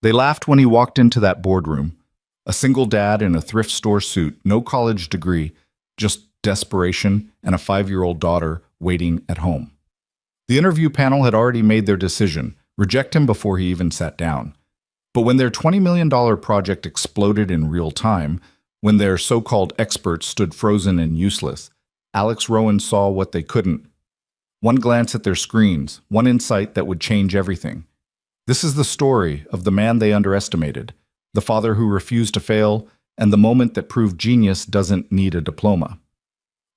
They laughed when he walked into that boardroom. A single dad in a thrift store suit, no college degree, just desperation and a 5-year-old daughter waiting at home. The interview panel had already made their decision, reject him before he even sat down. But when their $20 million project exploded in real time, when their so-called experts stood frozen and useless, Alex Rowan saw what they couldn't. One glance at their screens, one insight that would change everything. This is the story of the man they underestimated, the father who refused to fail, and the moment that proved genius doesn't need a diploma.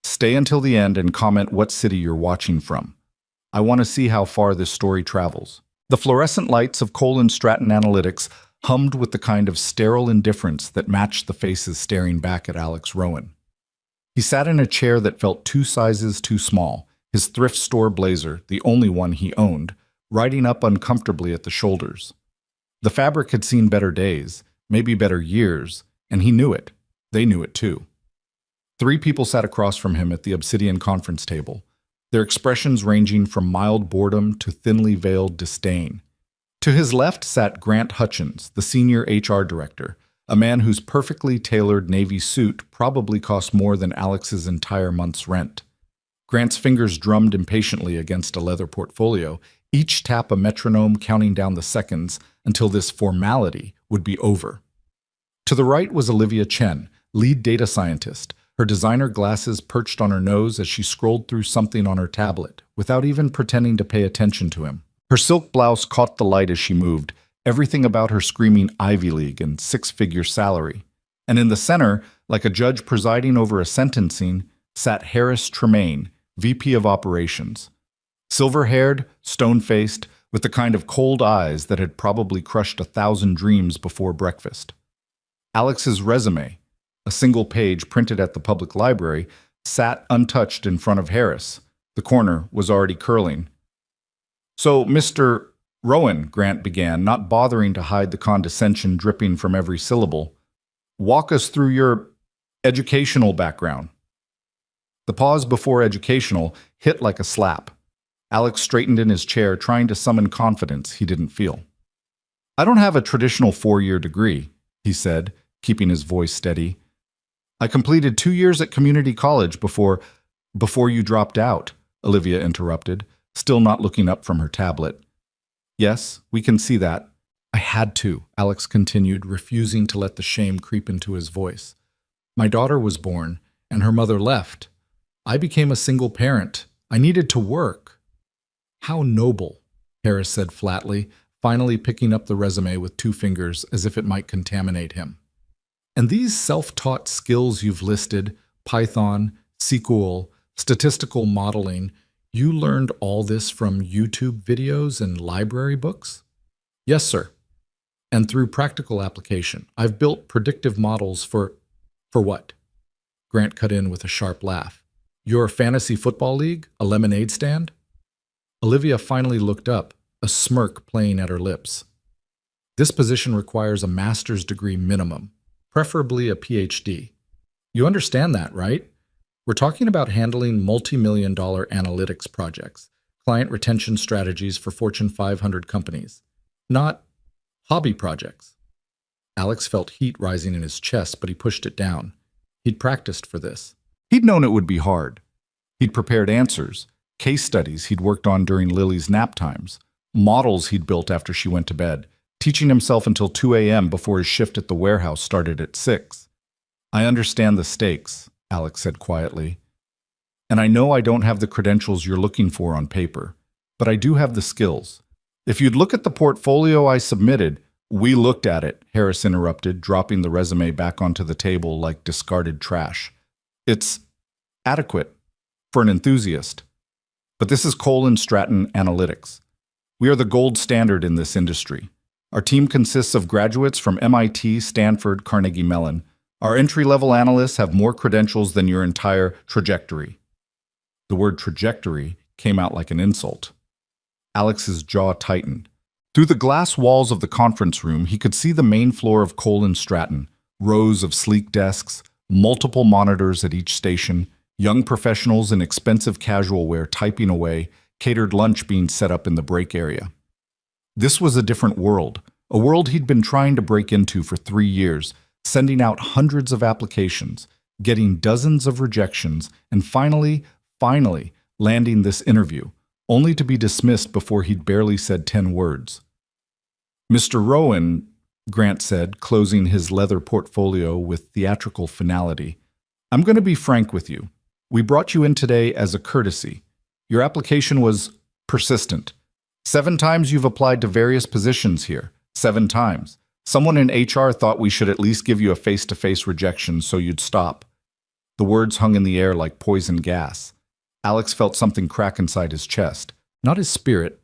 Stay until the end and comment what city you're watching from. I want to see how far this story travels. The fluorescent lights of Cole & Stratton Analytics hummed with the kind of sterile indifference that matched the faces staring back at Alex Rowan. He sat in a chair that felt 2 sizes too small, his thrift store blazer, the only one he owned, riding up uncomfortably at the shoulders. The fabric had seen better days, maybe better years, and he knew it. They knew it too. 3 people sat across from him at the obsidian conference table, their expressions ranging from mild boredom to thinly veiled disdain. To his left sat Grant Hutchins, the senior HR director, a man whose perfectly tailored navy suit probably cost more than Alex's entire month's rent. Grant's fingers drummed impatiently against a leather portfolio, each tap a metronome counting down the seconds until this formality would be over. To the right was Olivia Chen, lead data scientist, her designer glasses perched on her nose as she scrolled through something on her tablet, without even pretending to pay attention to him. Her silk blouse caught the light as she moved, everything about her screaming Ivy League and 6-figure salary. And in the center, like a judge presiding over a sentencing, sat Harris Tremaine, VP of Operations. Silver-haired, stone-faced, with the kind of cold eyes that had probably crushed 1,000 dreams before breakfast. Alex's resume, a single page printed at the public library, sat untouched in front of Harris. The corner was already curling. "So, Mr. Rowan," Grant began, not bothering to hide the condescension dripping from every syllable, "walk us through your educational background." The pause before educational hit like a slap. Alex straightened in his chair, trying to summon confidence he didn't feel. "I don't have a traditional 4-year degree," he said, keeping his voice steady. "I completed 2 years at community college before you dropped out," Olivia interrupted, still not looking up from her tablet. "Yes, we can see that." "I had to," Alex continued, refusing to let the shame creep into his voice. "My daughter was born, and her mother left. I became a single parent. I needed to work." "How noble," Harris said flatly, finally picking up the resume with 2 fingers as if it might contaminate him. "And these self-taught skills you've listed, Python, SQL, statistical modeling, you learned all this from YouTube videos and library books?" "Yes, sir. And through practical application. I've built predictive models for what?" Grant cut in with a sharp laugh. "Your fantasy football league? A lemonade stand?" Olivia finally looked up, a smirk playing at her lips. "This position requires a master's degree minimum, preferably a PhD. You understand that, right? We're talking about handling multi-million-dollar analytics projects, client retention strategies for Fortune 500 companies, not hobby projects." Alex felt heat rising in his chest, but he pushed it down. He'd practiced for this. He'd known it would be hard. He'd prepared answers, case studies he'd worked on during Lily's nap times, models he'd built after she went to bed, teaching himself until 2 a.m. before his shift at the warehouse started at 6. "I understand the stakes," Alex said quietly. "And I know I don't have the credentials you're looking for on paper, but I do have the skills. If you'd look at the portfolio I submitted—" "We looked at it," Harris interrupted, dropping the resume back onto the table like discarded trash. "It's adequate for an enthusiast. But this is Cole & Stratton Analytics. We are the gold standard in this industry. Our team consists of graduates from MIT, Stanford, Carnegie Mellon. Our entry-level analysts have more credentials than your entire trajectory." The word trajectory came out like an insult. Alex's jaw tightened. Through the glass walls of the conference room, he could see the main floor of Cole & Stratton, rows of sleek desks, multiple monitors at each station, young professionals in expensive casual wear typing away, catered lunch being set up in the break area. This was a different world, a world he'd been trying to break into for 3 years, sending out hundreds of applications, getting dozens of rejections, and finally landing this interview, only to be dismissed before he'd barely said 10 words. "Mr. Rowan," Grant said, closing his leather portfolio with theatrical finality, "I'm going to be frank with you. We brought you in today as a courtesy. Your application was persistent. 7 times you've applied to various positions here. 7 times. Someone in HR thought we should at least give you a face-to-face rejection so you'd stop." The words hung in the air like poison gas. Alex felt something crack inside his chest, not his spirit,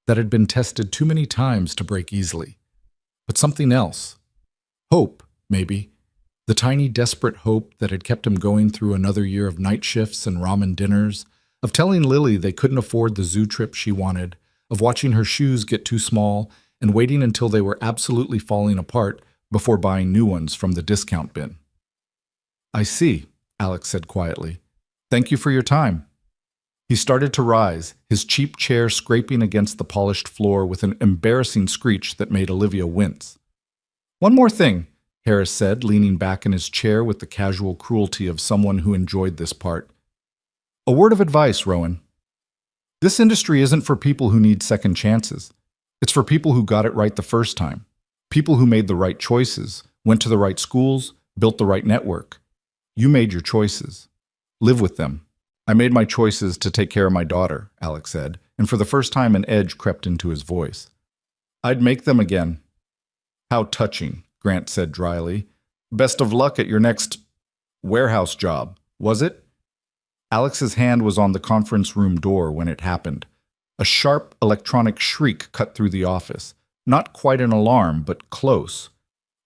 that had been tested too many times to break easily, but something else. Hope, maybe. The tiny, desperate hope that had kept him going through another year of night shifts and ramen dinners, of telling Lily they couldn't afford the zoo trip she wanted, of watching her shoes get too small and waiting until they were absolutely falling apart before buying new ones from the discount bin. "I see," Alex said quietly. "Thank you for your time." He started to rise, his cheap chair scraping against the polished floor with an embarrassing screech that made Olivia wince. "One more thing," Harris said, leaning back in his chair with the casual cruelty of someone who enjoyed this part. "A word of advice, Rowan. This industry isn't for people who need second chances. It's for people who got it right the first time. People who made the right choices, went to the right schools, built the right network. You made your choices. Live with them." "I made my choices to take care of my daughter," Alex said, and for the first time an edge crept into his voice. "I'd make them again." "How touching," Grant said dryly. "Best of luck at your next warehouse job, was it?" Alex's hand was on the conference room door when it happened. A sharp electronic shriek cut through the office. Not quite an alarm, but close.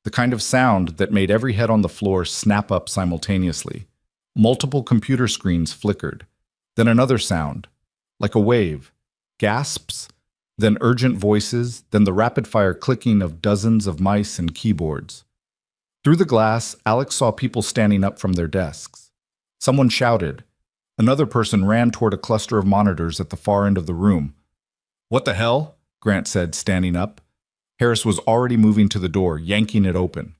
The kind of sound that made every head on the floor snap up simultaneously. Multiple computer screens flickered. Then another sound, like a wave. Gasps, then urgent voices, then the rapid-fire clicking of dozens of mice and keyboards. Through the glass, Alex saw people standing up from their desks. Someone shouted. Another person ran toward a cluster of monitors at the far end of the room. "What the hell?" Grant said, standing up. Harris was already moving to the door, yanking it open.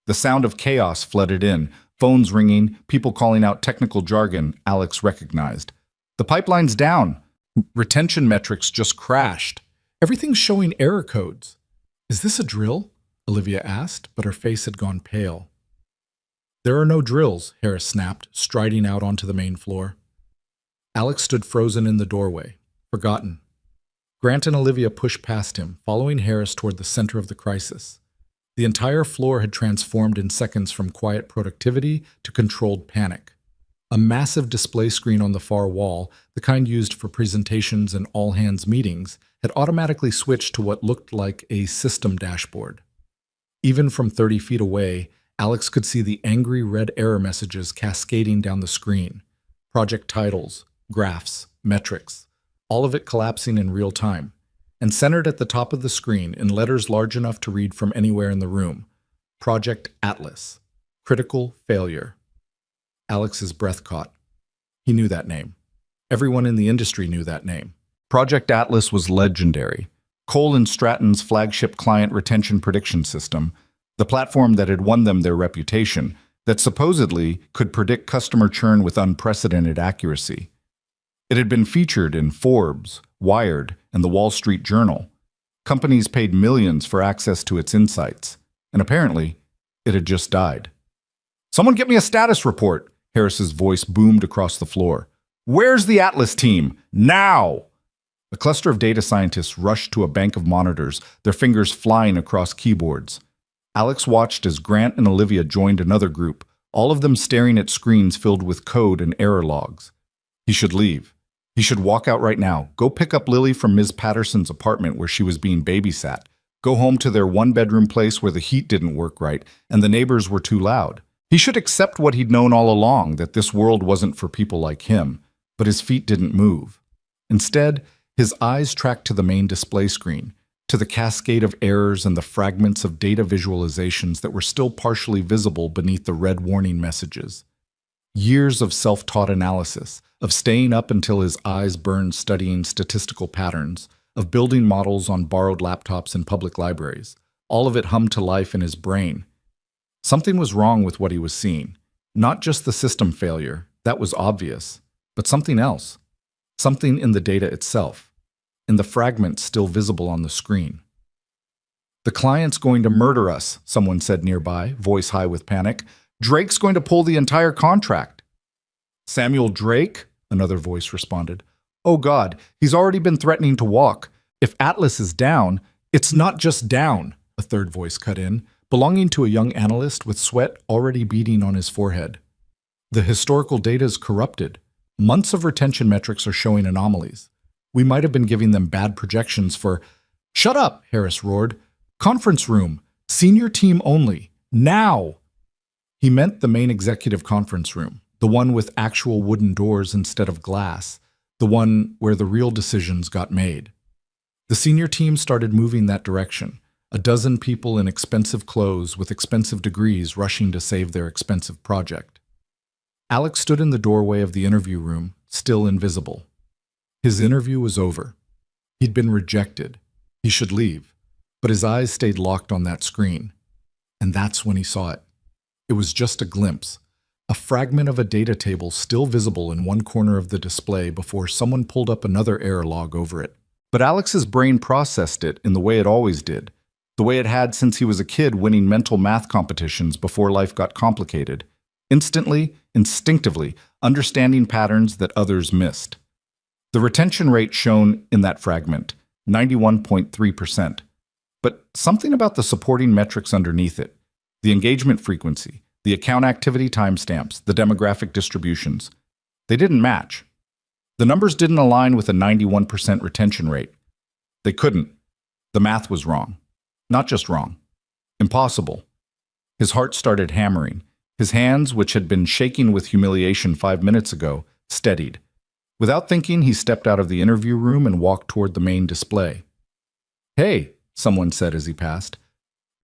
The sound of chaos flooded in, phones ringing, people calling out technical jargon Alex recognized. "The pipeline's down. Retention metrics just crashed. Everything's showing error codes." "Is this a drill?" Olivia asked, but her face had gone pale. "There are no drills," Harris snapped, striding out onto the main floor. Alex stood frozen in the doorway, forgotten. Grant and Olivia pushed past him, following Harris toward the center of the crisis. The entire floor had transformed in seconds from quiet productivity to controlled panic. A massive display screen on the far wall, the kind used for presentations and all-hands meetings, had automatically switched to what looked like a system dashboard. Even from 30 feet away, Alex could see the angry red error messages cascading down the screen. Project titles, graphs, metrics, all of it collapsing in real time. And centered at the top of the screen, in letters large enough to read from anywhere in the room, Project Atlas. Critical failure. Alex's breath caught. He knew that name. Everyone in the industry knew that name. Project Atlas was legendary. Cole and Stratton's flagship client retention prediction system, the platform that had won them their reputation, that supposedly could predict customer churn with unprecedented accuracy. It had been featured in Forbes, Wired, and the Wall Street Journal. Companies paid millions for access to its insights, and apparently, it had just died. "Someone get me a status report," Harris's voice boomed across the floor. "Where's the Atlas team? Now!" A cluster of data scientists rushed to a bank of monitors, their fingers flying across keyboards. Alex watched as Grant and Olivia joined another group, all of them staring at screens filled with code and error logs. He should leave. He should walk out right now, go pick up Lily from Ms. Patterson's apartment where she was being babysat, go home to their one-bedroom place where the heat didn't work right and the neighbors were too loud. He should accept what he'd known all along, that this world wasn't for people like him, but his feet didn't move. Instead, his eyes tracked to the main display screen, to the cascade of errors and the fragments of data visualizations that were still partially visible beneath the red warning messages. Years of self-taught analysis, of staying up until his eyes burned studying statistical patterns, of building models on borrowed laptops in public libraries, All of it hummed to life in his brain. Something was wrong with what he was seeing. Not just the system failure, that was obvious, but something else. Something in the data itself, in the fragments still visible on the screen. "The client's going to murder us," someone said nearby, voice high with panic. "Drake's going to pull the entire contract." "Samuel Drake?" another voice responded. "Oh God, he's already been threatening to walk. If Atlas is down, it's not just down," a third voice cut in, belonging to a young analyst with sweat already beading on his forehead. "The historical data is corrupted. Months of retention metrics are showing anomalies. We might have been giving them bad projections for—" "Shut up!" Harris roared. "Conference room. Senior team only. Now!" He meant the main executive conference room, the one with actual wooden doors instead of glass, the one where the real decisions got made. The senior team started moving that direction, a dozen people in expensive clothes with expensive degrees rushing to save their expensive project. Alex stood in the doorway of the interview room, still invisible. His interview was over. He'd been rejected. He should leave. But his eyes stayed locked on that screen. And that's when he saw it. It was just a glimpse, a fragment of a data table still visible in one corner of the display before someone pulled up another error log over it. But Alex's brain processed it in the way it always did, the way it had since he was a kid winning mental math competitions before life got complicated, instantly, instinctively, understanding patterns that others missed. The retention rate shown in that fragment, 91.3%. But something about the supporting metrics underneath it, the engagement frequency, the account activity timestamps, the demographic distributions, they didn't match. The numbers didn't align with a 91% retention rate. They couldn't. The math was wrong. Not just wrong. Impossible. His heart started hammering. His hands, which had been shaking with humiliation 5 minutes ago, steadied. Without thinking, he stepped out of the interview room and walked toward the main display. "Hey," someone said as he passed.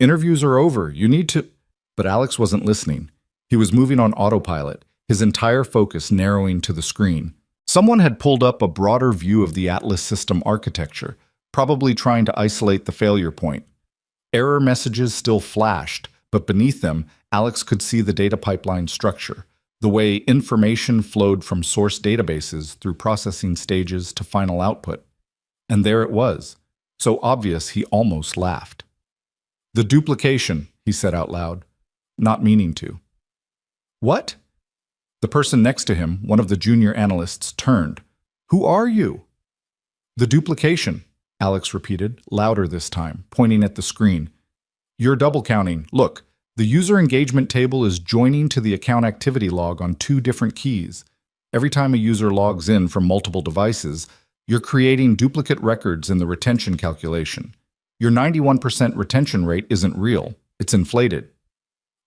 "Interviews are over. You need to—" But Alex wasn't listening. He was moving on autopilot, his entire focus narrowing to the screen. Someone had pulled up a broader view of the Atlas system architecture, probably trying to isolate the failure point. Error messages still flashed, but beneath them, Alex could see the data pipeline structure, the way information flowed from source databases through processing stages to final output. And there it was, so obvious he almost laughed. "The duplication," he said out loud, not meaning to. "What?" The person next to him, one of the junior analysts, turned. "Who are you?" "The duplication," Alex repeated, louder this time, pointing at the screen. "You're double counting. Look, the user engagement table is joining to the account activity log on 2 different keys. Every time a user logs in from multiple devices, you're creating duplicate records in the retention calculation. Your 91% retention rate isn't real. It's inflated."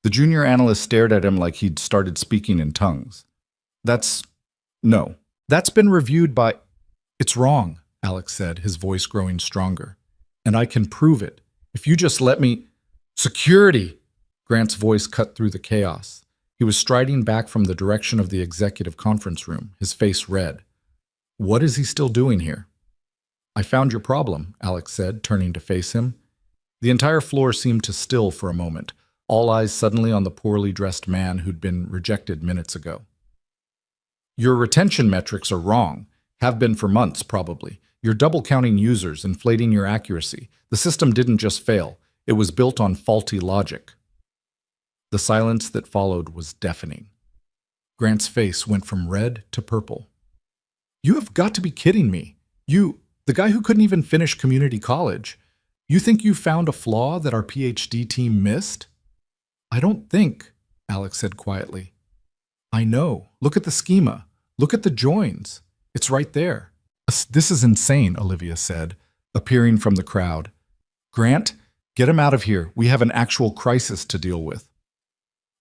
The junior analyst stared at him like he'd started speaking in tongues. No. That's been reviewed by—" "It's wrong," Alex said, his voice growing stronger. "And I can prove it. If you just let me—" "Security!" Grant's voice cut through the chaos. He was striding back from the direction of the executive conference room, his face red. What is he still doing here? "I found your problem," Alex said, turning to face him. The entire floor seemed to still for a moment, all eyes suddenly on the poorly dressed man who'd been rejected minutes ago. "Your retention metrics are wrong. Have been for months, probably. You're double-counting users, inflating your accuracy. The system didn't just fail. It was built on faulty logic." The silence that followed was deafening. Grant's face went from red to purple. "You have got to be kidding me. The guy who couldn't even finish community college. You think you found a flaw that our PhD team missed?" "I don't think," Alex said quietly. "I know. Look at the schema. Look at the joins. It's right there." "This is insane," Olivia said, appearing from the crowd. "Grant, get him out of here. We have an actual crisis to deal with."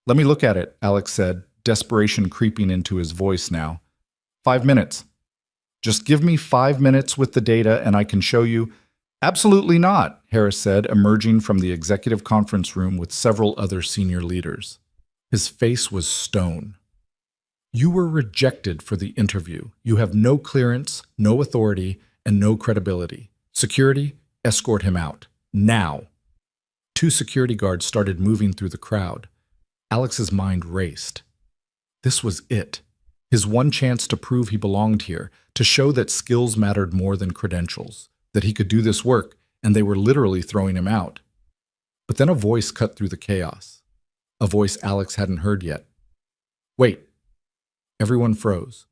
"Let me look at it," Alex said, desperation creeping into his voice now. 5 minutes. Just give me 5 minutes with the data and I can show you—" "Absolutely not," Harris said, emerging from the executive conference room with several other senior leaders. His face was stone. "You were rejected for the interview. You have no clearance, no authority, and no credibility. Security, escort him out. Now." Two security guards started moving through the crowd. Alex's mind raced. This was it. His one chance to prove he belonged here, to show that skills mattered more than credentials, that he could do this work, and they were literally throwing him out. But then a voice cut through the chaos. A voice Alex hadn't heard yet. Wait. Everyone froze.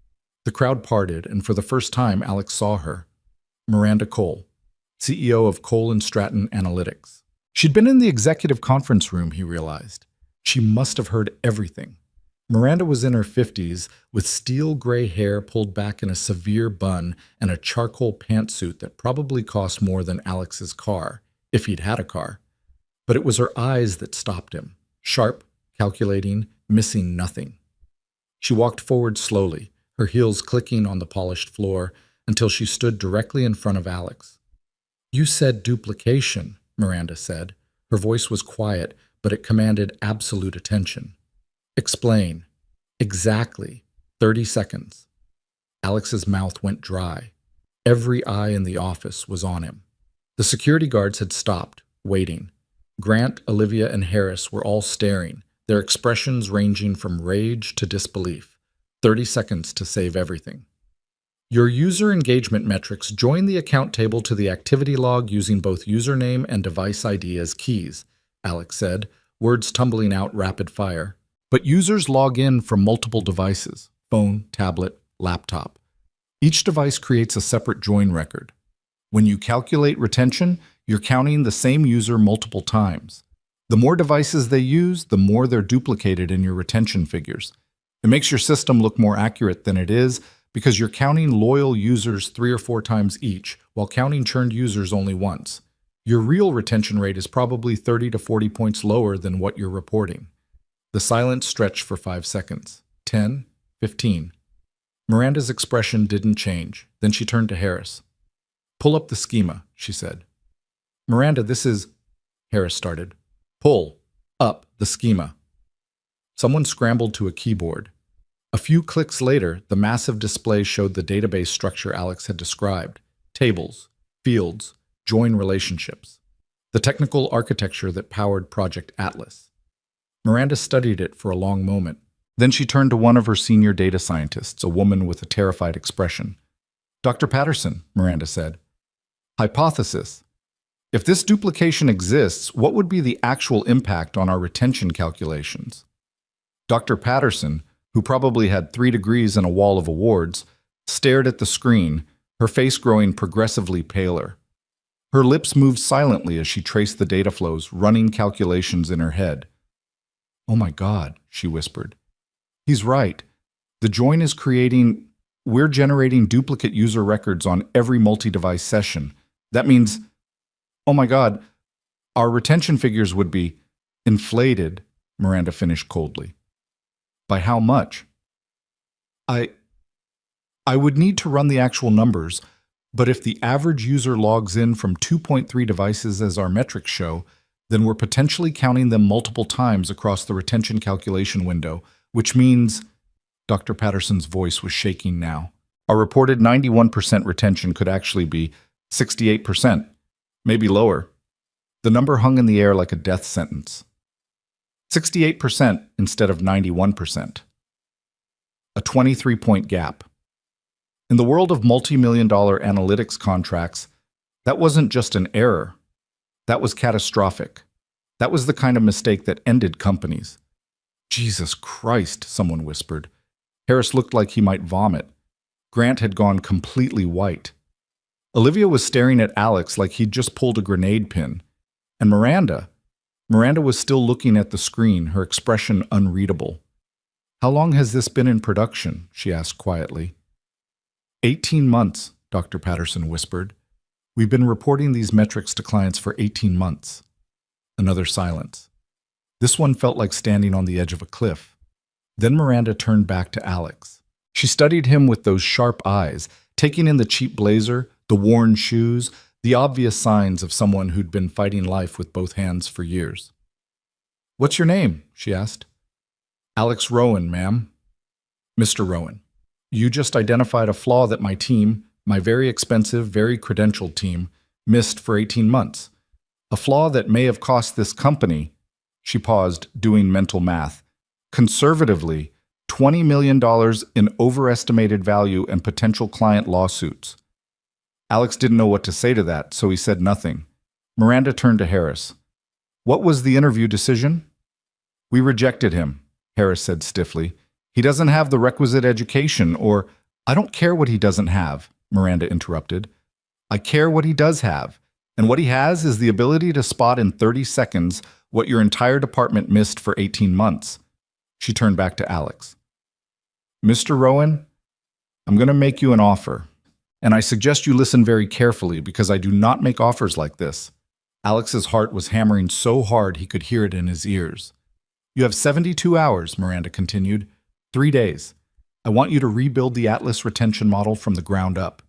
The crowd parted, and for the first time, Alex saw her. Miranda Cole, CEO of Cole & Stratton Analytics. She'd been in the executive conference room, he realized. She must have heard everything. Miranda was in her 50s, with steel gray hair pulled back in a severe bun and a charcoal pantsuit that probably cost more than Alex's car, if he'd had a car. But it was her eyes that stopped him, sharp, calculating, missing nothing. She walked forward slowly, her heels clicking on the polished floor, until she stood directly in front of Alex. You said duplication, Miranda said. Her voice was quiet, but it commanded absolute attention. Explain. Exactly. 30 seconds. Alex's mouth went dry. Every eye in the office was on him. The security guards had stopped, waiting. Grant, Olivia, and Harris were all staring, their expressions ranging from rage to disbelief. 30 seconds to save everything. Your user engagement metrics join the account table to the activity log using both username and device ID as keys, Alex said, words tumbling out rapid fire. But users log in from multiple devices, phone, tablet, laptop. Each device creates a separate join record. When you calculate retention, you're counting the same user multiple times. The more devices they use, the more they're duplicated in your retention figures. It makes your system look more accurate than it is because you're counting loyal users 3 or 4 times each, while counting churned users only once. Your real retention rate is probably 30 to 40 points lower than what you're reporting. The silence stretched for 5 seconds. 10, 15. Miranda's expression didn't change. Then she turned to Harris. Pull up the schema, she said. Miranda, this is... Harris started. Pull up the schema. Someone scrambled to a keyboard. A few clicks later, the massive display showed the database structure Alex had described. Tables, fields, join relationships. The technical architecture that powered Project Atlas. Miranda studied it for a long moment. Then she turned to one of her senior data scientists, a woman with a terrified expression. Dr. Patterson, Miranda said. Hypothesis. If this duplication exists, what would be the actual impact on our retention calculations? Dr. Patterson, who probably had 3 degrees and a wall of awards, stared at the screen, her face growing progressively paler. Her lips moved silently as she traced the data flows, running calculations in her head. Oh my God, she whispered. He's right. The join is we're generating duplicate user records on every multi-device session. That means, oh my God, our retention figures would be inflated, Miranda finished coldly. By how much? I would need to run the actual numbers, but if the average user logs in from 2.3 devices as our metrics show, then we're potentially counting them multiple times across the retention calculation window, which means, Dr. Patterson's voice was shaking now. Our reported 91% retention could actually be 68%, maybe lower. The number hung in the air like a death sentence. 68% instead of 91%. A 23-point gap. In the world of multi-million-dollar analytics contracts, that wasn't just an error. That was catastrophic. That was the kind of mistake that ended companies. Jesus Christ, someone whispered. Harris looked like he might vomit. Grant had gone completely white. Olivia was staring at Alex like he'd just pulled a grenade pin. And Miranda was still looking at the screen, her expression unreadable. How long has this been in production? She asked quietly. 18 months, Dr. Patterson whispered. We've been reporting these metrics to clients for 18 months. Another silence. This one felt like standing on the edge of a cliff. Then Miranda turned back to Alex. She studied him with those sharp eyes, taking in the cheap blazer, the worn shoes, the obvious signs of someone who'd been fighting life with both hands for years. What's your name? She asked. Alex Rowan, ma'am. Mr. Rowan, you just identified a flaw that my team, my very expensive, very credentialed team, missed for 18 months. A flaw that may have cost this company, she paused, doing mental math, conservatively, $20 million in overestimated value and potential client lawsuits. Alex didn't know what to say to that, so he said nothing. Miranda turned to Harris. What was the interview decision? We rejected him, Harris said stiffly. He doesn't have the requisite education, or I don't care what he doesn't have, Miranda interrupted. I care what he does have. And what he has is the ability to spot in 30 seconds what your entire department missed for 18 months. She turned back to Alex. Mr. Rowan, I'm going to make you an offer. And I suggest you listen very carefully because I do not make offers like this. Alex's heart was hammering so hard he could hear it in his ears. You have 72 hours, Miranda continued. 3 days. I want you to rebuild the Atlas retention model from the ground up.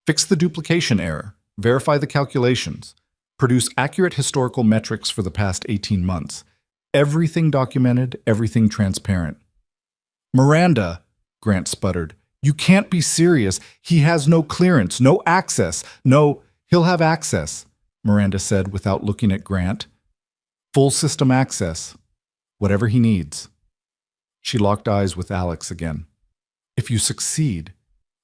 Fix the duplication error. Verify the calculations. Produce accurate historical metrics for the past 18 months. Everything documented, everything transparent. Miranda, Grant sputtered, you can't be serious. He has no clearance, no access. No, he'll have access, Miranda said without looking at Grant. Full system access. Whatever he needs. She locked eyes with Alex again. If you succeed,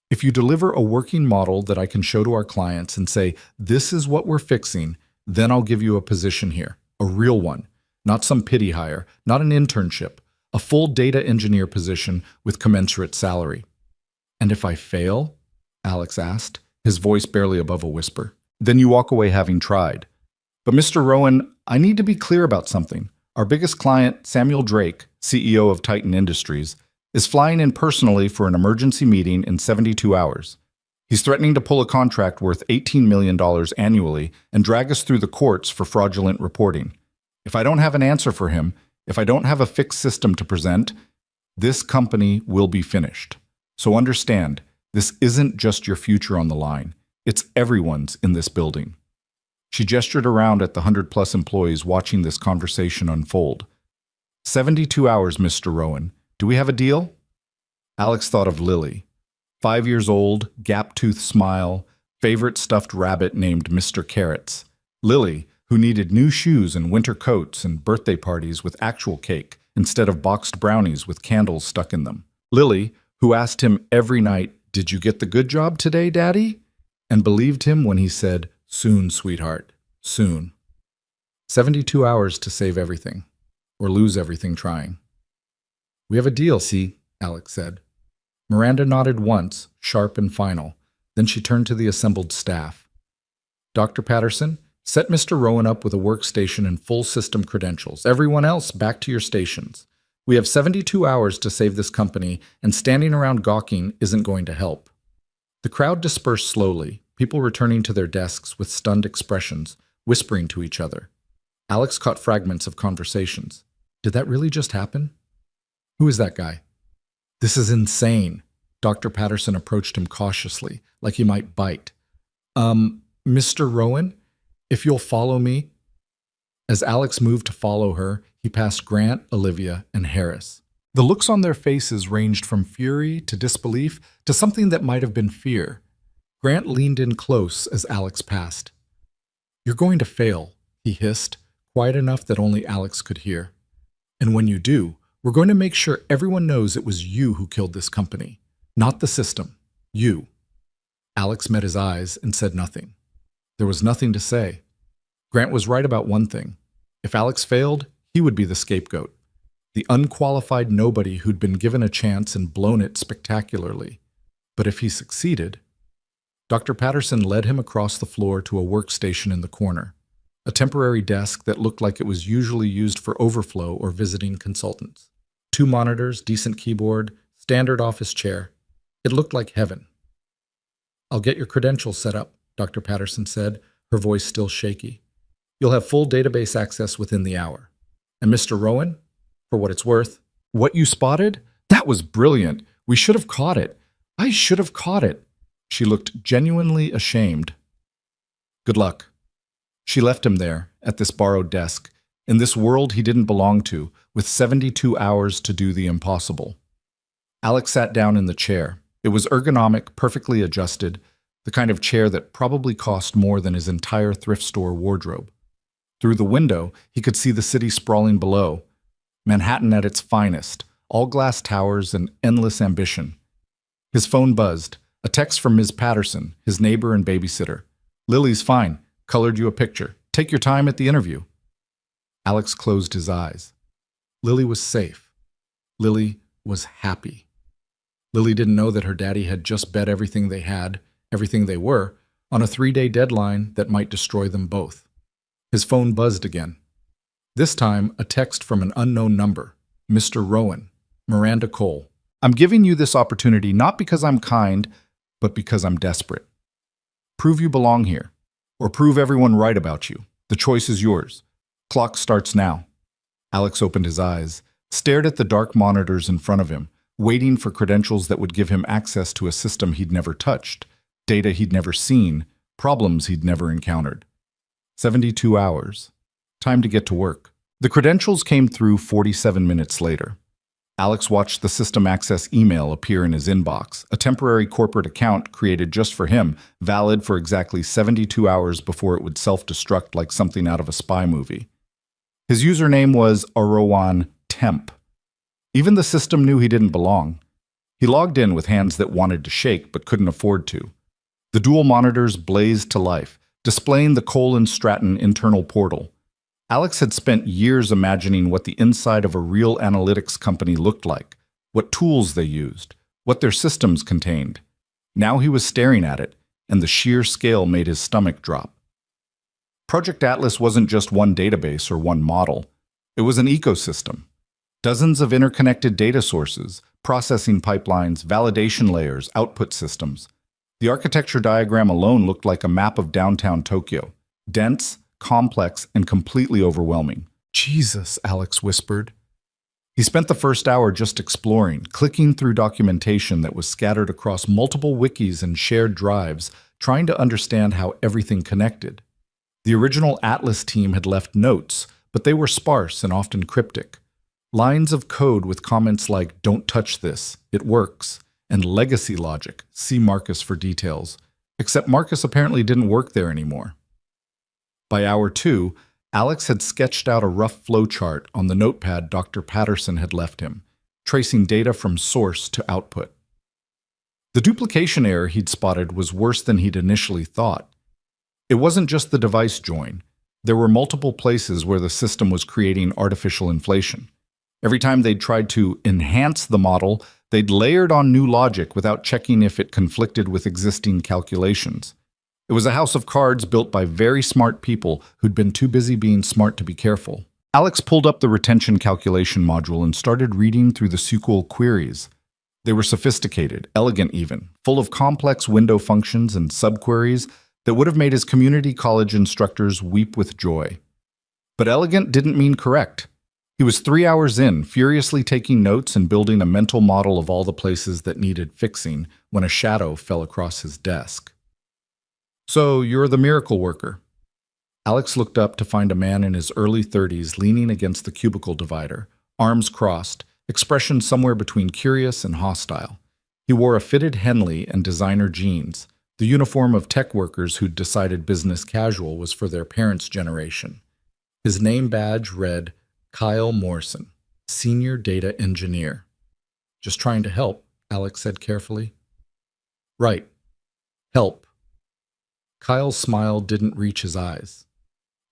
if you deliver a working model that I can show to our clients and say, this is what we're fixing, then I'll give you a position here, a real one, not some pity hire, not an internship, a full data engineer position with commensurate salary. And if I fail? Alex asked, his voice barely above a whisper. Then you walk away having tried. But Mr. Rowan, I need to be clear about something. Our biggest client, Samuel Drake, CEO of Titan Industries, is flying in personally for an emergency meeting in 72 hours. He's threatening to pull a contract worth $18 million annually and drag us through the courts for fraudulent reporting. If I don't have an answer for him, if I don't have a fixed system to present, this company will be finished. So understand, this isn't just your future on the line. It's everyone's in this building. She gestured around at the 100-plus employees watching this conversation unfold. 72 hours, Mr. Rowan. Do we have a deal? Alex thought of Lily. 5 years old, gap-toothed smile, favorite stuffed rabbit named Mr. Carrots. Lily, who needed new shoes and winter coats and birthday parties with actual cake instead of boxed brownies with candles stuck in them. Lily, who asked him every night, "Did you get the good job today, Daddy?" and believed him when he said, "Soon, sweetheart, soon." 72 hours to save everything, or lose everything trying. We have a deal, see, Alex said. Miranda nodded once, sharp and final. Then she turned to the assembled staff. Dr. Patterson, set Mr. Rowan up with a workstation and full system credentials. Everyone else, back to your stations. We have 72 hours to save this company, and standing around gawking isn't going to help. The crowd dispersed slowly, people returning to their desks with stunned expressions, whispering to each other. Alex caught fragments of conversations. Did that really just happen? Who is that guy? This is insane. Dr. Patterson approached him cautiously, like he might bite. Mr. Rowan, if you'll follow me. As Alex moved to follow her, he passed Grant, Olivia, and Harris. The looks on their faces ranged from fury to disbelief to something that might have been fear. Grant leaned in close as Alex passed. You're going to fail, he hissed, quiet enough that only Alex could hear. And when you do, we're going to make sure everyone knows it was you who killed this company, not the system. You. Alex met his eyes and said nothing. There was nothing to say. Grant was right about one thing. If Alex failed, he would be the scapegoat, the unqualified nobody who'd been given a chance and blown it spectacularly. But if he succeeded... Dr. Patterson led him across the floor to a workstation in the corner, a temporary desk that looked like it was usually used for overflow or visiting consultants. 2 monitors, decent keyboard, standard office chair. It looked like heaven. I'll get your credentials set up, Dr. Patterson said, her voice still shaky. You'll have full database access within the hour. And Mr. Rowan, for what it's worth, what you spotted? That was brilliant. We should have caught it. I should have caught it. She looked genuinely ashamed. Good luck. She left him there, at this borrowed desk, in this world he didn't belong to, with 72 hours to do the impossible. Alex sat down in the chair. It was ergonomic, perfectly adjusted, the kind of chair that probably cost more than his entire thrift store wardrobe. Through the window, he could see the city sprawling below, Manhattan at its finest, all glass towers and endless ambition. His phone buzzed, a text from Ms. Patterson, his neighbor and babysitter. "Lily's fine. Colored you a picture. Take your time at the interview." Alex closed his eyes. Lily was safe. Lily was happy. Lily didn't know that her daddy had just bet everything they had, everything they were, on a 3-day deadline that might destroy them both. His phone buzzed again. This time, a text from an unknown number. "Mr. Rowan, Miranda Cole. I'm giving you this opportunity not because I'm kind, but because I'm desperate. Prove you belong here, or prove everyone right about you. The choice is yours. Clock starts now." Alex opened his eyes, stared at the dark monitors in front of him, waiting for credentials that would give him access to a system he'd never touched, data he'd never seen, problems he'd never encountered. 72 hours. Time to get to work. The credentials came through 47 minutes later. Alex watched the system access email appear in his inbox, a temporary corporate account created just for him, valid for exactly 72 hours before it would self-destruct like something out of a spy movie. His username was Arawan Temp. Even the system knew he didn't belong. He logged in with hands that wanted to shake but couldn't afford to. The dual monitors blazed to life, displaying the Cole and Stratton internal portal. Alex had spent years imagining what the inside of a real analytics company looked like, what tools they used, what their systems contained. Now he was staring at it, and the sheer scale made his stomach drop. Project Atlas wasn't just one database or one model. It was an ecosystem. Dozens of interconnected data sources, processing pipelines, validation layers, output systems. The architecture diagram alone looked like a map of downtown Tokyo. Dense, complex, and completely overwhelming. "Jesus," Alex whispered. He spent the first hour just exploring, clicking through documentation that was scattered across multiple wikis and shared drives, trying to understand how everything connected. The original Atlas team had left notes, but they were sparse and often cryptic. Lines of code with comments like, "Don't touch this, it works," and legacy logic, "See Marcus for details." Except Marcus apparently didn't work there anymore. By hour 2, Alex had sketched out a rough flowchart on the notepad Dr. Patterson had left him, tracing data from source to output. The duplication error he'd spotted was worse than he'd initially thought. It wasn't just the device join. There were multiple places where the system was creating artificial inflation. Every time they'd tried to enhance the model, they'd layered on new logic without checking if it conflicted with existing calculations. It was a house of cards built by very smart people who'd been too busy being smart to be careful. Alex pulled up the retention calculation module and started reading through the SQL queries. They were sophisticated, elegant even, full of complex window functions and subqueries that would have made his community college instructors weep with joy. But elegant didn't mean correct. He was 3 hours in, furiously taking notes and building a mental model of all the places that needed fixing when a shadow fell across his desk. "So, you're the miracle worker." Alex looked up to find a man in his early 30s leaning against the cubicle divider, arms crossed, expression somewhere between curious and hostile. He wore a fitted Henley and designer jeans, the uniform of tech workers who'd decided business casual was for their parents' generation. His name badge read, Kyle Morrison, Senior Data Engineer. "Just trying to help," Alex said carefully. "Right. Help." Kyle's smile didn't reach his eyes.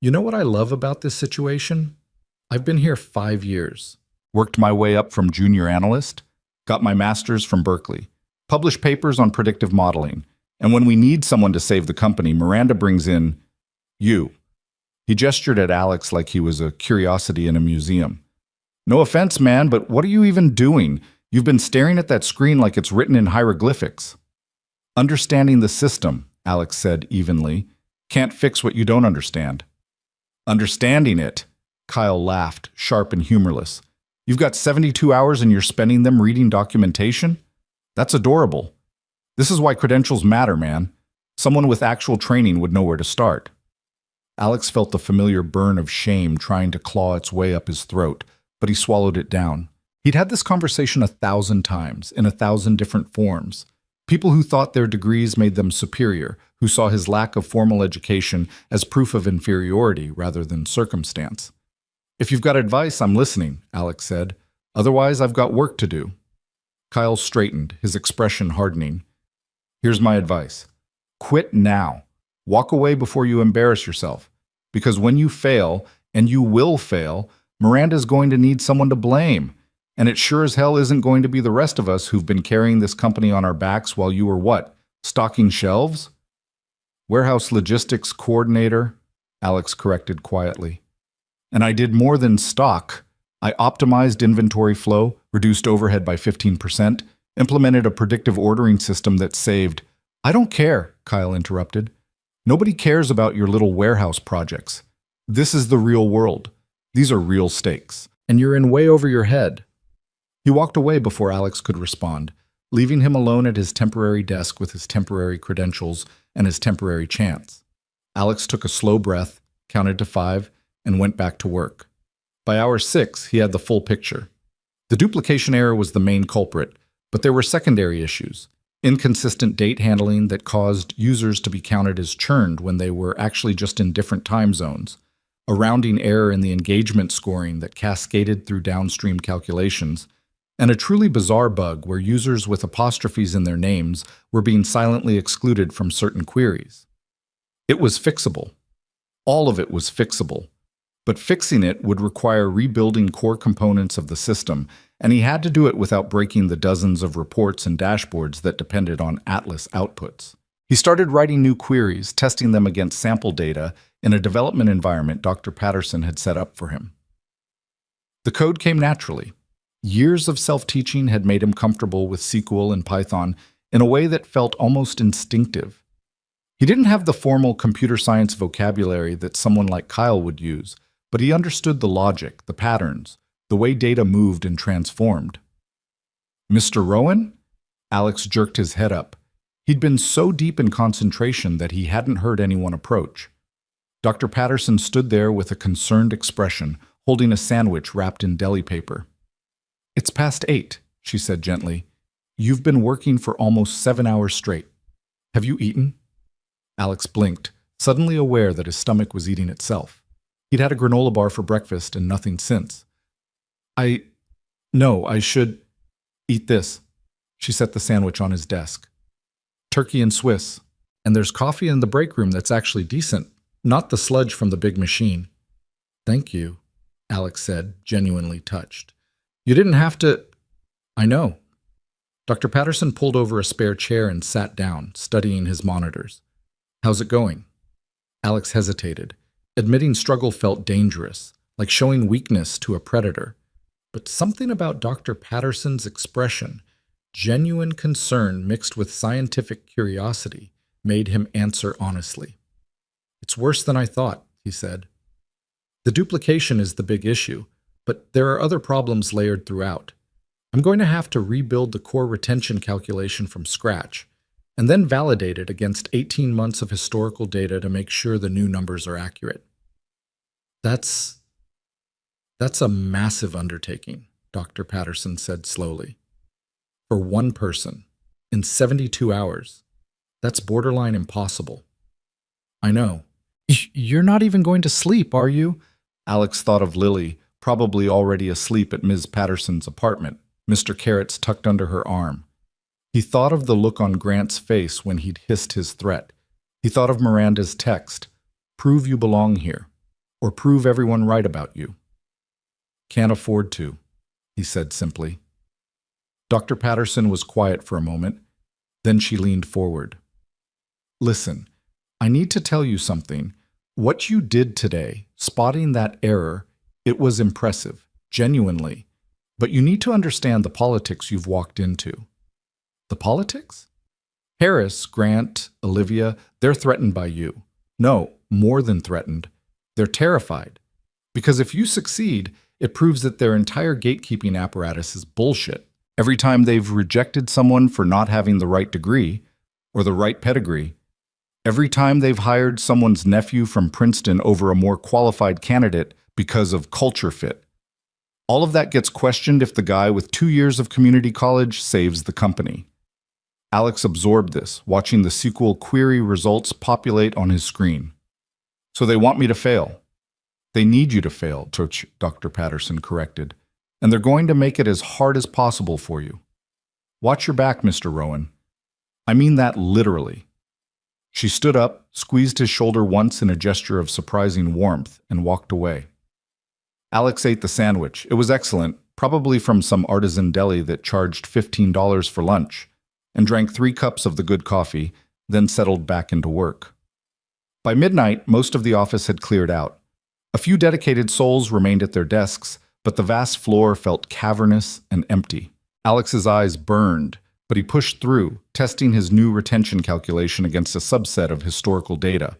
"You know what I love about this situation? I've been here 5 years. Worked my way up from junior analyst, got my master's from Berkeley, published papers on predictive modeling, and when we need someone to save the company, Miranda brings in you." He gestured at Alex like he was a curiosity in a museum. "No offense, man, but what are you even doing? You've been staring at that screen like it's written in hieroglyphics." "Understanding the system," Alex said evenly. "Can't fix what you don't understand." "Understanding it," Kyle laughed, sharp and humorless. "You've got 72 hours and you're spending them reading documentation? That's adorable. This is why credentials matter, man. Someone with actual training would know where to start." Alex felt the familiar burn of shame trying to claw its way up his throat, but he swallowed it down. He'd had this conversation 1,000 times, in 1,000 different forms. People who thought their degrees made them superior, who saw his lack of formal education as proof of inferiority rather than circumstance. "If you've got advice, I'm listening," Alex said. "Otherwise, I've got work to do." Kyle straightened, his expression hardening. "Here's my advice. Quit now. Walk away before you embarrass yourself. Because when you fail, and you will fail, Miranda's going to need someone to blame. And it sure as hell isn't going to be the rest of us who've been carrying this company on our backs while you were what? Stocking shelves?" "Warehouse logistics coordinator," Alex corrected quietly. "And I did more than stock. I optimized inventory flow, reduced overhead by 15%, implemented a predictive ordering system that saved—" "I don't care," Kyle interrupted. "Nobody cares about your little warehouse projects. This is the real world. These are real stakes. And you're in way over your head." He walked away before Alex could respond, leaving him alone at his temporary desk with his temporary credentials and his temporary chance. Alex took a slow breath, counted to 5, and went back to work. By hour 6, he had the full picture. The duplication error was the main culprit, but there were secondary issues. Inconsistent date handling that caused users to be counted as churned when they were actually just in different time zones. A rounding error in the engagement scoring that cascaded through downstream calculations. And a truly bizarre bug where users with apostrophes in their names were being silently excluded from certain queries. It was fixable. All of it was fixable. But fixing it would require rebuilding core components of the system, and he had to do it without breaking the dozens of reports and dashboards that depended on Atlas outputs. He started writing new queries, testing them against sample data in a development environment Dr. Patterson had set up for him. The code came naturally. Years of self-teaching had made him comfortable with SQL and Python in a way that felt almost instinctive. He didn't have the formal computer science vocabulary that someone like Kyle would use, but he understood the logic, the patterns, the way data moved and transformed. "Mr. Rowan?" Alex jerked his head up. He'd been so deep in concentration that he hadn't heard anyone approach. Dr. Patterson stood there with a concerned expression, holding a sandwich wrapped in deli paper. "It's past 8, she said gently. "You've been working for almost 7 hours straight. Have you eaten?" Alex blinked, suddenly aware that his stomach was eating itself. He'd had a granola bar for breakfast and nothing since. No, I should eat this." She set the sandwich on his desk. "Turkey and Swiss. And there's coffee in the break room that's actually decent, not the sludge from the big machine." "Thank you," Alex said, genuinely touched. "You didn't have to—" "I know." Dr. Patterson pulled over a spare chair and sat down, studying his monitors. "How's it going?" Alex hesitated. Admitting struggle felt dangerous, like showing weakness to a predator. But something about Dr. Patterson's expression, genuine concern mixed with scientific curiosity, made him answer honestly. "It's worse than I thought," he said. "The duplication is the big issue, but there are other problems layered throughout. I'm going to have to rebuild the core retention calculation from scratch, and then validate it against 18 months of historical data to make sure the new numbers are accurate." That's a massive undertaking, Dr. Patterson said slowly. "For one person, in 72 hours, that's borderline impossible." "I know." "You're not even going to sleep, are you?" Alex thought of Lily, probably already asleep at Ms. Patterson's apartment, Mr. Carrots tucked under her arm. He thought of the look on Grant's face when he'd hissed his threat. He thought of Miranda's text, "Prove you belong here," or "Prove everyone right about you." "Can't afford to," he said simply. Dr. Patterson was quiet for a moment. Then she leaned forward. "Listen, I need to tell you something. What you did today, spotting that error, it was impressive, genuinely. But you need to understand the politics you've walked into." "The politics?" "Harris, Grant, Olivia, they're threatened by you. No, more than threatened. They're terrified. Because if you succeed, it proves that their entire gatekeeping apparatus is bullshit. Every time they've rejected someone for not having the right degree or the right pedigree, every time they've hired someone's nephew from Princeton over a more qualified candidate because of culture fit, all of that gets questioned if the guy with 2 years of community college saves the company. Alex absorbed this, watching the SQL query results populate on his screen. So they want me to fail. They need you to fail, Dr. Patterson corrected. And they're going to make it as hard as possible for you. Watch your back, Mr. Rowan. I mean that literally. She stood up, squeezed his shoulder once in a gesture of surprising warmth, and walked away. Alex ate the sandwich. It was excellent, probably from some artisan deli that charged $15 for lunch, and drank 3 cups of the good coffee, then settled back into work. By midnight, most of the office had cleared out. A few dedicated souls remained at their desks, but the vast floor felt cavernous and empty. Alex's eyes burned, but he pushed through, testing his new retention calculation against a subset of historical data.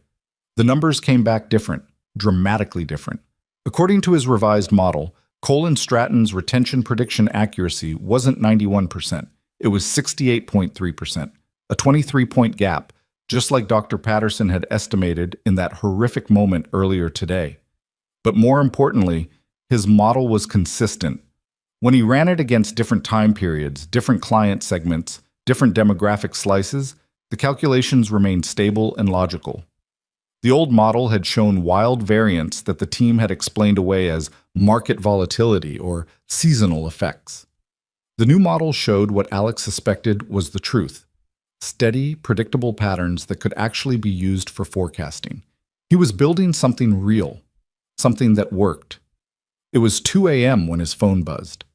The numbers came back different, dramatically different. According to his revised model, Cole and Stratton's retention prediction accuracy wasn't 91%. It was 68.3%, a 23-point gap, just like Dr. Patterson had estimated in that horrific moment earlier today. But more importantly, his model was consistent. When he ran it against different time periods, different client segments, different demographic slices, the calculations remained stable and logical. The old model had shown wild variance that the team had explained away as market volatility or seasonal effects. The new model showed what Alex suspected was the truth: steady, predictable patterns that could actually be used for forecasting. He was building something real, something that worked. It was 2 a.m. when his phone buzzed.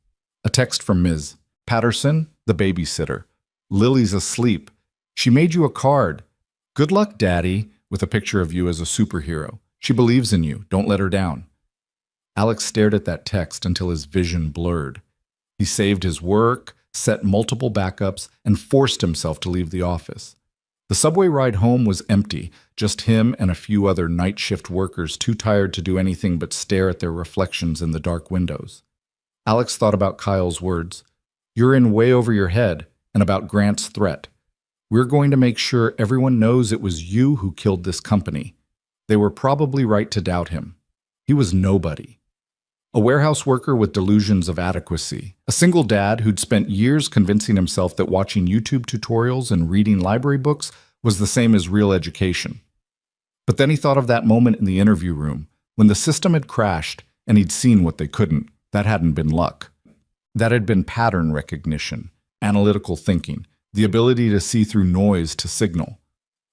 A text from Ms. Patterson, the babysitter. Lily's asleep. She made you a card. Good luck, Daddy, with a picture of you as a superhero. She believes in you. Don't let her down. Alex stared at that text until his vision blurred. He saved his work, set multiple backups, and forced himself to leave the office. The subway ride home was empty, just him and a few other night shift workers too tired to do anything but stare at their reflections in the dark windows. Alex thought about Kyle's words. You're in way over your head, and about Grant's threat. We're going to make sure everyone knows it was you who killed this company. They were probably right to doubt him. He was nobody. A warehouse worker with delusions of adequacy. A single dad who'd spent years convincing himself that watching YouTube tutorials and reading library books was the same as real education. But then he thought of that moment in the interview room, when the system had crashed and he'd seen what they couldn't. That hadn't been luck. That had been pattern recognition, analytical thinking, the ability to see through noise to signal.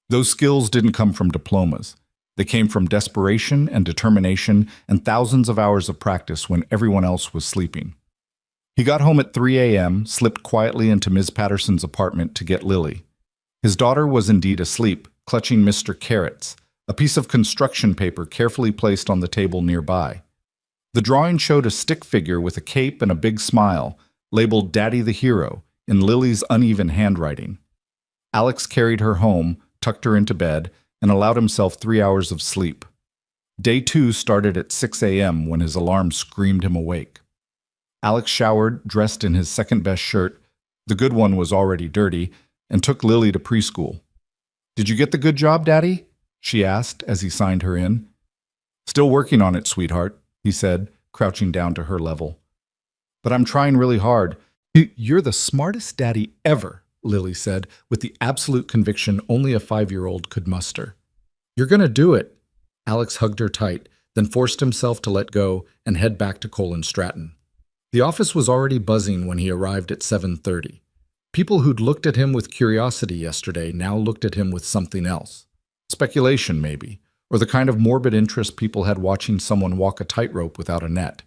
Those skills didn't come from diplomas. They came from desperation and determination and thousands of hours of practice when everyone else was sleeping. He got home at 3 a.m., slipped quietly into Ms. Patterson's apartment to get Lily. His daughter was indeed asleep, clutching Mr. Carrots, a piece of construction paper carefully placed on the table nearby. The drawing showed a stick figure with a cape and a big smile, labeled Daddy the Hero, in Lily's uneven handwriting. Alex carried her home, tucked her into bed, and allowed himself 3 hours of sleep. Day 2 started at 6 a.m. when his alarm screamed him awake. Alex showered, dressed in his second-best shirt, the good one was already dirty, and took Lily to preschool. "Did you get the good job, Daddy?" she asked as he signed her in. "Still working on it, sweetheart," he said, crouching down to her level. "But I'm trying really hard." "You're the smartest daddy ever," Lily said, with the absolute conviction only a 5-year-old could muster. "You're going to do it." Alex hugged her tight, then forced himself to let go and head back to Cole and Stratton. The office was already buzzing when he arrived at 7:30. People who'd looked at him with curiosity yesterday now looked at him with something else. Speculation, maybe, or the kind of morbid interest people had watching someone walk a tightrope without a net.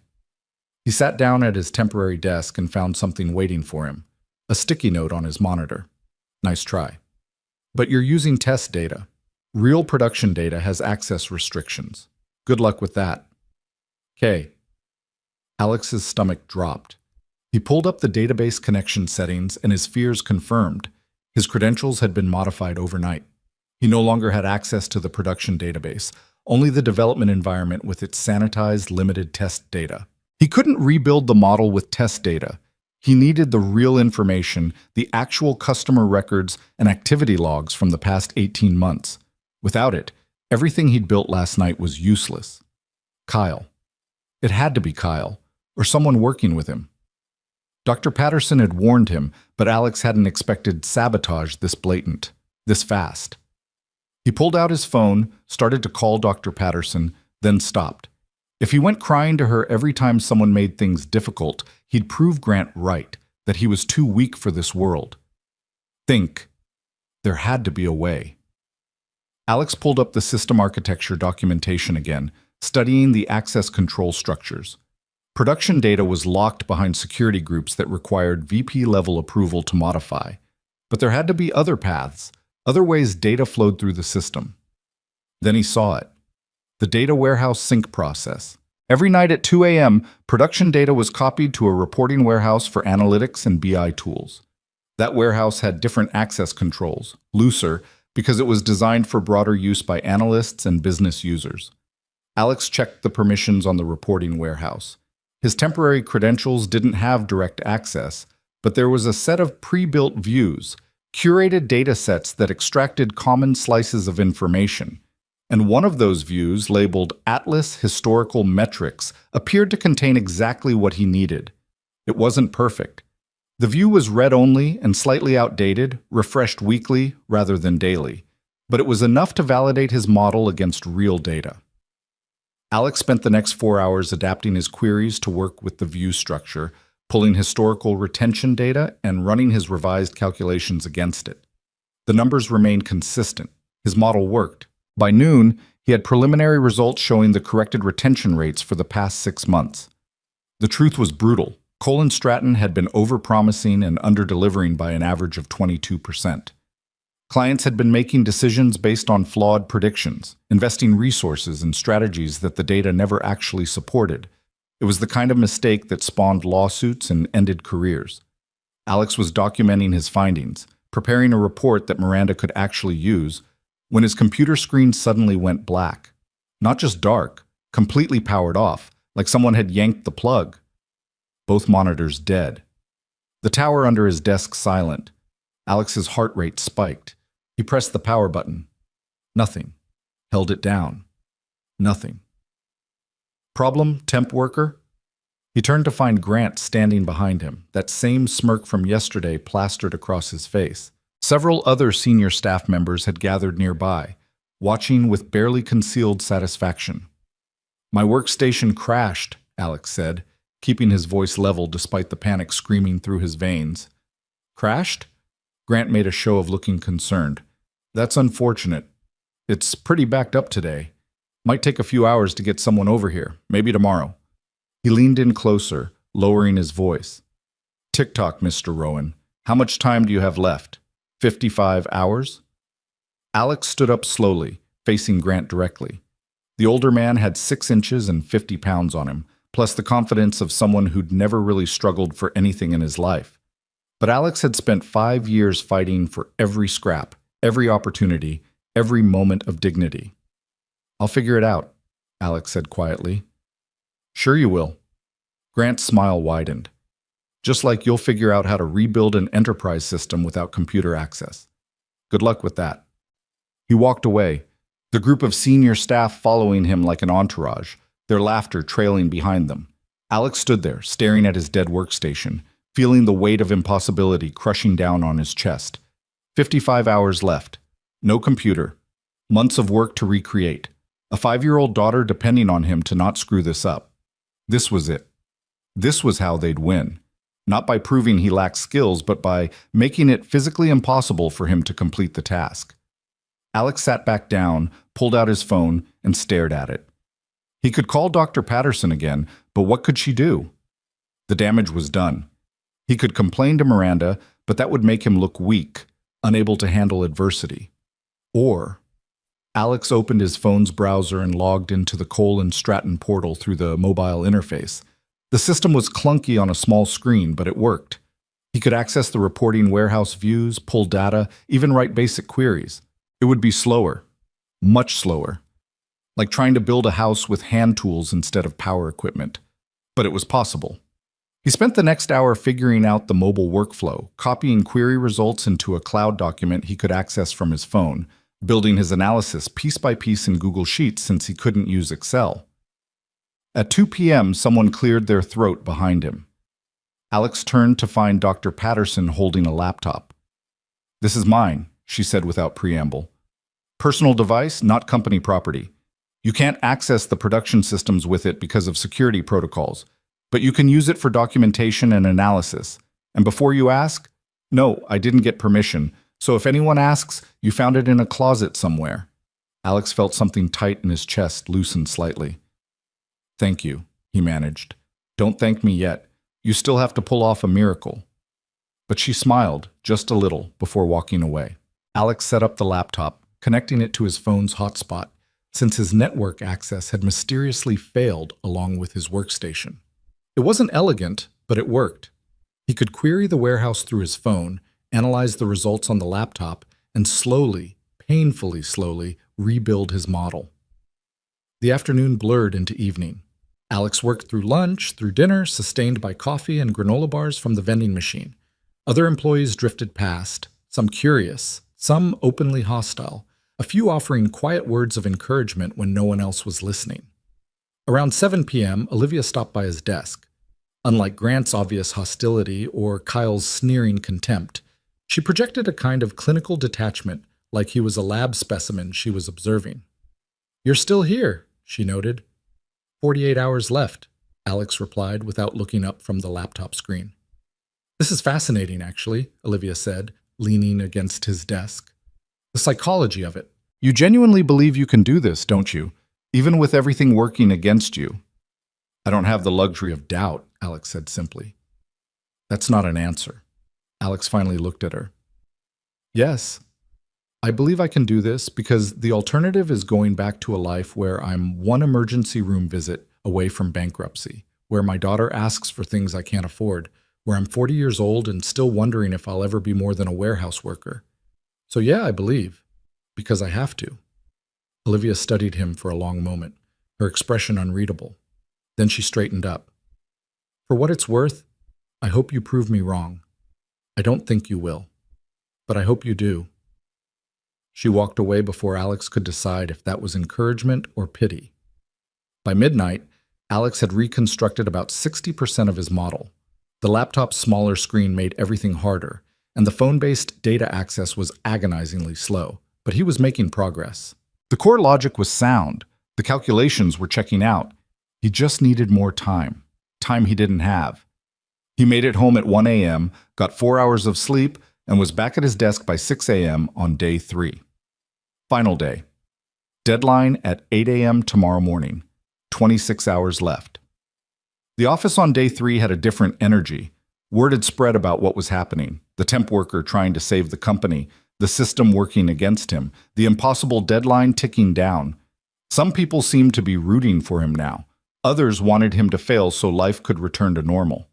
He sat down at his temporary desk and found something waiting for him. A sticky note on his monitor. "Nice try. But you're using test data. Real production data has access restrictions. Good luck with that." "Okay." Alex's stomach dropped. He pulled up the database connection settings and his fears confirmed. His credentials had been modified overnight. He no longer had access to the production database, only the development environment with its sanitized, limited test data. He couldn't rebuild the model with test data. He needed the real information, the actual customer records and activity logs from the past 18 months. Without it, everything he'd built last night was useless. Kyle. It had to be Kyle, or someone working with him. Dr. Patterson had warned him, but Alex hadn't expected sabotage this blatant, this fast. He pulled out his phone, started to call Dr. Patterson, then stopped. If he went crying to her every time someone made things difficult, he'd prove Grant right, that he was too weak for this world. Think. There had to be a way. Alex pulled up the system architecture documentation again, studying the access control structures. Production data was locked behind security groups that required VP-level approval to modify. But there had to be other paths, other ways data flowed through the system. Then he saw it. The data warehouse sync process. Every night at 2 a.m., production data was copied to a reporting warehouse for analytics and BI tools. That warehouse had different access controls, looser, because it was designed for broader use by analysts and business users. Alex checked the permissions on the reporting warehouse. His temporary credentials didn't have direct access, but there was a set of pre-built views, curated data sets that extracted common slices of information. And one of those views, labeled Atlas Historical Metrics, appeared to contain exactly what he needed. It wasn't perfect. The view was read-only and slightly outdated, refreshed weekly rather than daily, but it was enough to validate his model against real data. Alex spent the next 4 hours adapting his queries to work with the view structure, pulling historical retention data and running his revised calculations against it. The numbers remained consistent. His model worked. By noon, he had preliminary results showing the corrected retention rates for the past 6 months. The truth was brutal. Cole & Stratton had been overpromising and underdelivering by an average of 22%. Clients had been making decisions based on flawed predictions, investing resources in strategies that the data never actually supported. It was the kind of mistake that spawned lawsuits and ended careers. Alex was documenting his findings, preparing a report that Miranda could actually use, when his computer screen suddenly went black. Not just dark, completely powered off, like someone had yanked the plug. Both monitors dead. The tower under his desk silent. Alex's heart rate spiked. He pressed the power button. Nothing. Held it down. Nothing. Problem, temp worker? He turned to find Grant standing behind him, that same smirk from yesterday plastered across his face. Several other senior staff members had gathered nearby, watching with barely concealed satisfaction. My workstation crashed, Alex said, keeping his voice level despite the panic screaming through his veins. Crashed? Grant made a show of looking concerned. That's unfortunate. It's pretty backed up today. Might take a few hours to get someone over here, maybe tomorrow. He leaned in closer, lowering his voice. Tick-tock, Mr. Rowan. How much time do you have left? 55 hours? Alex stood up slowly, facing Grant directly. The older man had 6 inches and 50 pounds on him, plus the confidence of someone who'd never really struggled for anything in his life. But Alex had spent 5 years fighting for every scrap, every opportunity, every moment of dignity. I'll figure it out, Alex said quietly. Sure you will. Grant's smile widened. Just like you'll figure out how to rebuild an enterprise system without computer access. Good luck with that. He walked away, the group of senior staff following him like an entourage, their laughter trailing behind them. Alex stood there, staring at his dead workstation, feeling the weight of impossibility crushing down on his chest. 55 hours left. No computer. Months of work to recreate. A 5-year-old daughter depending on him to not screw this up. This was it. This was how they'd win. Not by proving he lacked skills, but by making it physically impossible for him to complete the task. Alex sat back down, pulled out his phone, and stared at it. He could call Dr. Patterson again, but what could she do? The damage was done. He could complain to Miranda, but that would make him look weak, unable to handle adversity. Or Alex opened his phone's browser and logged into the Cole & Stratton portal through the mobile interface. The system was clunky on a small screen, but it worked. He could access the reporting warehouse views, pull data, even write basic queries. It would be slower, much slower, like trying to build a house with hand tools instead of power equipment. But it was possible. He spent the next hour figuring out the mobile workflow, copying query results into a cloud document he could access from his phone, building his analysis piece by piece in Google Sheets since he couldn't use Excel. At 2 p.m., someone cleared their throat behind him. Alex turned to find Dr. Patterson holding a laptop. "This is mine," she said without preamble. "Personal device, not company property. You can't access the production systems with it because of security protocols, but you can use it for documentation and analysis. And before you ask, no, I didn't get permission, so if anyone asks, you found it in a closet somewhere." Alex felt something tight in his chest loosen slightly. "Thank you," he managed. "Don't thank me yet. You still have to pull off a miracle." But she smiled, just a little, before walking away. Alex set up the laptop, connecting it to his phone's hotspot, since his network access had mysteriously failed along with his workstation. It wasn't elegant, but it worked. He could query the warehouse through his phone, analyze the results on the laptop, and slowly, painfully slowly, rebuild his model. The afternoon blurred into evening. Alex worked through lunch, through dinner, sustained by coffee and granola bars from the vending machine. Other employees drifted past, some curious, some openly hostile, a few offering quiet words of encouragement when no one else was listening. Around 7 p.m., Olivia stopped by his desk. Unlike Grant's obvious hostility or Kyle's sneering contempt, she projected a kind of clinical detachment, like he was a lab specimen she was observing. "You're still here," she noted. 48 hours left," Alex replied without looking up from the laptop screen. "This is fascinating, actually," Olivia said, leaning against his desk. "The psychology of it. You genuinely believe you can do this, don't you? Even with everything working against you." "I don't have the luxury of doubt," Alex said simply. "That's not an answer." Alex finally looked at her. "Yes, I believe I can do this because the alternative is going back to a life where I'm one emergency room visit away from bankruptcy, where my daughter asks for things I can't afford, where I'm 40 years old and still wondering if I'll ever be more than a warehouse worker. So yeah, I believe, because I have to." Olivia studied him for a long moment, her expression unreadable. Then she straightened up. "For what it's worth, I hope you prove me wrong. I don't think you will, but I hope you do." She walked away before Alex could decide if that was encouragement or pity. By midnight, Alex had reconstructed about 60% of his model. The laptop's smaller screen made everything harder, and the phone-based data access was agonizingly slow, but he was making progress. The core logic was sound. The calculations were checking out. He just needed more time he didn't have. He made it home at 1 a.m., got 4 hours of sleep, and was back at his desk by 6 a.m. on day 3. Final day. Deadline at 8 a.m. tomorrow morning. 26 hours left. The office on day 3 had a different energy. Word had spread about what was happening. The temp worker trying to save the company, the system working against him, the impossible deadline ticking down. Some people seemed to be rooting for him now. Others wanted him to fail so life could return to normal.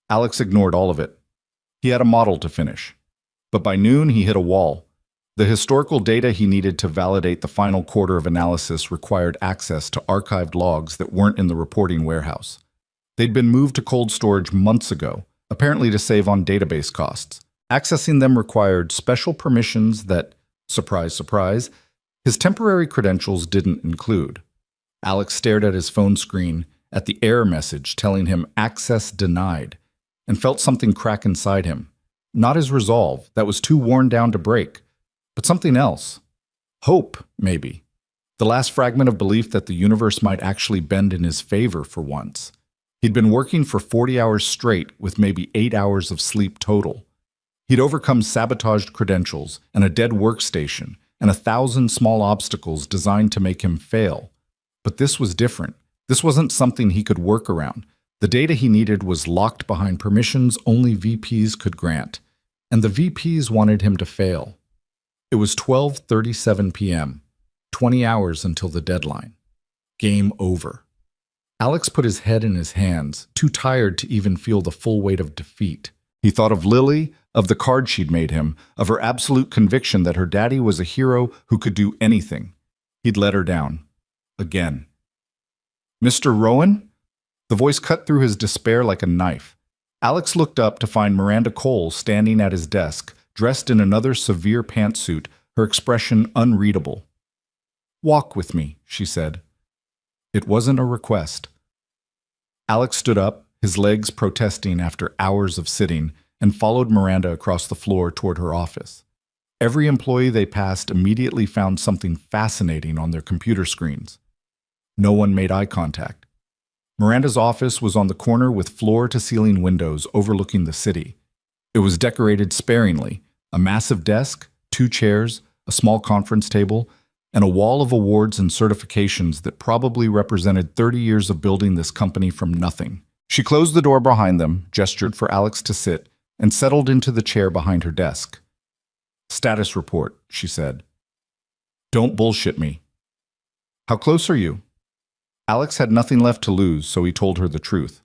Alex ignored all of it. He had a model to finish. But by noon, he hit a wall. The historical data he needed to validate the final quarter of analysis required access to archived logs that weren't in the reporting warehouse. They'd been moved to cold storage months ago, apparently to save on database costs. Accessing them required special permissions that, surprise, surprise, his temporary credentials didn't include. Alex stared at his phone screen, at the error message telling him access denied, and felt something crack inside him. Not his resolve, that was too worn down to break, but something else. Hope, maybe. The last fragment of belief that the universe might actually bend in his favor for once. He'd been working for 40 hours straight with maybe 8 hours of sleep total. He'd overcome sabotaged credentials and a dead workstation and 1,000 small obstacles designed to make him fail. But this was different. This wasn't something he could work around. The data he needed was locked behind permissions only VPs could grant, and the VPs wanted him to fail. It was 12:37 p.m., 20 hours until the deadline. Game over. Alex put his head in his hands, too tired to even feel the full weight of defeat. He thought of Lily, of the card she'd made him, of her absolute conviction that her daddy was a hero who could do anything. He'd let her down. Again. "Mr. Rowan?" The voice cut through his despair like a knife. Alex looked up to find Miranda Cole standing at his desk, dressed in another severe pantsuit, her expression unreadable. "Walk with me," she said. It wasn't a request. Alex stood up, his legs protesting after hours of sitting, and followed Miranda across the floor toward her office. Every employee they passed immediately found something fascinating on their computer screens. No one made eye contact. Miranda's office was on the corner with floor-to-ceiling windows overlooking the city. It was decorated sparingly: a massive desk, 2 chairs, a small conference table, and a wall of awards and certifications that probably represented 30 years of building this company from nothing. She closed the door behind them, gestured for Alex to sit, and settled into the chair behind her desk. "Status report," she said. "Don't bullshit me." "How close are you?" Alex had nothing left to lose, so he told her the truth.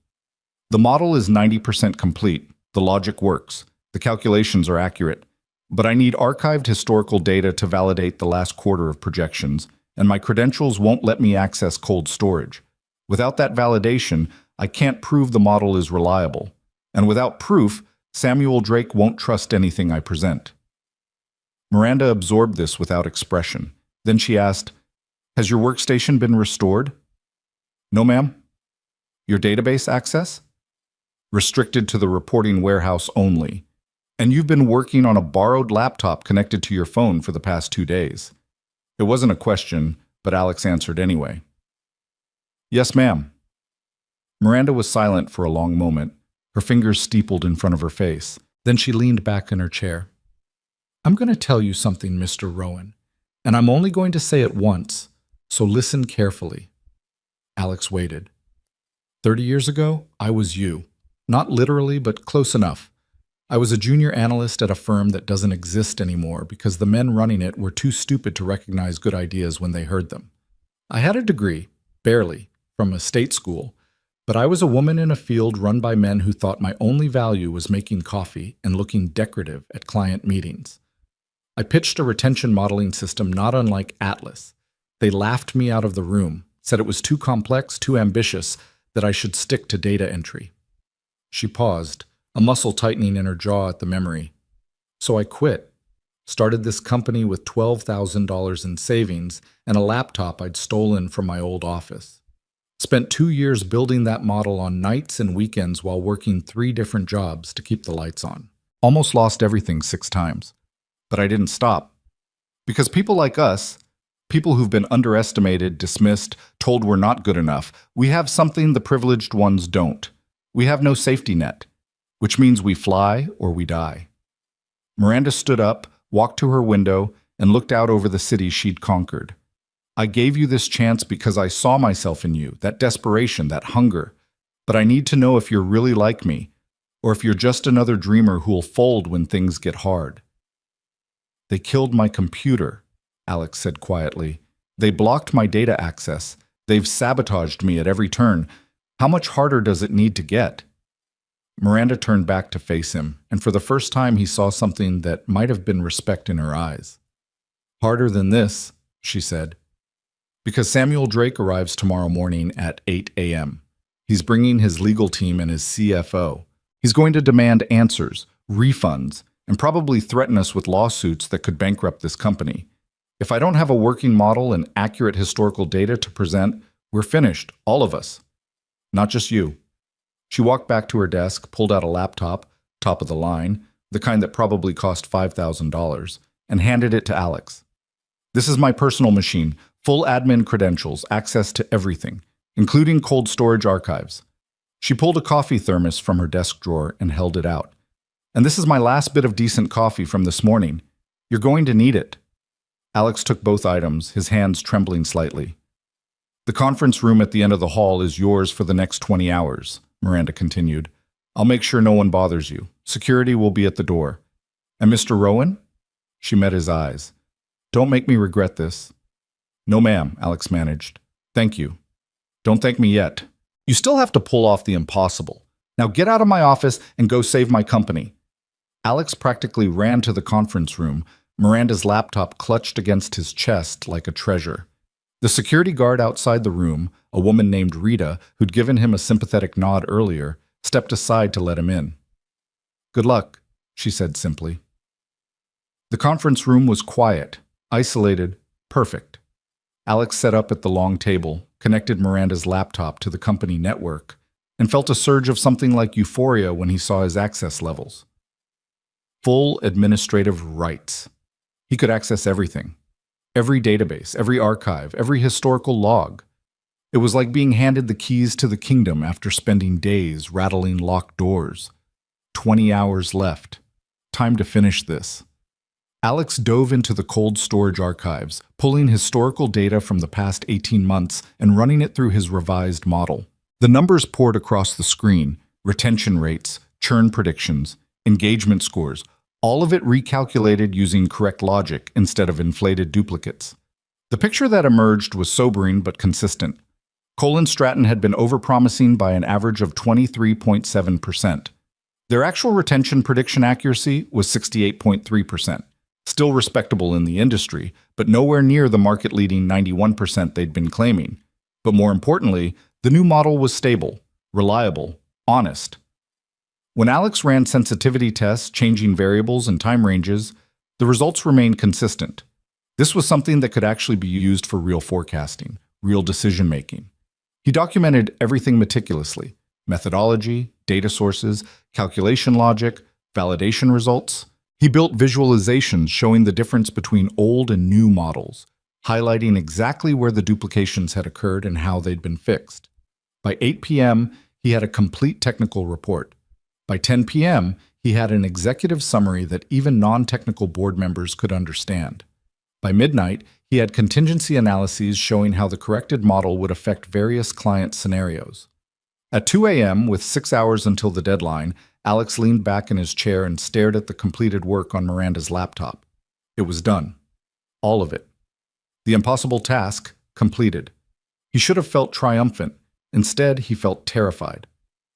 "The model is 90% complete. The logic works. The calculations are accurate. But I need archived historical data to validate the last quarter of projections, and my credentials won't let me access cold storage. Without that validation, I can't prove the model is reliable. And without proof, Samuel Drake won't trust anything I present." Miranda absorbed this without expression. Then she asked, "Has your workstation been restored?" "No, ma'am." "Your database access?" "Restricted to the reporting warehouse only. And you've been working on a borrowed laptop connected to your phone for the past 2 days." It wasn't a question, but Alex answered anyway. "Yes, ma'am." Miranda was silent for a long moment, her fingers steepled in front of her face. Then she leaned back in her chair. "I'm going to tell you something, Mr. Rowan, and I'm only going to say it once, so listen carefully." Alex waited. 30 years ago, I was you. Not literally, but close enough. I was a junior analyst at a firm that doesn't exist anymore because the men running it were too stupid to recognize good ideas when they heard them. I had a degree, barely, from a state school, but I was a woman in a field run by men who thought my only value was making coffee and looking decorative at client meetings. I pitched a retention modeling system not unlike Atlas. They laughed me out of the room, said it was too complex, too ambitious, that I should stick to data entry. She paused, a muscle tightening in her jaw at the memory. So I quit. Started this company with $12,000 in savings and a laptop I'd stolen from my old office. Spent 2 years building that model on nights and weekends while working 3 different jobs to keep the lights on. Almost lost everything 6 times. But I didn't stop. Because people like us, people who've been underestimated, dismissed, told we're not good enough, we have something the privileged ones don't. We have no safety net, which means we fly or we die. Miranda stood up, walked to her window, and looked out over the city she'd conquered. "I gave you this chance because I saw myself in you, that desperation, that hunger. But I need to know if you're really like me, or if you're just another dreamer who'll fold when things get hard." "They killed my computer," Alex said quietly. "They blocked my data access. They've sabotaged me at every turn. How much harder does it need to get?" Miranda turned back to face him, and for the first time he saw something that might have been respect in her eyes. "Harder than this," she said. "Because Samuel Drake arrives tomorrow morning at 8 a.m. He's bringing his legal team and his CFO. He's going to demand answers, refunds, and probably threaten us with lawsuits that could bankrupt this company. If I don't have a working model and accurate historical data to present, we're finished, all of us. Not just you." She walked back to her desk, pulled out a laptop, top of the line, the kind that probably cost $5,000, and handed it to Alex. "This is my personal machine, full admin credentials, access to everything, including cold storage archives." She pulled a coffee thermos from her desk drawer and held it out. "And this is my last bit of decent coffee from this morning. You're going to need it." Alex took both items, his hands trembling slightly. "The conference room at the end of the hall is yours for the next 20 hours, Miranda continued. "I'll make sure no one bothers you. Security will be at the door. And Mr. Rowan?" She met his eyes. "Don't make me regret this." "No, ma'am," Alex managed. "Thank you." "Don't thank me yet. You still have to pull off the impossible. Now get out of my office and go save my company." Alex practically ran to the conference room, Miranda's laptop clutched against his chest like a treasure. The security guard outside the room, a woman named Rita, who'd given him a sympathetic nod earlier, stepped aside to let him in. "Good luck," she said simply. The conference room was quiet, isolated, perfect. Alex set up at the long table, connected Miranda's laptop to the company network, and felt a surge of something like euphoria when he saw his access levels. Full administrative rights. He could access everything. Every database, every archive, every historical log. It was like being handed the keys to the kingdom after spending days rattling locked doors. 20 hours left. Time to finish this. Alex dove into the cold storage archives, pulling historical data from the past 18 months and running it through his revised model. The numbers poured across the screen: retention rates, churn predictions, engagement scores, all of it recalculated using correct logic instead of inflated duplicates. The picture that emerged was sobering but consistent. Cole & Stratton had been overpromising by an average of 23.7%. Their actual retention prediction accuracy was 68.3%, still respectable in the industry, but nowhere near the market-leading 91% they'd been claiming. But more importantly, the new model was stable, reliable, honest. When Alex ran sensitivity tests, changing variables and time ranges, the results remained consistent. This was something that could actually be used for real forecasting, real decision-making. He documented everything meticulously: methodology, data sources, calculation logic, validation results. He built visualizations showing the difference between old and new models, highlighting exactly where the duplications had occurred and how they'd been fixed. By 8 p.m., he had a complete technical report. By 10 p.m., he had an executive summary that even non-technical board members could understand. By midnight, he had contingency analyses showing how the corrected model would affect various client scenarios. At 2 a.m., with 6 hours until the deadline, Alex leaned back in his chair and stared at the completed work on Miranda's laptop. It was done. All of it. The impossible task completed. He should have felt triumphant. Instead, he felt terrified.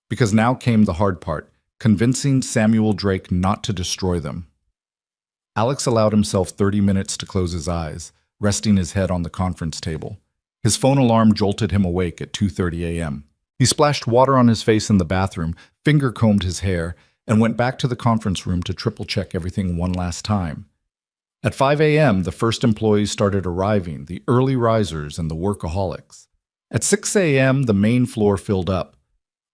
Because now came the hard part: convincing Samuel Drake not to destroy them. Alex allowed himself 30 minutes to close his eyes, resting his head on the conference table. His phone alarm jolted him awake at 2:30 a.m. He splashed water on his face in the bathroom, finger-combed his hair, and went back to the conference room to triple-check everything one last time. At 5 a.m., the first employees started arriving, the early risers and the workaholics. At 6 a.m., the main floor filled up.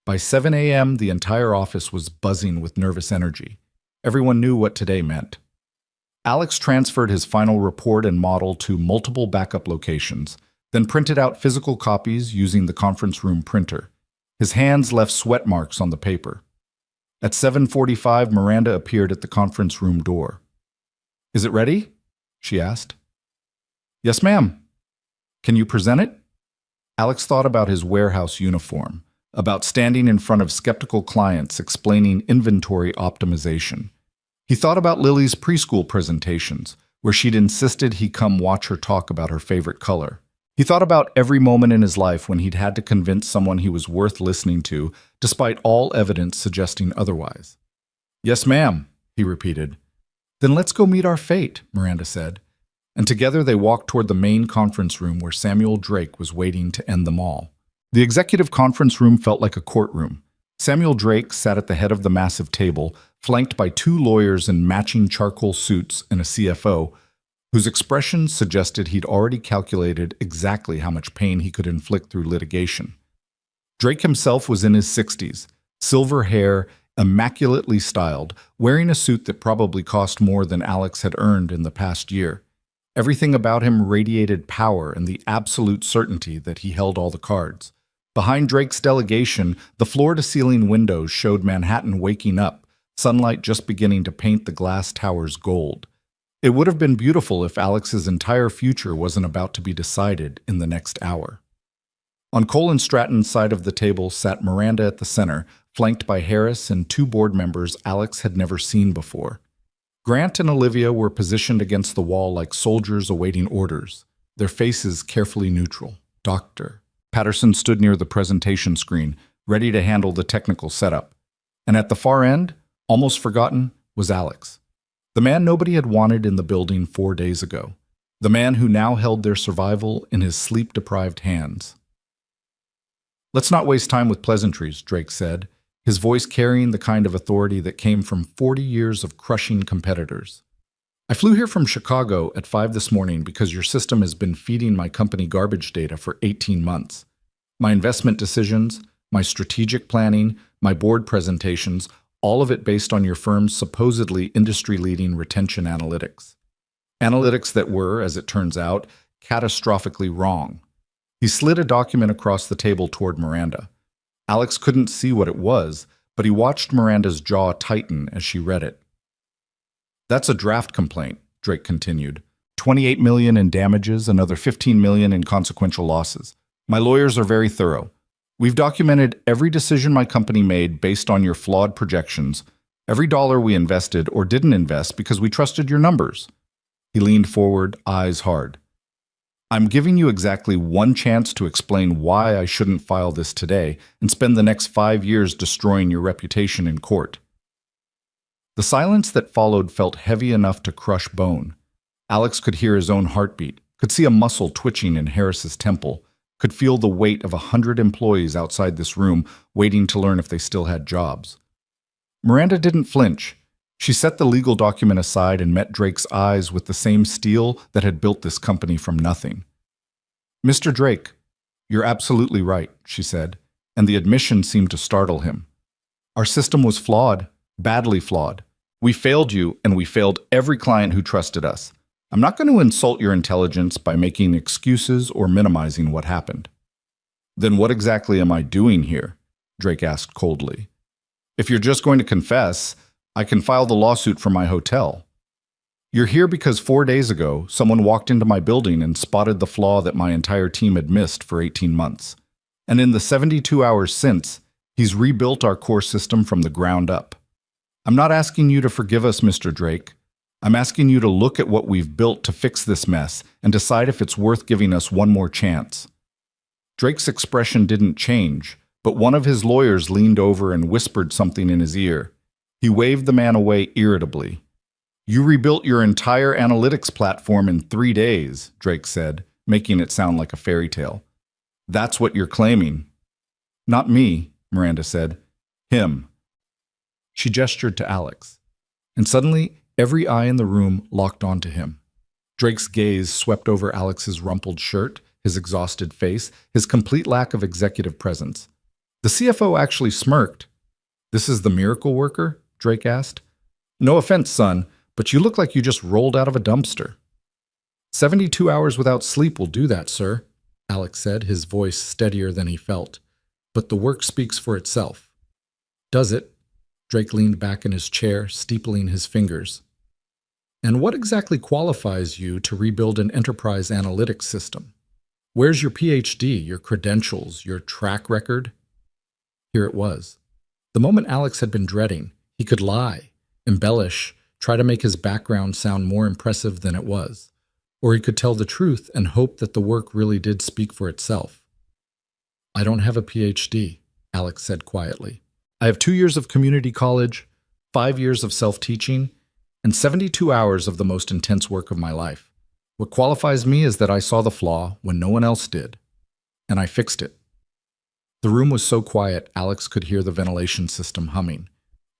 By 7 a.m., the entire office was buzzing with nervous energy. Everyone knew what today meant. Alex transferred his final report and model to multiple backup locations, then printed out physical copies using the conference room printer. His hands left sweat marks on the paper. At 7:45, Miranda appeared at the conference room door. "Is it ready?" she asked. "Yes, ma'am." "Can you present it?" Alex thought about his warehouse uniform, about standing in front of skeptical clients explaining inventory optimization. He thought about Lily's preschool presentations, where she'd insisted he come watch her talk about her favorite color. He thought about every moment in his life when he'd had to convince someone he was worth listening to, despite all evidence suggesting otherwise. "Yes, ma'am," he repeated. "Then let's go meet our fate," Miranda said. And together they walked toward the main conference room where Samuel Drake was waiting to end them all. The executive conference room felt like a courtroom. Samuel Drake sat at the head of the massive table, flanked by 2 lawyers in matching charcoal suits and a CFO, whose expressions suggested he'd already calculated exactly how much pain he could inflict through litigation. Drake himself was in his 60s, silver hair, immaculately styled, wearing a suit that probably cost more than Alex had earned in the past year. Everything about him radiated power and the absolute certainty that he held all the cards. Behind Drake's delegation, the floor-to-ceiling windows showed Manhattan waking up, sunlight just beginning to paint the glass towers gold. It would have been beautiful if Alex's entire future wasn't about to be decided in the next hour. On Cole & Stratton's side of the table sat Miranda at the center, flanked by Harris and 2 board members Alex had never seen before. Grant and Olivia were positioned against the wall like soldiers awaiting orders, their faces carefully neutral. Dr. Patterson stood near the presentation screen, ready to handle the technical setup. And at the far end, almost forgotten, was Alex. The man nobody had wanted in the building 4 days ago. The man who now held their survival in his sleep-deprived hands. "Let's not waste time with pleasantries," Drake said, his voice carrying the kind of authority that came from 40 years of crushing competitors. "I flew here from Chicago at 5 this morning because your system has been feeding my company garbage data for 18 months. My investment decisions, my strategic planning, my board presentations, all of it based on your firm's supposedly industry-leading retention analytics. Analytics that were, as it turns out, catastrophically wrong. He slid a document across the table toward Miranda. Alex couldn't see what it was, but he watched Miranda's jaw tighten as she read it. "That's a draft complaint," Drake continued. "$28 million in damages, another $15 million in consequential losses. My lawyers are very thorough. We've documented every decision my company made based on your flawed projections, every dollar we invested or didn't invest because we trusted your numbers." He leaned forward, eyes hard. "I'm giving you exactly one chance to explain why I shouldn't file this today and spend the next 5 years destroying your reputation in court." The silence that followed felt heavy enough to crush bone. Alex could hear his own heartbeat, could see a muscle twitching in Harris's temple, could feel the weight of 100 employees outside this room waiting to learn if they still had jobs. Miranda didn't flinch. She set the legal document aside and met Drake's eyes with the same steel that had built this company from nothing. "Mr. Drake, you're absolutely right," she said, and the admission seemed to startle him. "Our system was flawed, badly flawed. We failed you, and we failed every client who trusted us. I'm not going to insult your intelligence by making excuses or minimizing what happened." "Then what exactly am I doing here?" Drake asked coldly. "If you're just going to confess, I can file the lawsuit from my hotel. You're here because 4 days ago, someone walked into my building and spotted the flaw that my entire team had missed for 18 months. And in the 72 hours since, he's rebuilt our core system from the ground up. I'm not asking you to forgive us, Mr. Drake. I'm asking you to look at what we've built to fix this mess and decide if it's worth giving us one more chance." Drake's expression didn't change, but one of his lawyers leaned over and whispered something in his ear. He waved the man away irritably. "You rebuilt your entire analytics platform in 3 days, Drake said, making it sound like a fairy tale. "That's what you're claiming." "Not me," Miranda said. "Him." She gestured to Alex, and suddenly every eye in the room locked onto him. Drake's gaze swept over Alex's rumpled shirt, his exhausted face, his complete lack of executive presence. The CFO actually smirked. "This is the miracle worker?" Drake asked. "No offense, son, but you look like you just rolled out of a dumpster." 72 hours without sleep will do that, sir," Alex said, his voice steadier than he felt. "But the work speaks for itself." "Does it?" Drake leaned back in his chair, steepling his fingers. "And what exactly qualifies you to rebuild an enterprise analytics system? Where's your PhD, your credentials, your track record?" Here it was. The moment Alex had been dreading. He could lie, embellish, try to make his background sound more impressive than it was. Or he could tell the truth and hope that the work really did speak for itself. "I don't have a PhD," Alex said quietly. "I have 2 years of community college, 5 years of self-teaching, and 72 hours of the most intense work of my life. What qualifies me is that I saw the flaw when no one else did, and I fixed it." The room was so quiet, Alex could hear the ventilation system humming.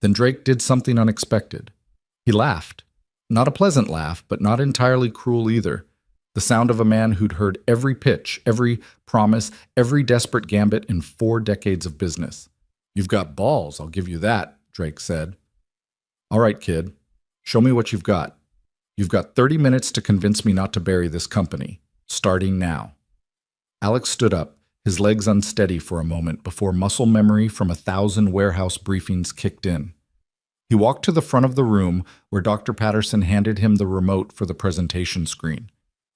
Then Drake did something unexpected. He laughed. Not a pleasant laugh, but not entirely cruel either. The sound of a man who'd heard every pitch, every promise, every desperate gambit in 4 decades of business. "You've got balls, I'll give you that," Drake said. "All right, kid. Show me what you've got. You've got 30 minutes to convince me not to bury this company, starting now." Alex stood up, his legs unsteady for a moment before muscle memory from 1,000 warehouse briefings kicked in. He walked to the front of the room where Dr. Patterson handed him the remote for the presentation screen.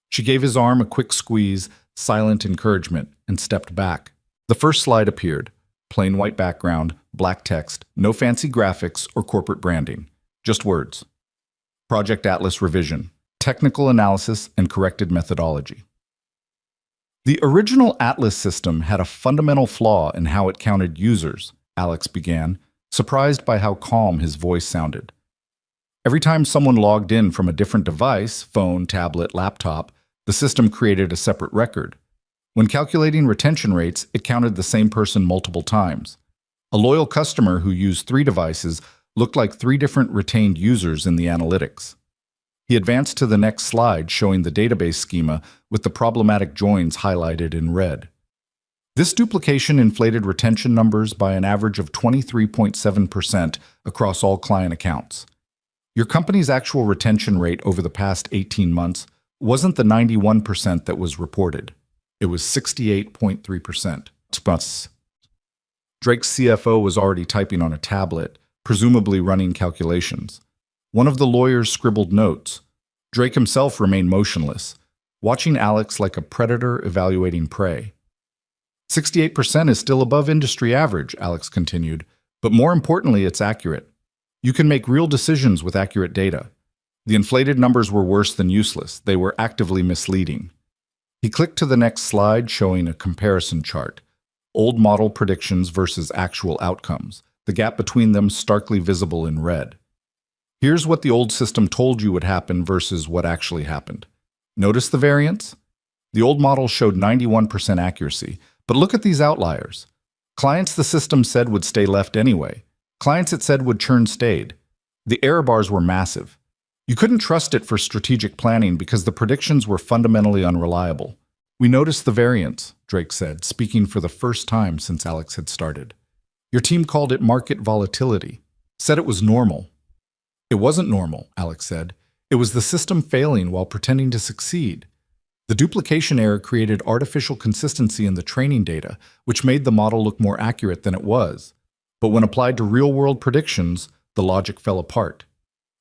She gave his arm a quick squeeze, silent encouragement, and stepped back. The first slide appeared. Plain white background, black text, no fancy graphics or corporate branding, just words. Project Atlas Revision, Technical Analysis and Corrected Methodology. The original Atlas system had a fundamental flaw in how it counted users, Alex began, surprised by how calm his voice sounded. Every time someone logged in from a different device, phone, tablet, laptop, the system created a separate record. When calculating retention rates, it counted the same person multiple times. A loyal customer who used 3 devices looked like 3 different retained users in the analytics. He advanced to the next slide, showing the database schema with the problematic joins highlighted in red. This duplication inflated retention numbers by an average of 23.7% across all client accounts. Your company's actual retention rate over the past 18 months wasn't the 91% that was reported. It was 68.3%. Drake's CFO was already typing on a tablet, presumably running calculations. One of the lawyers scribbled notes. Drake himself remained motionless, watching Alex like a predator evaluating prey. 68% is still above industry average, Alex continued, but more importantly, it's accurate. You can make real decisions with accurate data. The inflated numbers were worse than useless. They were actively misleading. He clicked to the next slide, showing a comparison chart. Old model predictions versus actual outcomes, the gap between them starkly visible in red. Here's what the old system told you would happen versus what actually happened. Notice the variance? The old model showed 91% accuracy, but look at these outliers. Clients the system said would stay left anyway. Clients it said would churn stayed. The error bars were massive. You couldn't trust it for strategic planning because the predictions were fundamentally unreliable. We noticed the variance, Drake said, speaking for the first time since Alex had started. Your team called it market volatility, said it was normal. It wasn't normal, Alex said. It was the system failing while pretending to succeed. The duplication error created artificial consistency in the training data, which made the model look more accurate than it was. But when applied to real-world predictions, the logic fell apart.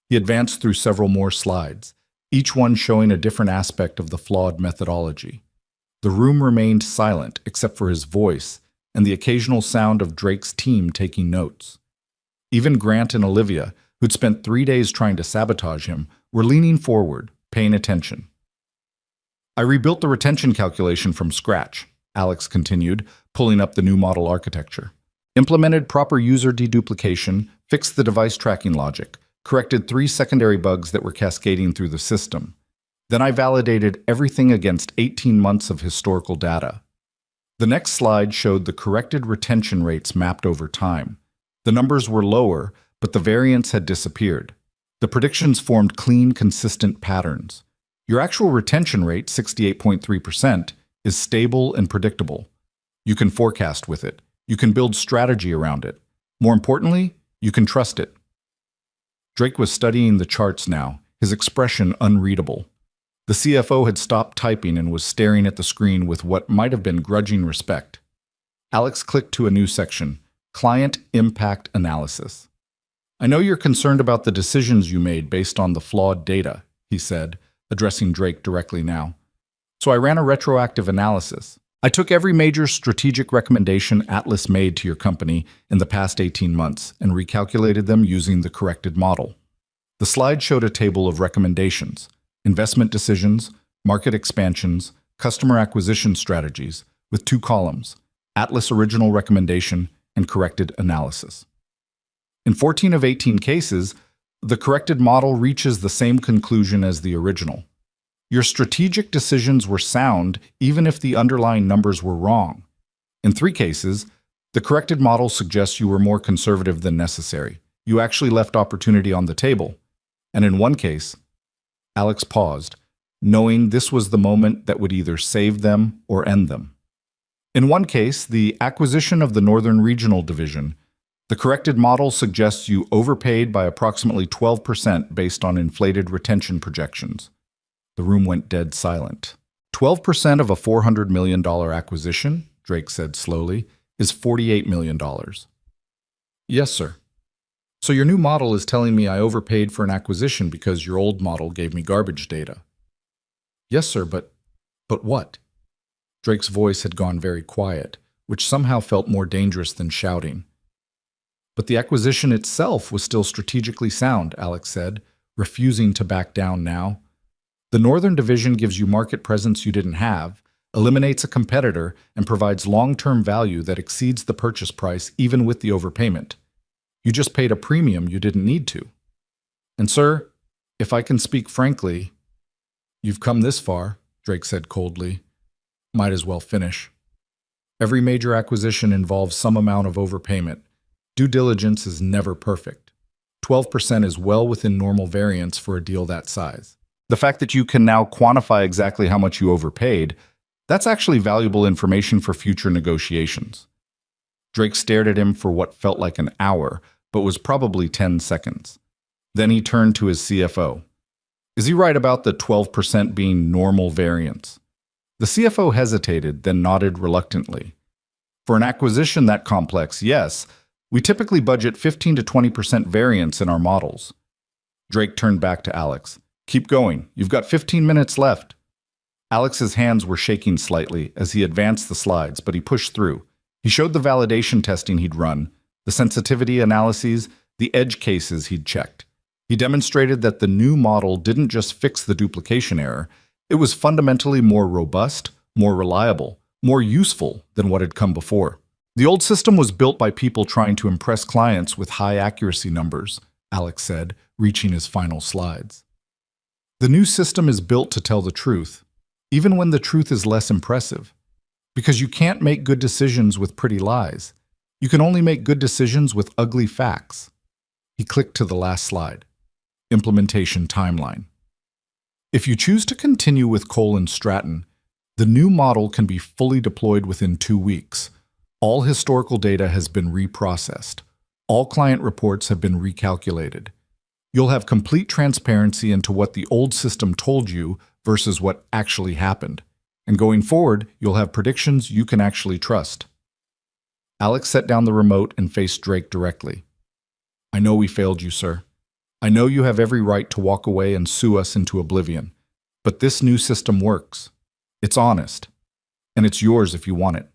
He advanced through several more slides, each one showing a different aspect of the flawed methodology. The room remained silent except for his voice and the occasional sound of Drake's team taking notes. Even Grant and Olivia, who'd spent 3 days trying to sabotage him, were leaning forward, paying attention. I rebuilt the retention calculation from scratch, Alex continued, pulling up the new model architecture. Implemented proper user deduplication, fixed the device tracking logic, corrected 3 secondary bugs that were cascading through the system. Then I validated everything against 18 months of historical data. The next slide showed the corrected retention rates mapped over time. The numbers were lower, but the variance had disappeared. The predictions formed clean, consistent patterns. Your actual retention rate, 68.3%, is stable and predictable. You can forecast with it. You can build strategy around it. More importantly, you can trust it. Drake was studying the charts now, his expression unreadable. The CFO had stopped typing and was staring at the screen with what might have been grudging respect. Alex clicked to a new section, Client Impact Analysis. I know you're concerned about the decisions you made based on the flawed data, he said, addressing Drake directly now. So I ran a retroactive analysis. I took every major strategic recommendation Atlas made to your company in the past 18 months and recalculated them using the corrected model. The slide showed a table of recommendations, investment decisions, market expansions, customer acquisition strategies, with 2 columns, Atlas original recommendation and corrected analysis. In 14 of 18 cases, the corrected model reaches the same conclusion as the original. Your strategic decisions were sound even if the underlying numbers were wrong. In 3 cases, the corrected model suggests you were more conservative than necessary. You actually left opportunity on the table. And in 1 case, Alex paused, knowing this was the moment that would either save them or end them. In 1 case, the acquisition of the Northern Regional Division, the corrected model suggests you overpaid by approximately 12% based on inflated retention projections. The room went dead silent. 12% of a $400 million acquisition, Drake said slowly, is $48 million. Yes, sir. So your new model is telling me I overpaid for an acquisition because your old model gave me garbage data. Yes, sir, but what? Drake's voice had gone very quiet, which somehow felt more dangerous than shouting. But the acquisition itself was still strategically sound, Alex said, refusing to back down now. The Northern Division gives you market presence you didn't have, eliminates a competitor, and provides long-term value that exceeds the purchase price even with the overpayment. You just paid a premium you didn't need to. And sir, if I can speak frankly, you've come this far, Drake said coldly. Might as well finish. Every major acquisition involves some amount of overpayment. Due diligence is never perfect. 12% is well within normal variance for a deal that size. The fact that you can now quantify exactly how much you overpaid, That's actually valuable information for future negotiations. Drake stared at him for what felt like an hour, but was probably 10 seconds. Then he turned to his CFO. Is he right about the 12% being normal variance? The CFO hesitated, then nodded reluctantly. For an acquisition that complex, yes, we typically budget 15 to 20% variance in our models. Drake turned back to Alex. Keep going. You've got 15 minutes left. Alex's hands were shaking slightly as he advanced the slides, but he pushed through. He showed the validation testing he'd run, the sensitivity analyses, the edge cases he'd checked. He demonstrated that the new model didn't just fix the duplication error, it was fundamentally more robust, more reliable, more useful than what had come before. The old system was built by people trying to impress clients with high accuracy numbers, Alex said, reaching his final slides. The new system is built to tell the truth, even when the truth is less impressive. Because you can't make good decisions with pretty lies. You can only make good decisions with ugly facts. He clicked to the last slide. Implementation timeline. If you choose to continue with Cole and Stratton, the new model can be fully deployed within 2 weeks. All historical data has been reprocessed. All client reports have been recalculated. You'll have complete transparency into what the old system told you versus what actually happened. And going forward, you'll have predictions you can actually trust. Alex set down the remote and faced Drake directly. I know we failed you, sir. I know you have every right to walk away and sue us into oblivion. But this new system works. It's honest. And it's yours if you want it.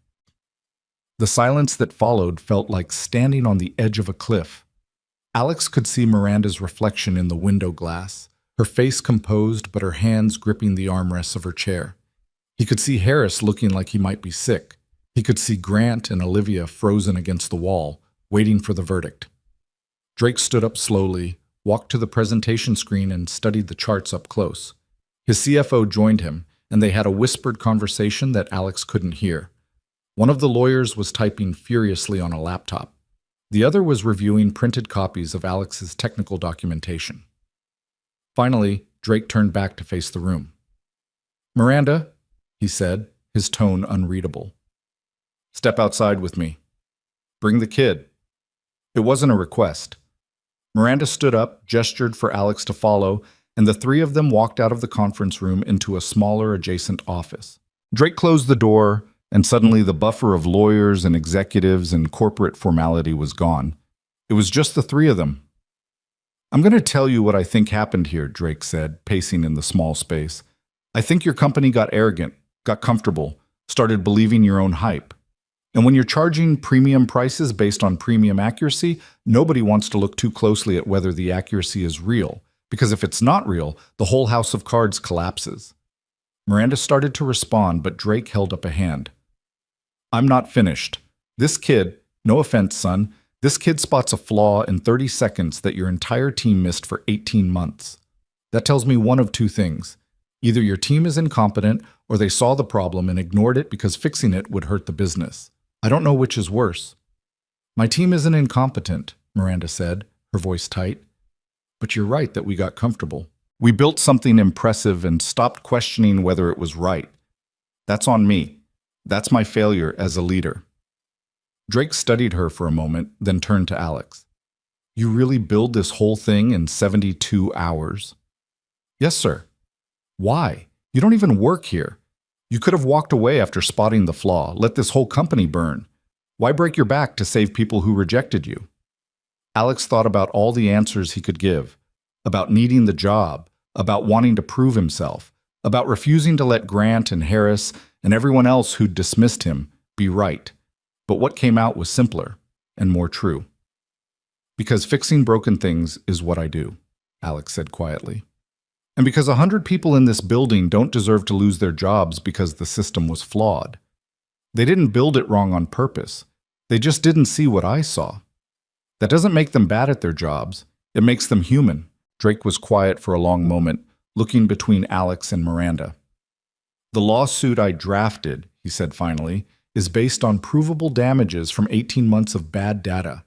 The silence that followed felt like standing on the edge of a cliff. Alex could see Miranda's reflection in the window glass, her face composed but her hands gripping the armrests of her chair. He could see Harris looking like he might be sick. He could see Grant and Olivia frozen against the wall, waiting for the verdict. Drake stood up slowly, walked to the presentation screen and studied the charts up close. His CFO joined him, and they had a whispered conversation that Alex couldn't hear. One of the lawyers was typing furiously on a laptop. The other was reviewing printed copies of Alex's technical documentation. Finally, Drake turned back to face the room. Miranda, he said, his tone unreadable. Step outside with me. Bring the kid. It wasn't a request. Miranda stood up, gestured for Alex to follow, and the three of them walked out of the conference room into a smaller adjacent office. Drake closed the door, and suddenly the buffer of lawyers and executives and corporate formality was gone. It was just the three of them. I'm going to tell you what I think happened here, Drake said, pacing in the small space. I think your company got arrogant, got comfortable, started believing your own hype. And when you're charging premium prices based on premium accuracy, nobody wants to look too closely at whether the accuracy is real, because if it's not real, the whole house of cards collapses. Miranda started to respond, but Drake held up a hand. I'm not finished. This kid, no offense, son, this kid spots a flaw in 30 seconds that your entire team missed for 18 months. That tells me one of two things. Either your team is incompetent, or they saw the problem and ignored it because fixing it would hurt the business. I don't know which is worse. My team isn't incompetent, Miranda said, her voice tight. But you're right that we got comfortable. We built something impressive and stopped questioning whether it was right. That's on me. That's my failure as a leader. Drake studied her for a moment, then turned to Alex. You really build this whole thing in 72 hours? Yes, sir. Why? You don't even work here. You could have walked away after spotting the flaw, let this whole company burn. Why break your back to save people who rejected you? Alex thought about all the answers he could give, about needing the job, about wanting to prove himself, about refusing to let Grant and Harris and everyone else who'd dismissed him be right. But what came out was simpler and more true. Because fixing broken things is what I do, Alex said quietly. And because 100 people in this building don't deserve to lose their jobs because the system was flawed. They didn't build it wrong on purpose. They just didn't see what I saw. That doesn't make them bad at their jobs. It makes them human. Drake was quiet for a long moment, looking between Alex and Miranda. The lawsuit I drafted, he said finally, is based on provable damages from 18 months of bad data.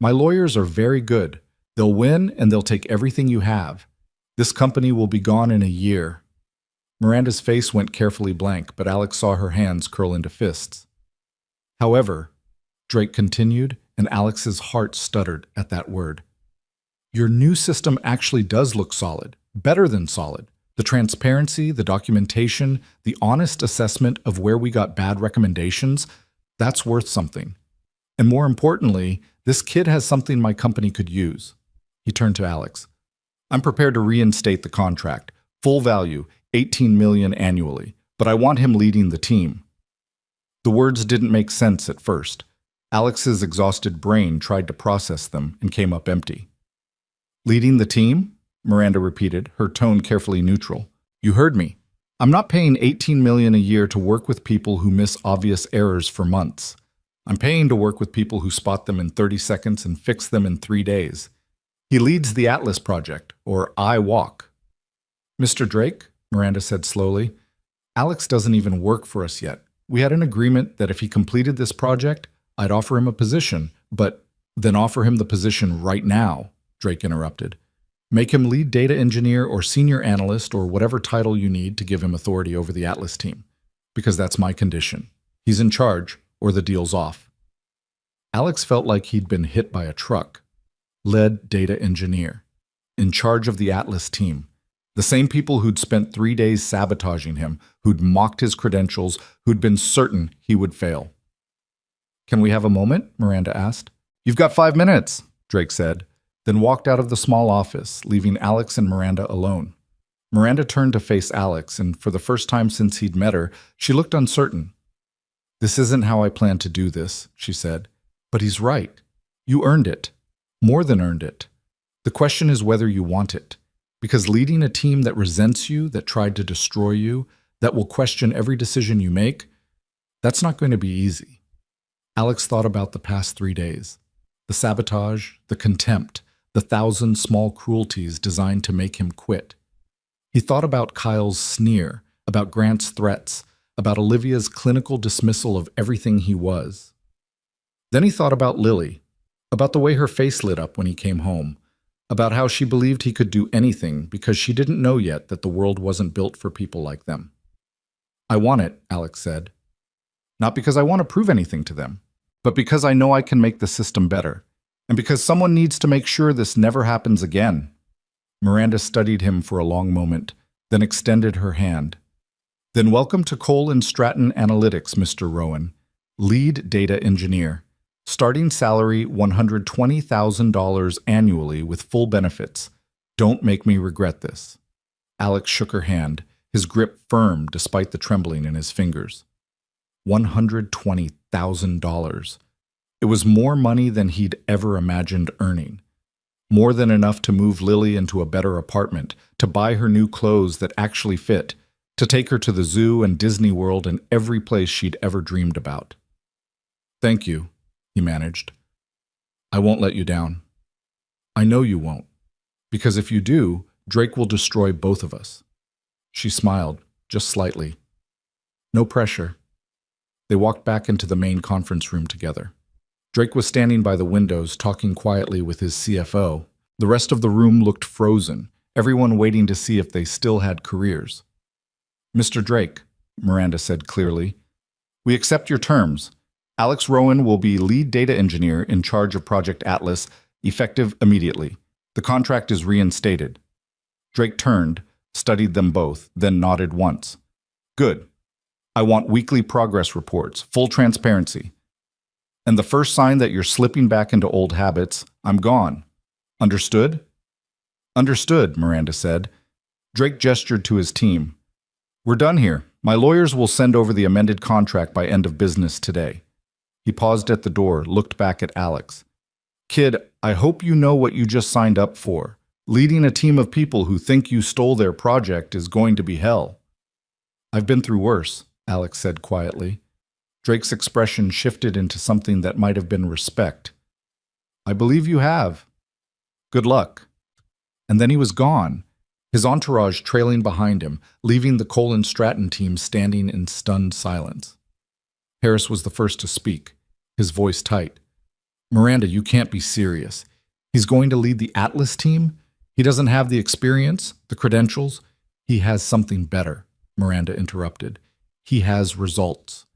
My lawyers are very good. They'll win and they'll take everything you have. This company will be gone in a year. Miranda's face went carefully blank, but Alex saw her hands curl into fists. However, Drake continued, and Alex's heart stuttered at that word. Your new system actually does look solid, better than solid. The transparency, the documentation, the honest assessment of where we got bad recommendations, that's worth something. And more importantly, this kid has something my company could use. He turned to Alex. I'm prepared to reinstate the contract. Full value, $18 million annually, but I want him leading the team. The words didn't make sense at first. Alex's exhausted brain tried to process them and came up empty. Leading the team? Miranda repeated, her tone carefully neutral. You heard me. I'm not paying $18 million a year to work with people who miss obvious errors for months. I'm paying to work with people who spot them in 30 seconds and fix them in 3 days. He leads the Atlas project, or I walk. Mr. Drake, Miranda said slowly, Alex doesn't even work for us yet. We had an agreement that if he completed this project, I'd offer him a position, but then offer him the position right now, Drake interrupted. Make him lead data engineer or senior analyst or whatever title you need to give him authority over the Atlas team, because that's my condition. He's in charge, or the deal's off. Alex felt like he'd been hit by a truck. Lead data engineer, in charge of the Atlas team. The same people who'd spent 3 days sabotaging him, who'd mocked his credentials, who'd been certain he would fail. Can we have a moment? Miranda asked. You've got 5 minutes, Drake said, then walked out of the small office, leaving Alex and Miranda alone. Miranda turned to face Alex, and for the first time since he'd met her, she looked uncertain. This isn't how I planned to do this, she said. But he's right. You earned it. More than earned it. The question is whether you want it. Because leading a team that resents you, that tried to destroy you, that will question every decision you make, that's not going to be easy. Alex thought about the past 3 days. The sabotage, the contempt, the 1,000 small cruelties designed to make him quit. He thought about Kyle's sneer, about Grant's threats, about Olivia's clinical dismissal of everything he was. Then he thought about Lily, about the way her face lit up when he came home, about how she believed he could do anything because she didn't know yet that the world wasn't built for people like them. I want it, Alex said. Not because I want to prove anything to them, but because I know I can make the system better, and because someone needs to make sure this never happens again. Miranda studied him for a long moment, then extended her hand. Then welcome to Cole & Stratton Analytics, Mr. Rowan, lead data engineer. Starting salary $120,000 annually with full benefits. Don't make me regret this. Alex shook her hand, his grip firm despite the trembling in his fingers. $120,000. It was more money than he'd ever imagined earning. More than enough to move Lily into a better apartment, to buy her new clothes that actually fit, to take her to the zoo and Disney World and every place she'd ever dreamed about. Thank you, he managed. I won't let you down. I know you won't, because if you do, Drake will destroy both of us. She smiled, just slightly. No pressure. They walked back into the main conference room together. Drake was standing by the windows, talking quietly with his CFO. The rest of the room looked frozen, everyone waiting to see if they still had careers. Mr. Drake, Miranda said clearly, we accept your terms. Alex Rowan will be lead data engineer in charge of Project Atlas, effective immediately. The contract is reinstated. Drake turned, studied them both, then nodded once. Good. I want weekly progress reports, full transparency. And the first sign that you're slipping back into old habits, I'm gone. Understood? Understood, Miranda said. Drake gestured to his team. We're done here. My lawyers will send over the amended contract by end of business today. He paused at the door, looked back at Alex. Kid, I hope you know what you just signed up for. Leading a team of people who think you stole their project is going to be hell. I've been through worse, Alex said quietly. Drake's expression shifted into something that might have been respect. I believe you have. Good luck. And then he was gone, his entourage trailing behind him, leaving the Cole & Stratton team standing in stunned silence. Harris was the first to speak, his voice tight. Miranda, you can't be serious. He's going to lead the Atlas team? He doesn't have the experience, the credentials. He has something better, Miranda interrupted. He has results.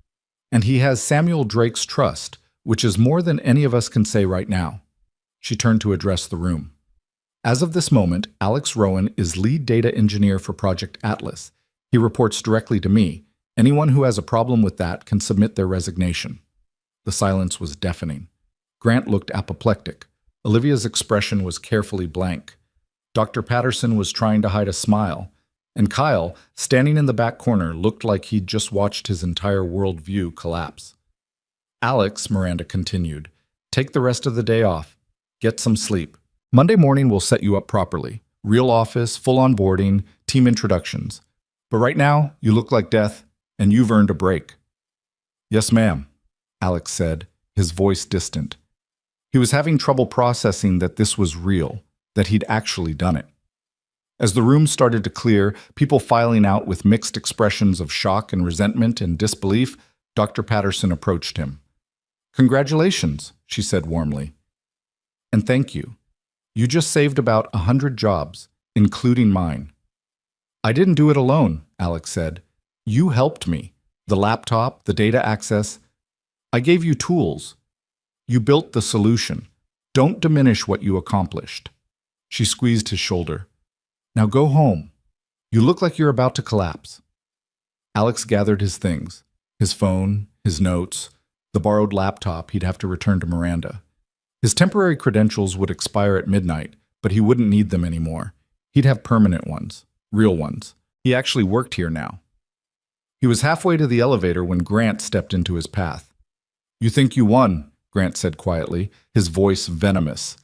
And he has Samuel Drake's trust, which is more than any of us can say right now. She turned to address the room. As of this moment, Alex Rowan is lead data engineer for Project Atlas. He reports directly to me. Anyone who has a problem with that can submit their resignation. The silence was deafening. Grant looked apoplectic. Olivia's expression was carefully blank. Dr. Patterson was trying to hide a smile. And Kyle, standing in the back corner, looked like he'd just watched his entire worldview collapse. Alex, Miranda continued, take the rest of the day off. Get some sleep. Monday morning will set you up properly. Real office, full onboarding, team introductions. But right now, you look like death, and you've earned a break. Yes, ma'am, Alex said, his voice distant. He was having trouble processing that this was real, that he'd actually done it. As the room started to clear, people filing out with mixed expressions of shock and resentment and disbelief, Dr. Patterson approached him. Congratulations, she said warmly. And thank you. You just saved about 100 jobs, including mine. I didn't do it alone, Alex said. You helped me. The laptop, the data access. I gave you tools. You built the solution. Don't diminish what you accomplished. She squeezed his shoulder. Now go home. You look like you're about to collapse. Alex gathered his things, his phone, his notes, the borrowed laptop he'd have to return to Miranda. His temporary credentials would expire at midnight, but he wouldn't need them anymore. He'd have permanent ones, real ones. He actually worked here now. He was halfway to the elevator when Grant stepped into his path. You think you won, Grant said quietly, his voice venomous.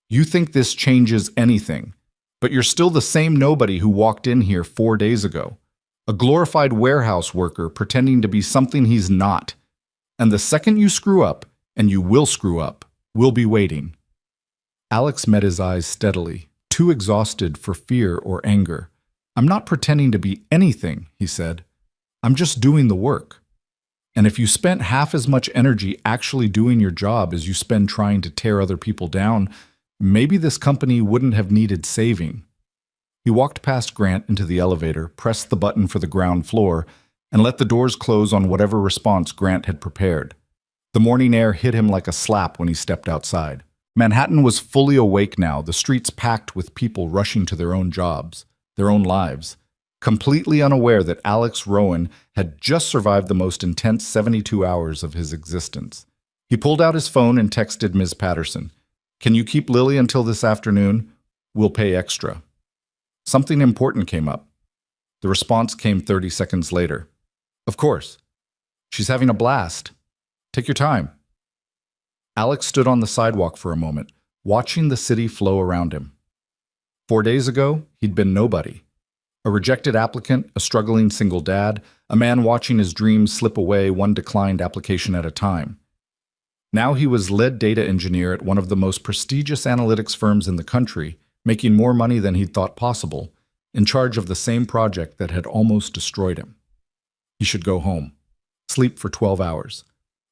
You think this changes anything, but you're still the same nobody who walked in here 4 days ago. A glorified warehouse worker pretending to be something he's not. And the second you screw up, and you will screw up, we'll be waiting. Alex met his eyes steadily, too exhausted for fear or anger. I'm not pretending to be anything, he said. I'm just doing the work. And if you spent half as much energy actually doing your job as you spend trying to tear other people down, maybe this company wouldn't have needed saving. He walked past Grant into the elevator, pressed the button for the ground floor, and let the doors close on whatever response Grant had prepared. The morning air hit him like a slap when he stepped outside. Manhattan was fully awake now, the streets packed with people rushing to their own jobs, their own lives, completely unaware that Alex Rowan had just survived the most intense 72 hours of his existence. He pulled out his phone and texted Ms. Patterson. Can you keep Lily until this afternoon? We'll pay extra. Something important came up. The response came 30 seconds later. Of course. She's having a blast. Take your time. Alex stood on the sidewalk for a moment, watching the city flow around him. 4 days ago, he'd been nobody. A rejected applicant, a struggling single dad, a man watching his dreams slip away one declined application at a time. Now he was lead data engineer at one of the most prestigious analytics firms in the country, making more money than he'd thought possible, in charge of the same project that had almost destroyed him. He should go home, sleep for 12 hours,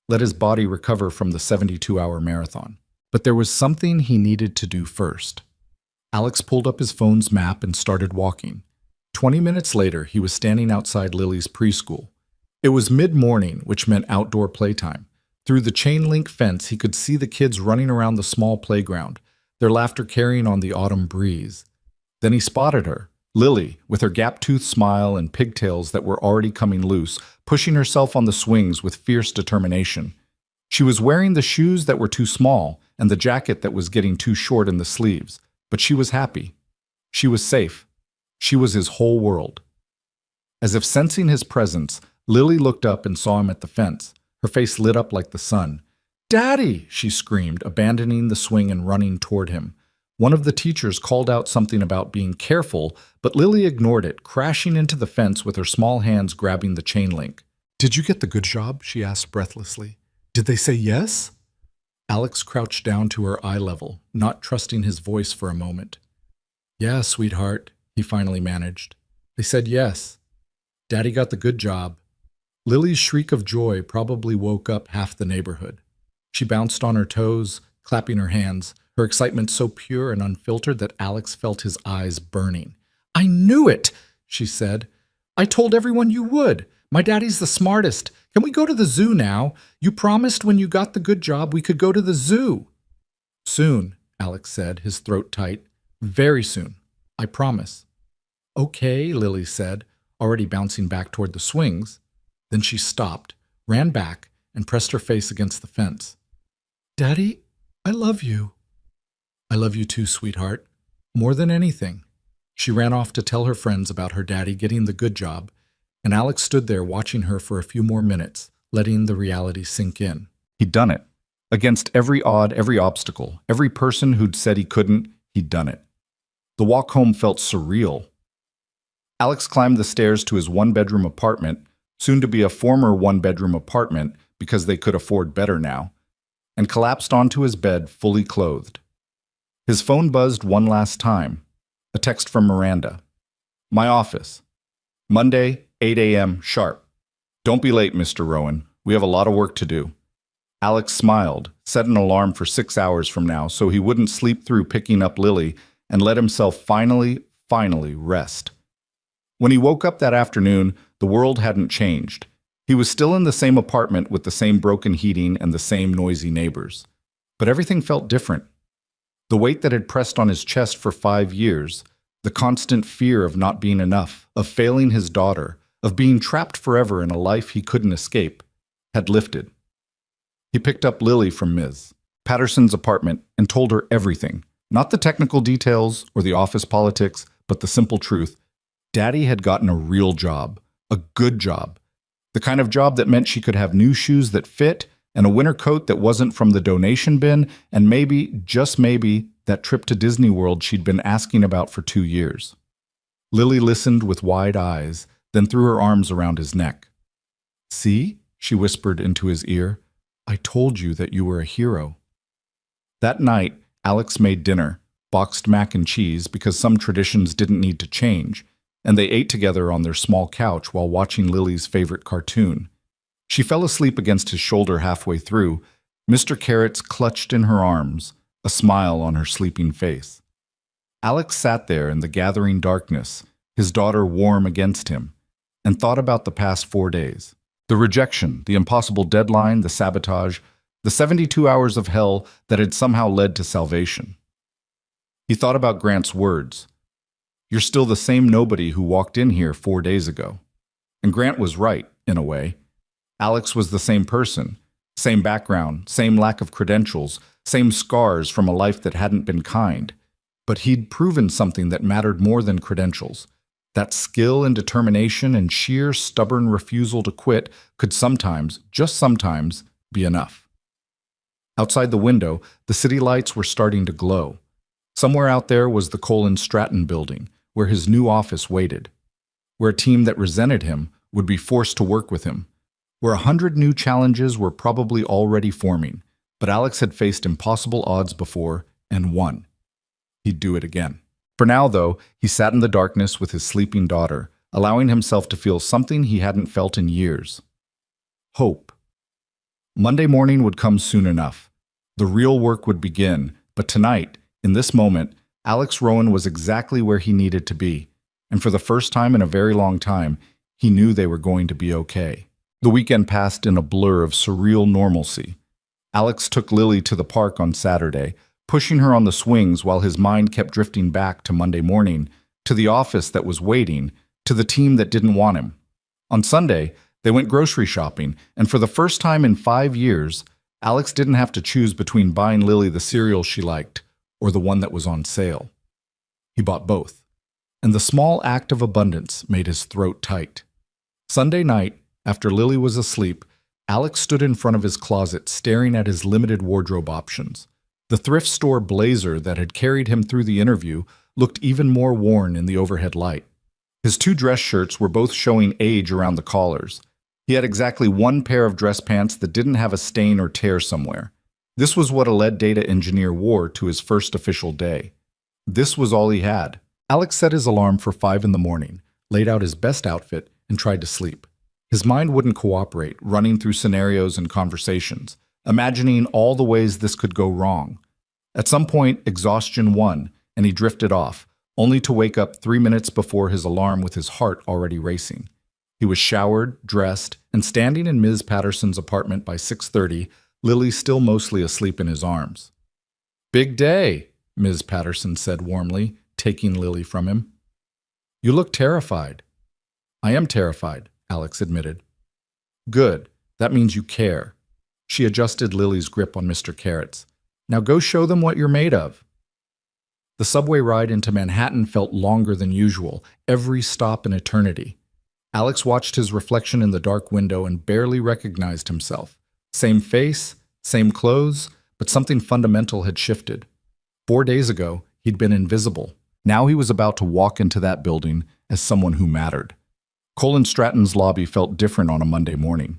let his body recover from the 72-hour marathon. But there was something he needed to do first. Alex pulled up his phone's map and started walking. 20 minutes later, he was standing outside Lily's preschool. It was mid-morning, which meant outdoor playtime. Through the chain-link fence, he could see the kids running around the small playground, their laughter carrying on the autumn breeze. Then he spotted her, Lily, with her gap-toothed smile and pigtails that were already coming loose, pushing herself on the swings with fierce determination. She was wearing the shoes that were too small and the jacket that was getting too short in the sleeves, but she was happy. She was safe. She was his whole world. As if sensing his presence, Lily looked up and saw him at the fence. Her face lit up like the sun. "Daddy!" she screamed, abandoning the swing and running toward him. One of the teachers called out something about being careful, but Lily ignored it, crashing into the fence with her small hands grabbing the chain link. "Did you get the good job?" she asked breathlessly. "Did they say yes?" Alex crouched down to her eye level, not trusting his voice for a moment. "Yeah, sweetheart," he finally managed. "They said yes. Daddy got the good job." Lily's shriek of joy probably woke up half the neighborhood. She bounced on her toes, clapping her hands, her excitement so pure and unfiltered that Alex felt his eyes burning. "I knew it!" she said. I told everyone you would. My daddy's the smartest. Can we go to the zoo now? You promised when you got the good job we could go to the zoo. Soon, Alex said, his throat tight. Very soon. I promise. Okay, Lily said, already bouncing back toward the swings. Then she stopped, ran back, and pressed her face against the fence. Daddy, I love you. I love you too, sweetheart. More than anything. She ran off to tell her friends about her daddy getting the good job, and Alex stood there watching her for a few more minutes, letting the reality sink in. He'd done it. Against every odd, every obstacle, every person who'd said he couldn't, he'd done it. The walk home felt surreal. Alex climbed the stairs to his one-bedroom apartment, soon to be a former one-bedroom apartment because they could afford better now, and collapsed onto his bed fully clothed. His phone buzzed one last time. A text from Miranda. My office. Monday, 8 a.m. sharp. Don't be late, Mr. Rowan. We have a lot of work to do. Alex smiled, set an alarm for 6 hours from now so he wouldn't sleep through picking up Lily, and let himself finally rest. When he woke up that afternoon, the world hadn't changed. He was still in the same apartment with the same broken heating and the same noisy neighbors. But everything felt different. The weight that had pressed on his chest for 5 years, the constant fear of not being enough, of failing his daughter, of being trapped forever in a life he couldn't escape, had lifted. He picked up Lily from Ms. Patterson's apartment and told her everything, not the technical details or the office politics, but the simple truth. Daddy had gotten a real job, a good job, the kind of job that meant she could have new shoes that fit and a winter coat that wasn't from the donation bin, and maybe, just maybe, that trip to Disney World she'd been asking about for 2 years. Lily listened with wide eyes, then threw her arms around his neck. See, she whispered into his ear, I told you that you were a hero. That night, Alex made dinner, boxed mac and cheese because some traditions didn't need to change, and they ate together on their small couch while watching Lily's favorite cartoon. She fell asleep against his shoulder halfway through, Mr. Carrots clutched in her arms, a smile on her sleeping face. Alex sat there in the gathering darkness, his daughter warm against him, and thought about the past 4 days. The rejection, the impossible deadline, the sabotage, the 72 hours of hell that had somehow led to salvation. He thought about Grant's words. You're still the same nobody who walked in here 4 days ago. And Grant was right, in a way. Alex was the same person, same background, same lack of credentials, same scars from a life that hadn't been kind. But he'd proven something that mattered more than credentials. That skill and determination and sheer stubborn refusal to quit could sometimes, just sometimes, be enough. Outside the window, the city lights were starting to glow. Somewhere out there was the Colin Stratton building, where his new office waited, where a team that resented him would be forced to work with him, where 100 new challenges were probably already forming, but Alex had faced impossible odds before and won. He'd do it again. For now, though, he sat in the darkness with his sleeping daughter, allowing himself to feel something he hadn't felt in years. Hope. Monday morning would come soon enough. The real work would begin, but tonight, in this moment, Alex Rowan was exactly where he needed to be, and for the first time in a very long time, he knew they were going to be okay. The weekend passed in a blur of surreal normalcy. Alex took Lily to the park on Saturday, pushing her on the swings while his mind kept drifting back to Monday morning, to the office that was waiting, to the team that didn't want him. On Sunday, they went grocery shopping, and for the first time in 5 years, Alex didn't have to choose between buying Lily the cereal she liked or the one that was on sale. He bought both, and the small act of abundance made his throat tight. Sunday night, after Lily was asleep, Alex stood in front of his closet staring at his limited wardrobe options. The thrift store blazer that had carried him through the interview looked even more worn in the overhead light. His 2 dress shirts were both showing age around the collars. He had exactly 1 pair of dress pants that didn't have a stain or tear somewhere. This was what a lead data engineer wore to his first official day. This was all he had. Alex set his alarm for 5 in the morning, laid out his best outfit, and tried to sleep. His mind wouldn't cooperate, running through scenarios and conversations, imagining all the ways this could go wrong. At some point, exhaustion won, and he drifted off, only to wake up 3 minutes before his alarm with his heart already racing. He was showered, dressed, and standing in Ms. Patterson's apartment by 6:30, Lily still mostly asleep in his arms. "Big day," Ms. Patterson said warmly, taking Lily from him. "You look terrified." "I am terrified," Alex admitted. "Good. That means you care." She adjusted Lily's grip on Mr. Carrots. "Now go show them what you're made of." The subway ride into Manhattan felt longer than usual, every stop an eternity. Alex watched his reflection in the dark window and barely recognized himself. Same face, same clothes, but something fundamental had shifted. 4 days ago, he'd been invisible. Now he was about to walk into that building as someone who mattered. Colin Stratton's lobby felt different on a Monday morning.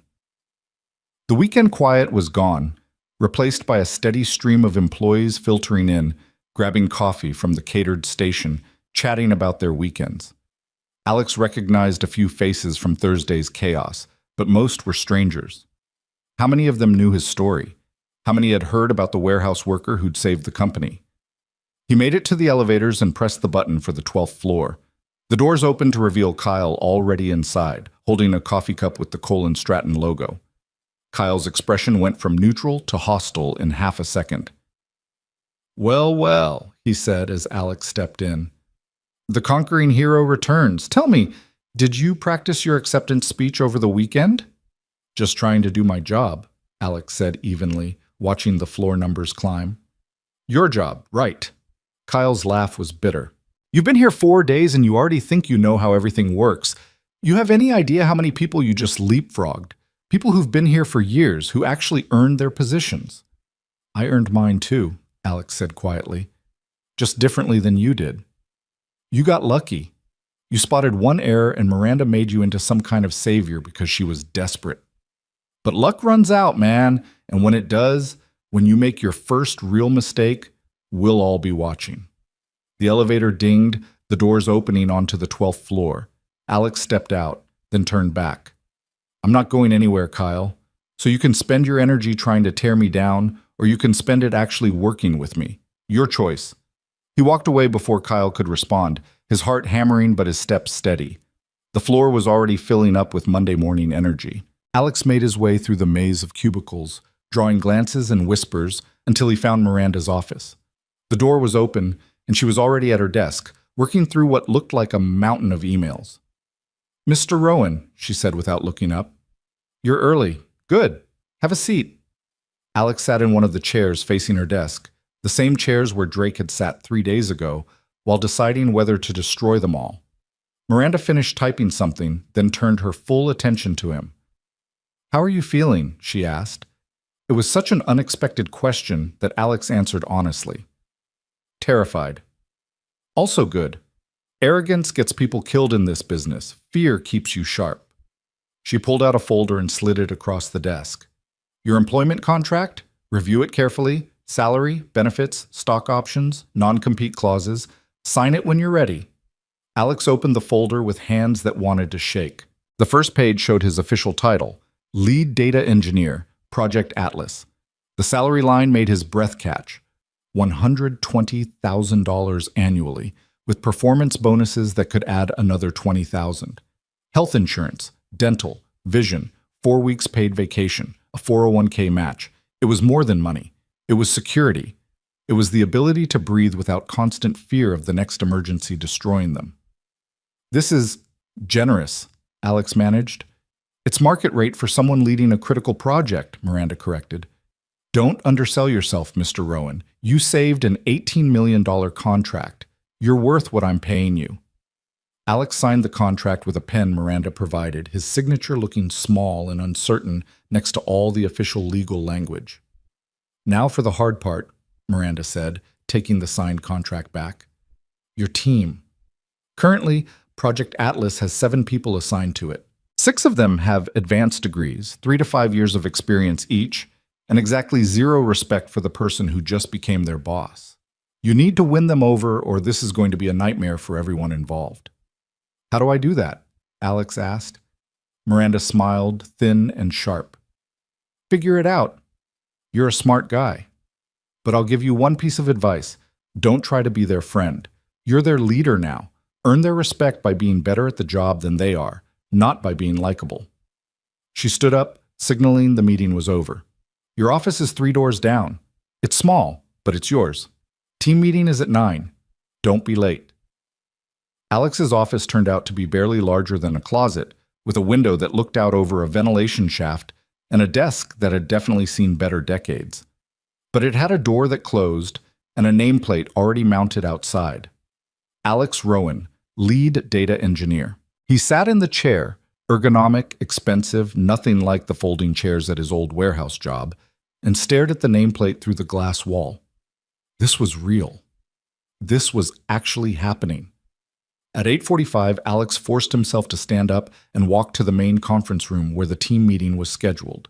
The weekend quiet was gone, replaced by a steady stream of employees filtering in, grabbing coffee from the catered station, chatting about their weekends. Alex recognized a few faces from Thursday's chaos, but most were strangers. How many of them knew his story? How many had heard about the warehouse worker who'd saved the company? He made it to the elevators and pressed the button for the 12th floor. The doors opened to reveal Kyle already inside, holding a coffee cup with the Colin Stratton logo. Kyle's expression went from neutral to hostile in half a second. "Well, well," he said as Alex stepped in. "The conquering hero returns. Tell me, did you practice your acceptance speech over the weekend?" "Just trying to do my job," Alex said evenly, watching the floor numbers climb. "Your job, right." Kyle's laugh was bitter. "You've been here 4 days and you already think you know how everything works. You have any idea how many people you just leapfrogged? People who've been here for years, who actually earned their positions." "I earned mine too," Alex said quietly. "Just differently than you did. You got lucky. You spotted one error and Miranda made you into some kind of savior because she was desperate. But luck runs out, man, and when it does, when you make your first real mistake, we'll all be watching." The elevator dinged, the doors opening onto the 12th floor. Alex stepped out, then turned back. "I'm not going anywhere, Kyle. So you can spend your energy trying to tear me down, or you can spend it actually working with me. Your choice." He walked away before Kyle could respond, his heart hammering but his steps steady. The floor was already filling up with Monday morning energy. Alex made his way through the maze of cubicles, drawing glances and whispers until he found Miranda's office. The door was open, and she was already at her desk, working through what looked like a mountain of emails. "Mr. Rowan," she said without looking up. "You're early. Good. Have a seat." Alex sat in one of the chairs facing her desk, the same chairs where Drake had sat 3 days ago, while deciding whether to destroy them all. Miranda finished typing something, then turned her full attention to him. "How are you feeling?" she asked. It was such an unexpected question that Alex answered honestly. "Terrified." "Also good. Arrogance gets people killed in this business. Fear keeps you sharp." She pulled out a folder and slid it across the desk. "Your employment contract? Review it carefully. Salary, benefits, stock options, non-compete clauses. Sign it when you're ready." Alex opened the folder with hands that wanted to shake. The first page showed his official title, Lead Data Engineer, Project Atlas. The salary line made his breath catch. $120,000 annually, with performance bonuses that could add another $20,000. Health insurance, dental, vision, 4 weeks paid vacation, a 401k match. It was more than money. It was security. It was the ability to breathe without constant fear of the next emergency destroying them. "This is generous," Alex managed. "It's market rate for someone leading a critical project," Miranda corrected. "Don't undersell yourself, Mr. Rowan. You saved an $18 million contract. You're worth what I'm paying you." Alex signed the contract with a pen Miranda provided, his signature looking small and uncertain next to all the official legal language. "Now for the hard part," Miranda said, taking the signed contract back. "Your team. Currently, Project Atlas has 7 people assigned to it. 6 of them have advanced degrees, 3 to 5 years of experience each, and exactly 0 respect for the person who just became their boss. You need to win them over, or this is going to be a nightmare for everyone involved." "How do I do that?" Alex asked. Miranda smiled, thin and sharp. "Figure it out. You're a smart guy. But I'll give you one piece of advice. Don't try to be their friend. You're their leader now. Earn their respect by being better at the job than they are, not by being likable. She stood up, signaling the meeting was over. Your office is 3 doors down. It's small, but it's yours. Team meeting is at 9. Don't be late. Alex's office turned out to be barely larger than a closet, with a window that looked out over a ventilation shaft and a desk that had definitely seen better decades. But it had a door that closed and a nameplate already mounted outside. Alex Rowan, lead data engineer. He sat in the chair, ergonomic, expensive, nothing like the folding chairs at his old warehouse job, and stared at the nameplate through the glass wall. This was real. This was actually happening. At 8:45, Alex forced himself to stand up and walk to the main conference room where the team meeting was scheduled.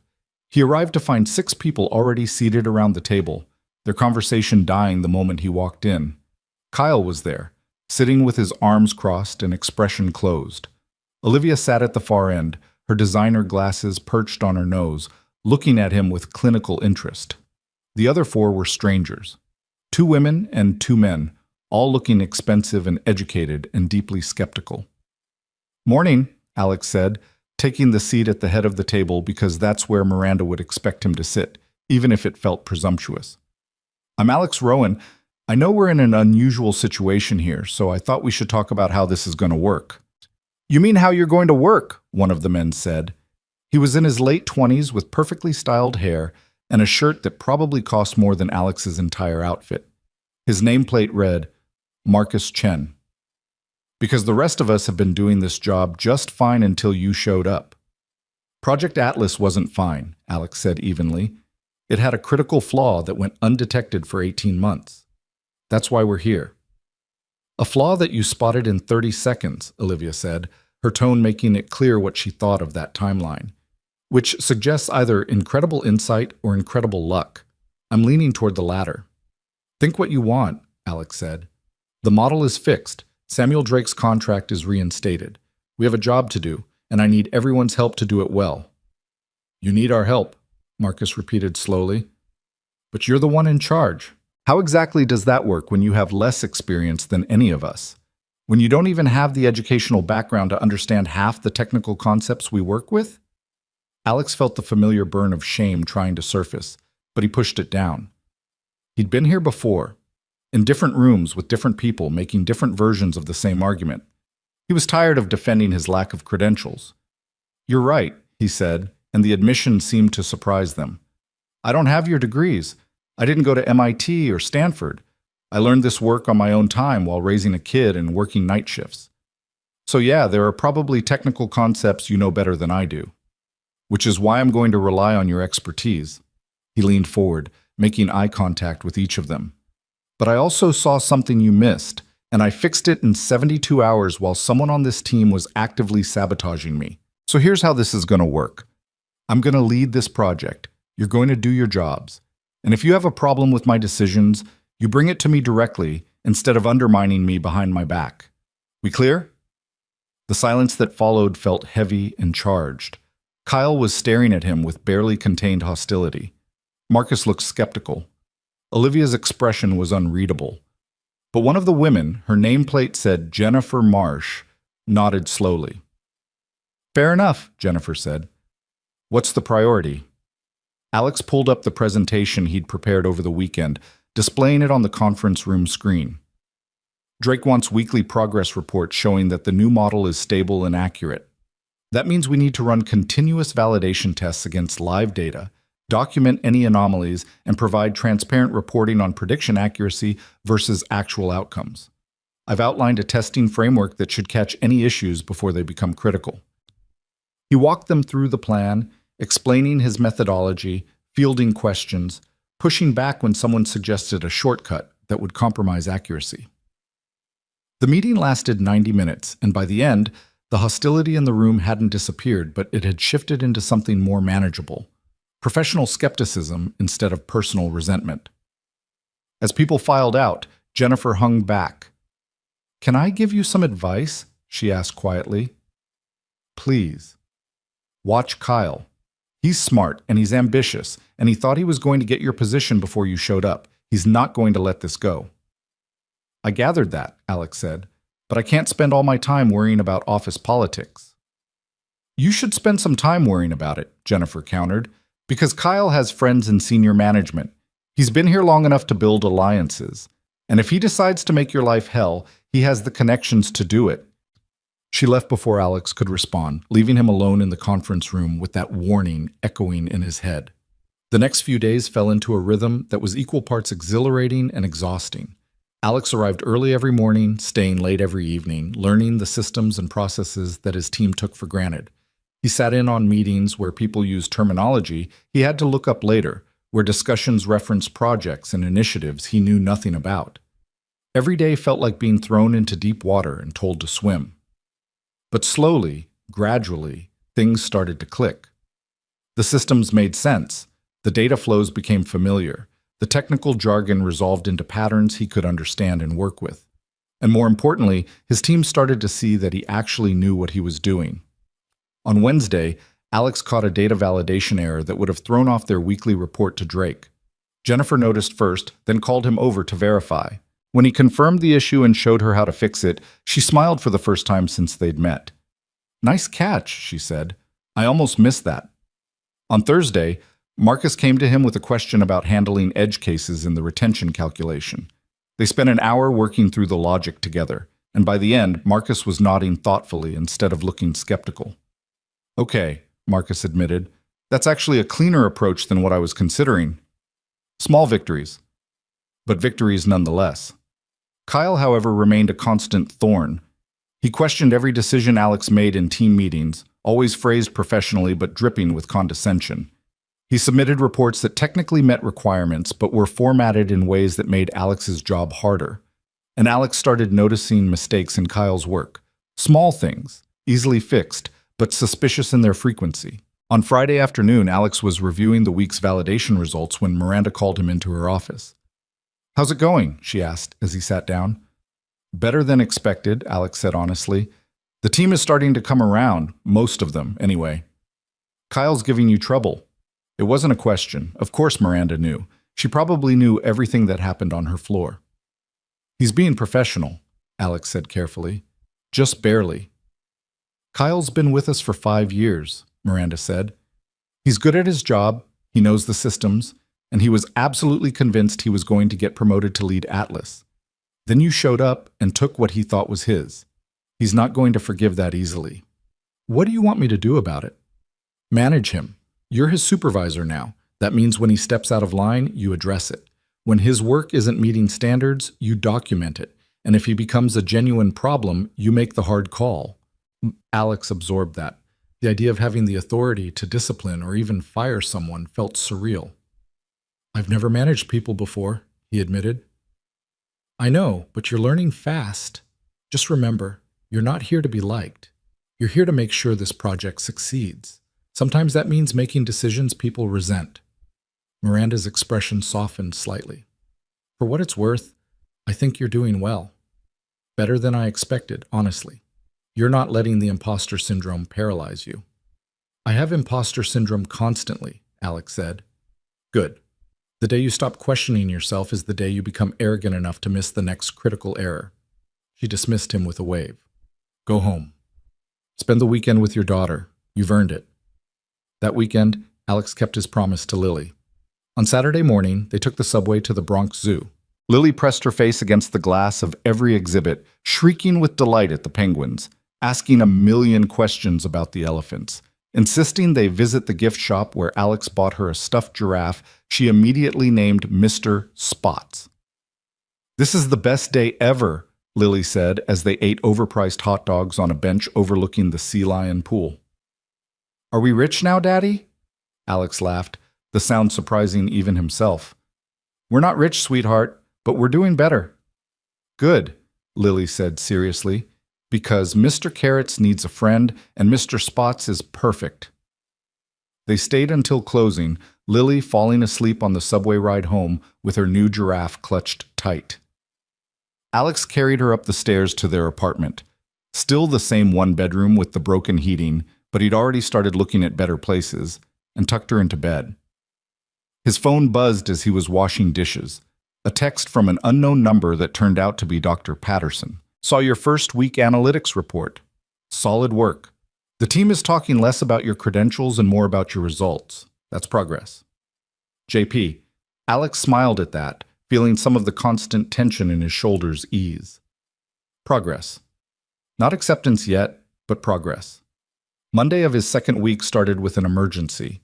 He arrived to find 6 people already seated around the table, their conversation dying the moment he walked in. Kyle was there, sitting with his arms crossed and expression closed. Olivia sat at the far end, her designer glasses perched on her nose, looking at him with clinical interest. The other 4 were strangers. 2 women and 2 men, all looking expensive and educated and deeply skeptical. "Morning," Alex said, taking the seat at the head of the table because that's where Miranda would expect him to sit, even if it felt presumptuous. "I'm Alex Rowan. I know we're in an unusual situation here, so I thought we should talk about how this is going to work." "You mean how you're going to work?" one of the men said. He was in his late 20s with perfectly styled hair and a shirt that probably cost more than Alex's entire outfit. His nameplate read, Marcus Chen. "Because the rest of us have been doing this job just fine until you showed up." Project Atlas wasn't fine, Alex said evenly. It had a critical flaw that went undetected for 18 months. That's why we're here. "A flaw that you spotted in 30 seconds, Olivia said, her tone making it clear what she thought of that timeline, which suggests either incredible insight or incredible luck. I'm leaning toward the latter. "Think what you want," Alex said. "The model is fixed. Samuel Drake's contract is reinstated. We have a job to do, and I need everyone's help to do it well." "You need our help," Marcus repeated slowly. "But you're the one in charge. How exactly does that work when you have less experience than any of us? When you don't even have the educational background to understand half the technical concepts we work with?" Alex felt the familiar burn of shame trying to surface, but he pushed it down. He'd been here before, in different rooms with different people making different versions of the same argument. He was tired of defending his lack of credentials. "You're right," he said, and the admission seemed to surprise them. "I don't have your degrees. I didn't go to MIT or Stanford. I learned this work on my own time while raising a kid and working night shifts. So yeah, there are probably technical concepts you know better than I do. Which is why I'm going to rely on your expertise." He leaned forward, making eye contact with each of them. "But I also saw something you missed, and I fixed it in 72 hours while someone on this team was actively sabotaging me. So here's how this is going to work. I'm going to lead this project. You're going to do your jobs. And if you have a problem with my decisions, you bring it to me directly instead of undermining me behind my back. We clear?" The silence that followed felt heavy and charged. Kyle was staring at him with barely contained hostility. Marcus looked skeptical. Olivia's expression was unreadable. But one of the women, her nameplate said Jennifer Marsh, nodded slowly. "Fair enough," Jennifer said. "What's the priority?" Alex pulled up the presentation he'd prepared over the weekend, displaying it on the conference room screen. "Drake wants weekly progress reports showing that the new model is stable and accurate. That means we need to run continuous validation tests against live data, document any anomalies, and provide transparent reporting on prediction accuracy versus actual outcomes. I've outlined a testing framework that should catch any issues before they become critical." He walked them through the plan, explaining his methodology, fielding questions, pushing back when someone suggested a shortcut that would compromise accuracy. The meeting lasted 90 minutes, and by the end, the hostility in the room hadn't disappeared, but it had shifted into something more manageable. Professional skepticism instead of personal resentment. As people filed out, Jennifer hung back. "Can I give you some advice?" she asked quietly. "Please." "Watch Kyle. He's smart and he's ambitious, and he thought he was going to get your position before you showed up. He's not going to let this go." I gathered that, Alex said, but I can't spend all my time worrying about office politics. You should spend some time worrying about it, Jennifer countered, because Kyle has friends in senior management. He's been here long enough to build alliances. And if he decides to make your life hell, he has the connections to do it. She left before Alex could respond, leaving him alone in the conference room with that warning echoing in his head. The next few days fell into a rhythm that was equal parts exhilarating and exhausting. Alex arrived early every morning, staying late every evening, learning the systems and processes that his team took for granted. He sat in on meetings where people used terminology he had to look up later, where discussions referenced projects and initiatives he knew nothing about. Every day felt like being thrown into deep water and told to swim. But slowly, gradually, things started to click. The systems made sense. The data flows became familiar. The technical jargon resolved into patterns he could understand and work with. And more importantly, his team started to see that he actually knew what he was doing. On Wednesday, Alex caught a data validation error that would have thrown off their weekly report to Drake. Jennifer noticed first, then called him over to verify. When he confirmed the issue and showed her how to fix it, she smiled for the first time since they'd met. "Nice catch," she said. "I almost missed that." On Thursday, Marcus came to him with a question about handling edge cases in the retention calculation. They spent an hour working through the logic together, and by the end, Marcus was nodding thoughtfully instead of looking skeptical. "Okay," Marcus admitted. "That's actually a cleaner approach than what I was considering. Small victories, but victories nonetheless." Kyle, however, remained a constant thorn. He questioned every decision Alex made in team meetings, always phrased professionally but dripping with condescension. He submitted reports that technically met requirements but were formatted in ways that made Alex's job harder. And Alex started noticing mistakes in Kyle's work. Small things, easily fixed, but suspicious in their frequency. On Friday afternoon, Alex was reviewing the week's validation results when Miranda called him into her office. "How's it going?" she asked as he sat down. "Better than expected," Alex said honestly. "The team is starting to come around, most of them, anyway." "Kyle's giving you trouble." It wasn't a question. Of course Miranda knew. She probably knew everything that happened on her floor. "He's being professional," Alex said carefully. "Just barely." "Kyle's been with us for 5 years," Miranda said. "He's good at his job, he knows the systems, and he was absolutely convinced he was going to get promoted to lead Atlas. Then you showed up and took what he thought was his. He's not going to forgive that easily." "What do you want me to do about it?" "Manage him. You're his supervisor now. That means when he steps out of line, you address it. When his work isn't meeting standards, you document it. And if he becomes a genuine problem, you make the hard call." Alex absorbed that. The idea of having the authority to discipline or even fire someone felt surreal. "I've never managed people before," he admitted. "I know, but you're learning fast. Just remember, you're not here to be liked. You're here to make sure this project succeeds. Sometimes that means making decisions people resent." Miranda's expression softened slightly. "For what it's worth, I think you're doing well. Better than I expected, honestly. You're not letting the imposter syndrome paralyze you." "I have imposter syndrome constantly," Alex said. "Good. The day you stop questioning yourself is the day you become arrogant enough to miss the next critical error." She dismissed him with a wave. "Go home. Spend the weekend with your daughter. You've earned it." That weekend, Alex kept his promise to Lily. On Saturday morning, they took the subway to the Bronx Zoo. Lily pressed her face against the glass of every exhibit, shrieking with delight at the penguins, asking a million questions about the elephants. Insisting they visit the gift shop where Alex bought her a stuffed giraffe she immediately named Mr. Spots. "This is the best day ever," Lily said as they ate overpriced hot dogs on a bench overlooking the sea lion pool. "Are we rich now, Daddy?" Alex laughed, the sound surprising even himself. "We're not rich, sweetheart, but we're doing better." "Good," Lily said seriously, "because Mr. Carrots needs a friend and Mr. Spots is perfect." They stayed until closing, Lily falling asleep on the subway ride home with her new giraffe clutched tight. Alex carried her up the stairs to their apartment. Still the same one-bedroom with the broken heating, but he'd already started looking at better places, and tucked her into bed. His phone buzzed as he was washing dishes. A text from an unknown number that turned out to be Dr. Patterson. Saw your first week analytics report. Solid work. The team is talking less about your credentials and more about your results. That's progress. JP. Alex smiled at that, feeling some of the constant tension in his shoulders ease. Progress. Not acceptance yet, but progress. Monday of his second week started with an emergency.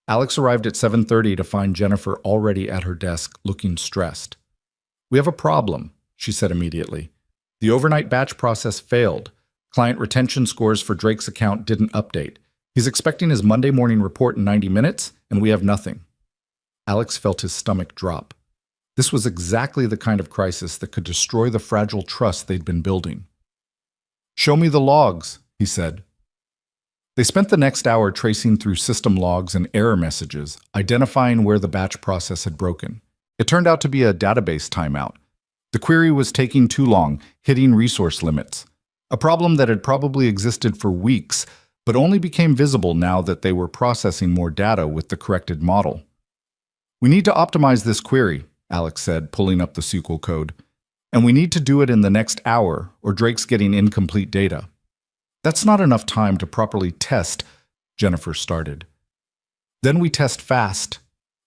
Alex arrived at 7:30 to find Jennifer already at her desk, looking stressed. We have a problem, she said immediately. The overnight batch process failed. Client retention scores for Drake's account didn't update. He's expecting his Monday morning report in 90 minutes, and we have nothing. Alex felt his stomach drop. This was exactly the kind of crisis that could destroy the fragile trust they'd been building. Show me the logs, he said. They spent the next hour tracing through system logs and error messages, identifying where the batch process had broken. It turned out to be a database timeout. The query was taking too long, hitting resource limits. A problem that had probably existed for weeks, but only became visible now that they were processing more data with the corrected model. We need to optimize this query, Alex said, pulling up the SQL code. And we need to do it in the next hour, or Drake's getting incomplete data. That's not enough time to properly test, Jennifer started. Then we test fast,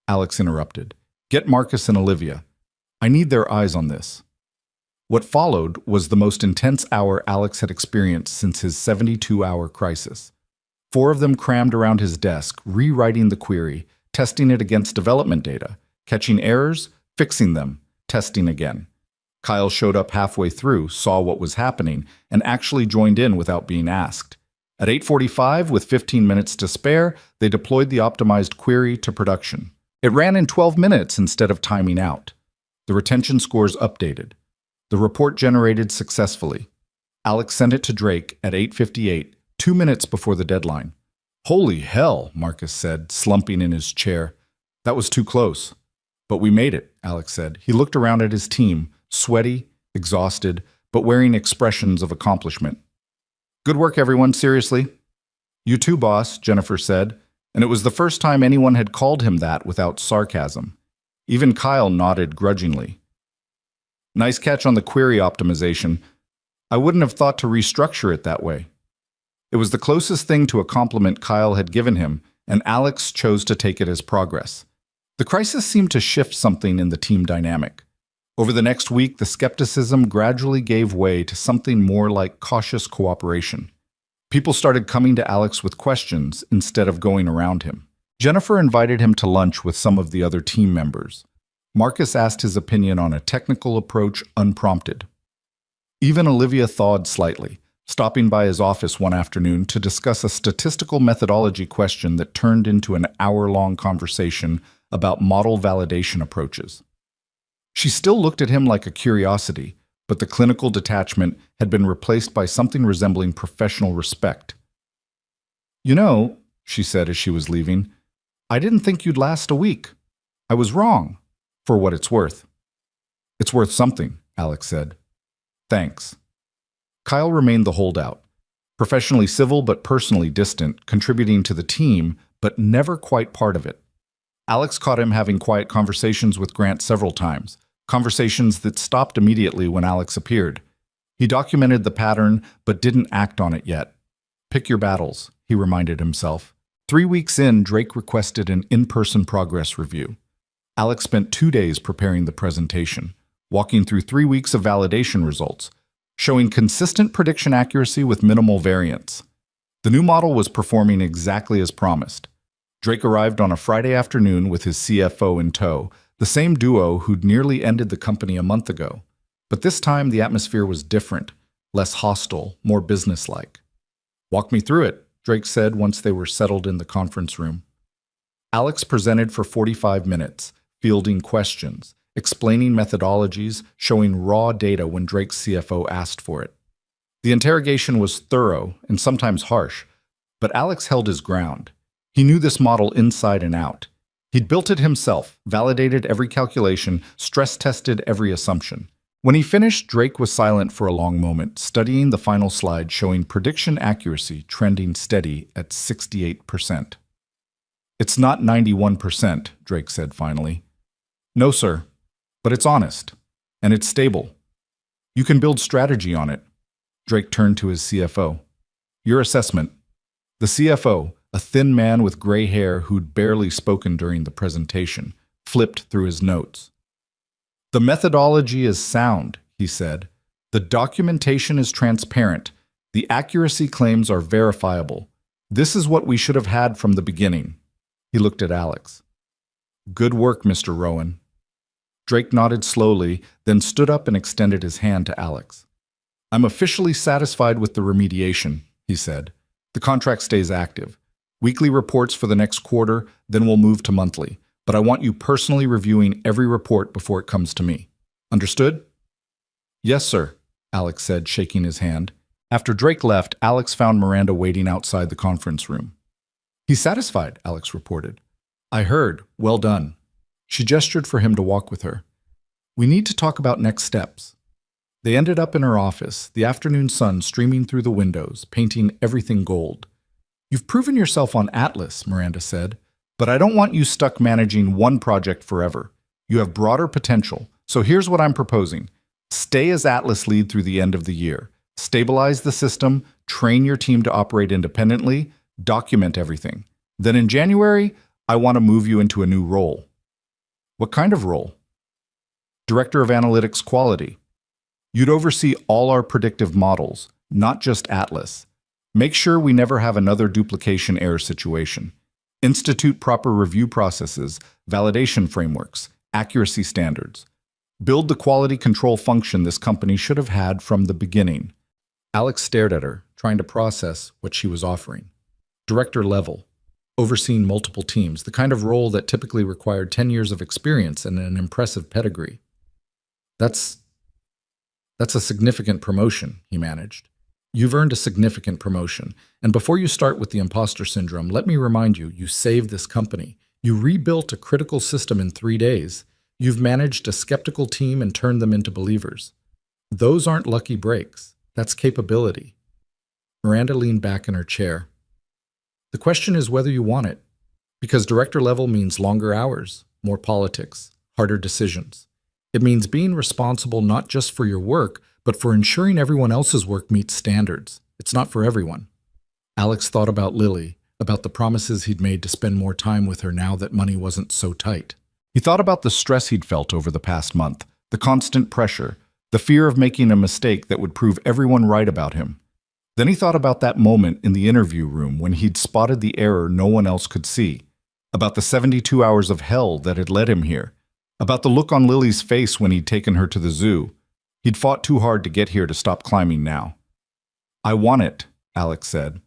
Alex interrupted. Get Marcus and Olivia. I need their eyes on this. What followed was the most intense hour Alex had experienced since his 72-hour crisis. 4 of them crammed around his desk, rewriting the query, testing it against development data, catching errors, fixing them, testing again. Kyle showed up halfway through, saw what was happening, and actually joined in without being asked. At 8:45, with 15 minutes to spare, they deployed the optimized query to production. It ran in 12 minutes instead of timing out. The retention scores updated. The report generated successfully. Alex sent it to Drake at 8:58, 2 minutes before the deadline. Holy hell, Marcus said, slumping in his chair. That was too close. But we made it, Alex said. He looked around at his team, sweaty, exhausted, but wearing expressions of accomplishment. Good work, everyone, seriously. You too, boss, Jennifer said, and it was the first time anyone had called him that without sarcasm. Even Kyle nodded grudgingly. Nice catch on the query optimization. I wouldn't have thought to restructure it that way. It was the closest thing to a compliment Kyle had given him, and Alex chose to take it as progress. The crisis seemed to shift something in the team dynamic. Over the next week, the skepticism gradually gave way to something more like cautious cooperation. People started coming to Alex with questions instead of going around him. Jennifer invited him to lunch with some of the other team members. Marcus asked his opinion on a technical approach unprompted. Even Olivia thawed slightly, stopping by his office one afternoon to discuss a statistical methodology question that turned into an hour-long conversation about model validation approaches. She still looked at him like a curiosity, but the clinical detachment had been replaced by something resembling professional respect. You know, she said as she was leaving, I didn't think you'd last a week. I was wrong, for what it's worth. It's worth something, Alex said. Thanks. Kyle remained the holdout, professionally civil but personally distant, contributing to the team, but never quite part of it. Alex caught him having quiet conversations with Grant several times, conversations that stopped immediately when Alex appeared. He documented the pattern, but didn't act on it yet. Pick your battles, he reminded himself. 3 weeks in, Drake requested an in-person progress review. Alex spent 2 days preparing the presentation, walking through 3 weeks of validation results, showing consistent prediction accuracy with minimal variance. The new model was performing exactly as promised. Drake arrived on a Friday afternoon with his CFO in tow, the same duo who'd nearly ended the company a month ago. But this time the atmosphere was different, less hostile, more businesslike. Walk me through it, Drake said once they were settled in the conference room. Alex presented for 45 minutes, fielding questions, explaining methodologies, showing raw data when Drake's CFO asked for it. The interrogation was thorough and sometimes harsh, but Alex held his ground. He knew this model inside and out. He'd built it himself, validated every calculation, stress-tested every assumption. When he finished, Drake was silent for a long moment, studying the final slide showing prediction accuracy trending steady at 68%. It's not 91%, Drake said finally. No, sir. But it's honest, and it's stable. You can build strategy on it. Drake turned to his CFO. Your assessment. The CFO, a thin man with gray hair who'd barely spoken during the presentation, flipped through his notes. The methodology is sound, he said. The documentation is transparent. The accuracy claims are verifiable. This is what we should have had from the beginning. He looked at Alex. Good work, Mr. Rowan. Drake nodded slowly, then stood up and extended his hand to Alex. I'm officially satisfied with the remediation, he said. The contract stays active. Weekly reports for the next quarter, then we'll move to monthly. But I want you personally reviewing every report before it comes to me. Understood? Yes, sir, Alex said, shaking his hand. After Drake left, Alex found Miranda waiting outside the conference room. He's satisfied, Alex reported. I heard. Well done. She gestured for him to walk with her. We need to talk about next steps. They ended up in her office, the afternoon sun streaming through the windows, painting everything gold. You've proven yourself on Atlas, Miranda said, but I don't want you stuck managing one project forever. You have broader potential, so here's what I'm proposing. Stay as Atlas lead through the end of the year. Stabilize the system, train your team to operate independently, document everything. Then in January, I want to move you into a new role. What kind of role? Director of Analytics Quality. You'd oversee all our predictive models, not just Atlas. Make sure we never have another duplication error situation. Institute proper review processes, validation frameworks, accuracy standards. Build the quality control function this company should have had from the beginning. Alex stared at her, trying to process what she was offering. Director level. Overseeing multiple teams, the kind of role that typically required 10 years of experience and an impressive pedigree. That's a significant promotion, he managed. You've earned a significant promotion. And before you start with the imposter syndrome, let me remind you, you saved this company. You rebuilt a critical system in 3 days. You've managed a skeptical team and turned them into believers. Those aren't lucky breaks. That's capability. Miranda leaned back in her chair. The question is whether you want it, because director level means longer hours, more politics, harder decisions. It means being responsible not just for your work, but for ensuring everyone else's work meets standards. It's not for everyone. Alex thought about Lily, about the promises he'd made to spend more time with her now that money wasn't so tight. He thought about the stress he'd felt over the past month, the constant pressure, the fear of making a mistake that would prove everyone right about him. Then he thought about that moment in the interview room when he'd spotted the error no one else could see, about the 72 hours of hell that had led him here, about the look on Lily's face when he'd taken her to the zoo. He'd fought too hard to get here to stop climbing now. I want it, Alex said.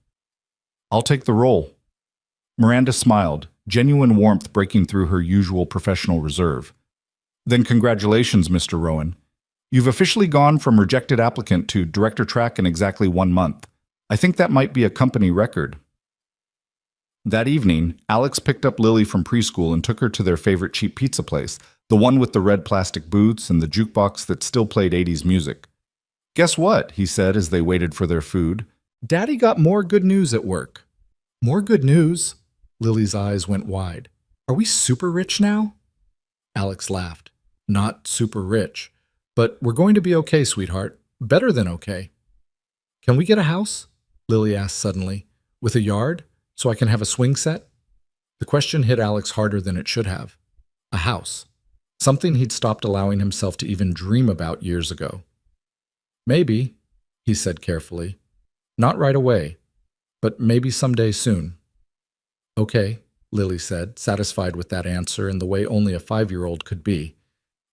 I'll take the role. Miranda smiled, genuine warmth breaking through her usual professional reserve. Then congratulations, Mr. Rowan. You've officially gone from rejected applicant to director track in exactly 1 month. I think that might be a company record. That evening, Alex picked up Lily from preschool and took her to their favorite cheap pizza place, the one with the red plastic booths and the jukebox that still played 80s music. Guess what? He said as they waited for their food. Daddy got more good news at work. More good news? Lily's eyes went wide. Are we super rich now? Alex laughed. Not super rich. But we're going to be okay, sweetheart. Better than okay. Can we get a house? Lily asked suddenly. With a yard? So I can have a swing set? The question hit Alex harder than it should have. A house. Something he'd stopped allowing himself to even dream about years ago. Maybe, he said carefully. Not right away, but maybe someday soon. Okay, Lily said, satisfied with that answer in the way only a 5-year-old could be.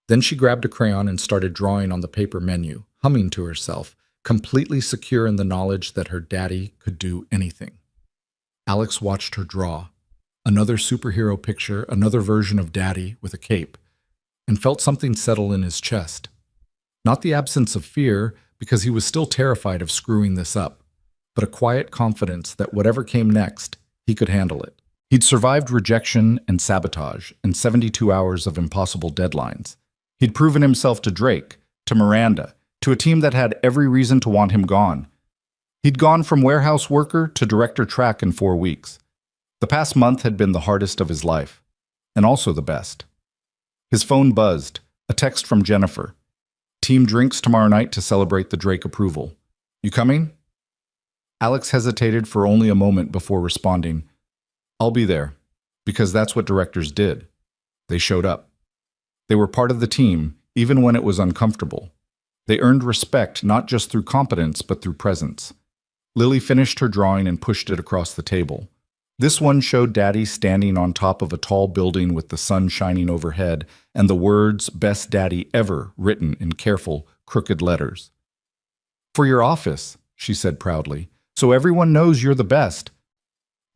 Then she grabbed a crayon and started drawing on the paper menu, humming to herself, completely secure in the knowledge that her daddy could do anything. Alex watched her draw. Another superhero picture, another version of Daddy with a cape, and felt something settle in his chest. Not the absence of fear, because he was still terrified of screwing this up, but a quiet confidence that whatever came next, he could handle it. He'd survived rejection and sabotage and 72 hours of impossible deadlines. He'd proven himself to Drake, to Miranda, to a team that had every reason to want him gone. He'd gone from warehouse worker to director track in 4 weeks. The past month had been the hardest of his life, and also the best. His phone buzzed, A text from Jennifer. Team drinks tomorrow night to celebrate the Drake approval. You coming? Alex hesitated for only a moment before responding, I'll be there, because that's what directors did. They showed up. They were part of the team, even when it was uncomfortable. They earned respect not just through competence, but through presence. Lily finished her drawing and pushed it across the table. This one showed Daddy standing on top of a tall building with the sun shining overhead and the words, Best Daddy Ever, written in careful, crooked letters. For your office, she said proudly, so everyone knows you're the best.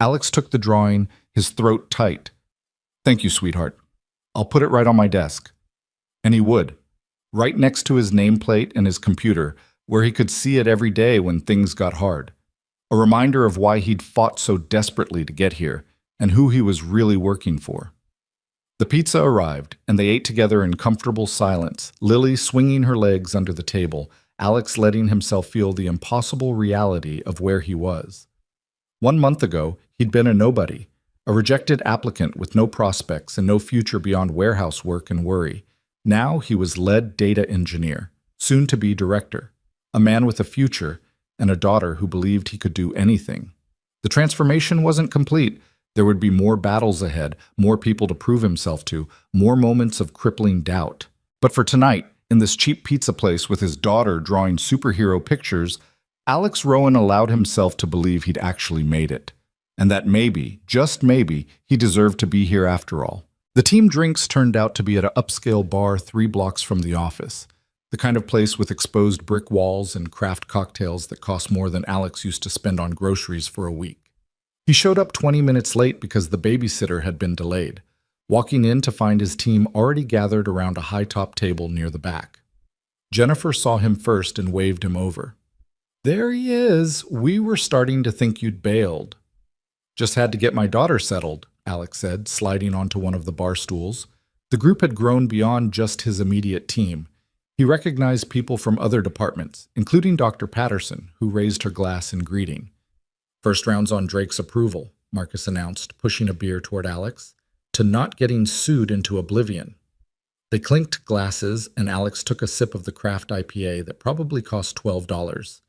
Alex took the drawing, his throat tight. Thank you, sweetheart. I'll put it right on my desk. And he would, right next to his nameplate and his computer, where he could see it every day when things got hard. A reminder of why he'd fought so desperately to get here and who he was really working for. The pizza arrived, and they ate together in comfortable silence, Lily swinging her legs under the table, Alex letting himself feel the impossible reality of where he was. 1 month ago, he'd been a nobody, a rejected applicant with no prospects and no future beyond warehouse work and worry. Now he was lead data engineer, soon to be director, a man with a future, and a daughter who believed he could do anything. The transformation wasn't complete. There would be more battles ahead, more people to prove himself to, more moments of crippling doubt. But for tonight, in this cheap pizza place with his daughter drawing superhero pictures, Alex Rowan allowed himself to believe he'd actually made it. And that maybe, just maybe, he deserved to be here after all. The team drinks turned out to be at an upscale bar 3 blocks from the office. The kind of place with exposed brick walls and craft cocktails that cost more than Alex used to spend on groceries for a week. He showed up 20 minutes late because the babysitter had been delayed, walking in to find his team already gathered around a high-top table near the back. Jennifer saw him first and waved him over. There he is. We were starting to think you'd bailed. Just had to get my daughter settled, Alex said, sliding onto one of the bar stools. The group had grown beyond just his immediate team. He recognized people from other departments, including Dr. Patterson, who raised her glass in greeting. First round's on Drake's approval, Marcus announced, pushing a beer toward Alex, to not getting sued into oblivion. They clinked glasses, and Alex took a sip of the craft IPA that probably cost $12.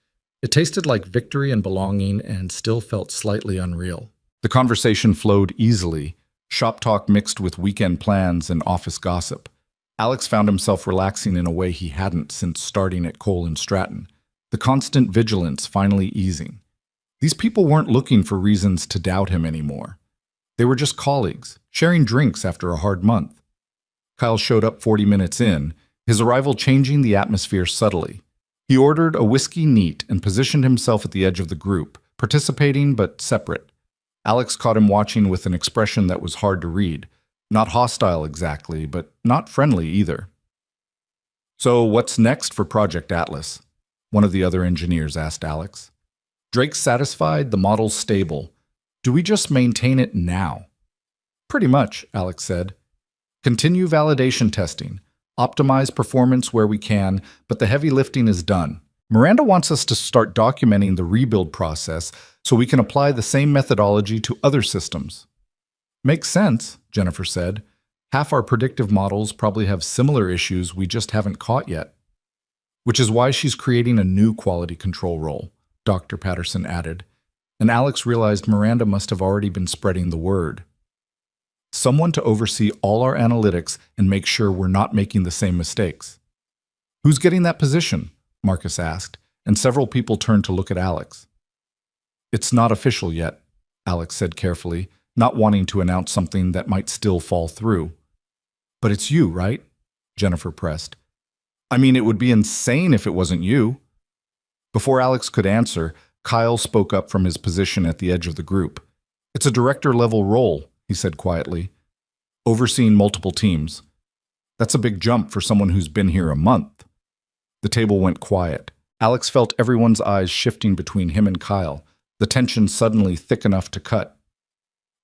It tasted like victory and belonging and still felt slightly unreal. The conversation flowed easily, shop talk mixed with weekend plans and office gossip. Alex found himself relaxing in a way he hadn't since starting at Cole and Stratton, the constant vigilance finally easing. These people weren't looking for reasons to doubt him anymore. They were just colleagues, sharing drinks after a hard month. Kyle showed up 40 minutes in, his arrival changing the atmosphere subtly. He ordered a whiskey neat and positioned himself at the edge of the group, participating but separate. Alex caught him watching with an expression that was hard to read. Not hostile exactly, but not friendly either. So what's next for Project Atlas? One of the other engineers asked Alex. Drake's satisfied, the model's stable. Do we just maintain it now? Pretty much, Alex said. Continue validation testing. Optimize performance where we can, but the heavy lifting is done. Miranda wants us to start documenting the rebuild process so we can apply the same methodology to other systems. Makes sense, Jennifer said. Half our predictive models probably have similar issues we just haven't caught yet. Which is why she's creating a new quality control role, Dr. Patterson added, and Alex realized Miranda must have already been spreading the word. Someone to oversee all our analytics and make sure we're not making the same mistakes. Who's getting that position? Marcus asked, and several people turned to look at Alex. It's not official yet, Alex said carefully, not wanting to announce something that might still fall through. But it's you, right? Jennifer pressed. I mean, it would be insane if it wasn't you. Before Alex could answer, Kyle spoke up from his position at the edge of the group. It's a director-level role, he said quietly, overseeing multiple teams. That's a big jump for someone who's been here a month. The table went quiet. Alex felt everyone's eyes shifting between him and Kyle, the tension suddenly thick enough to cut.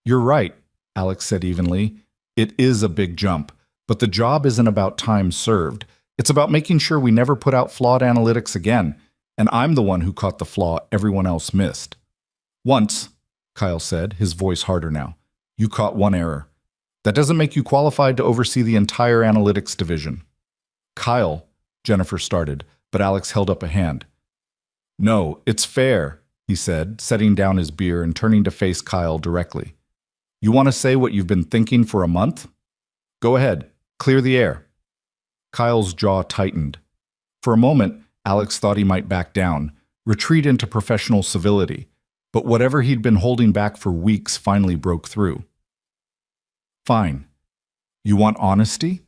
You're right, Alex said evenly. It is a big jump, but the job isn't about time served. It's about making sure we never put out flawed analytics again, and I'm the one who caught the flaw everyone else missed. Once, Kyle said, his voice harder now, you caught one error. That doesn't make you qualified to oversee the entire analytics division. Kyle, Jennifer started, but Alex held up a hand. No, it's fair, he said, setting down his beer and turning to face Kyle directly. You want to say what you've been thinking for a month? Go ahead, clear the air. Kyle's jaw tightened. For a moment, Alex thought he might back down, retreat into professional civility, but whatever he'd been holding back for weeks finally broke through. Fine. You want honesty?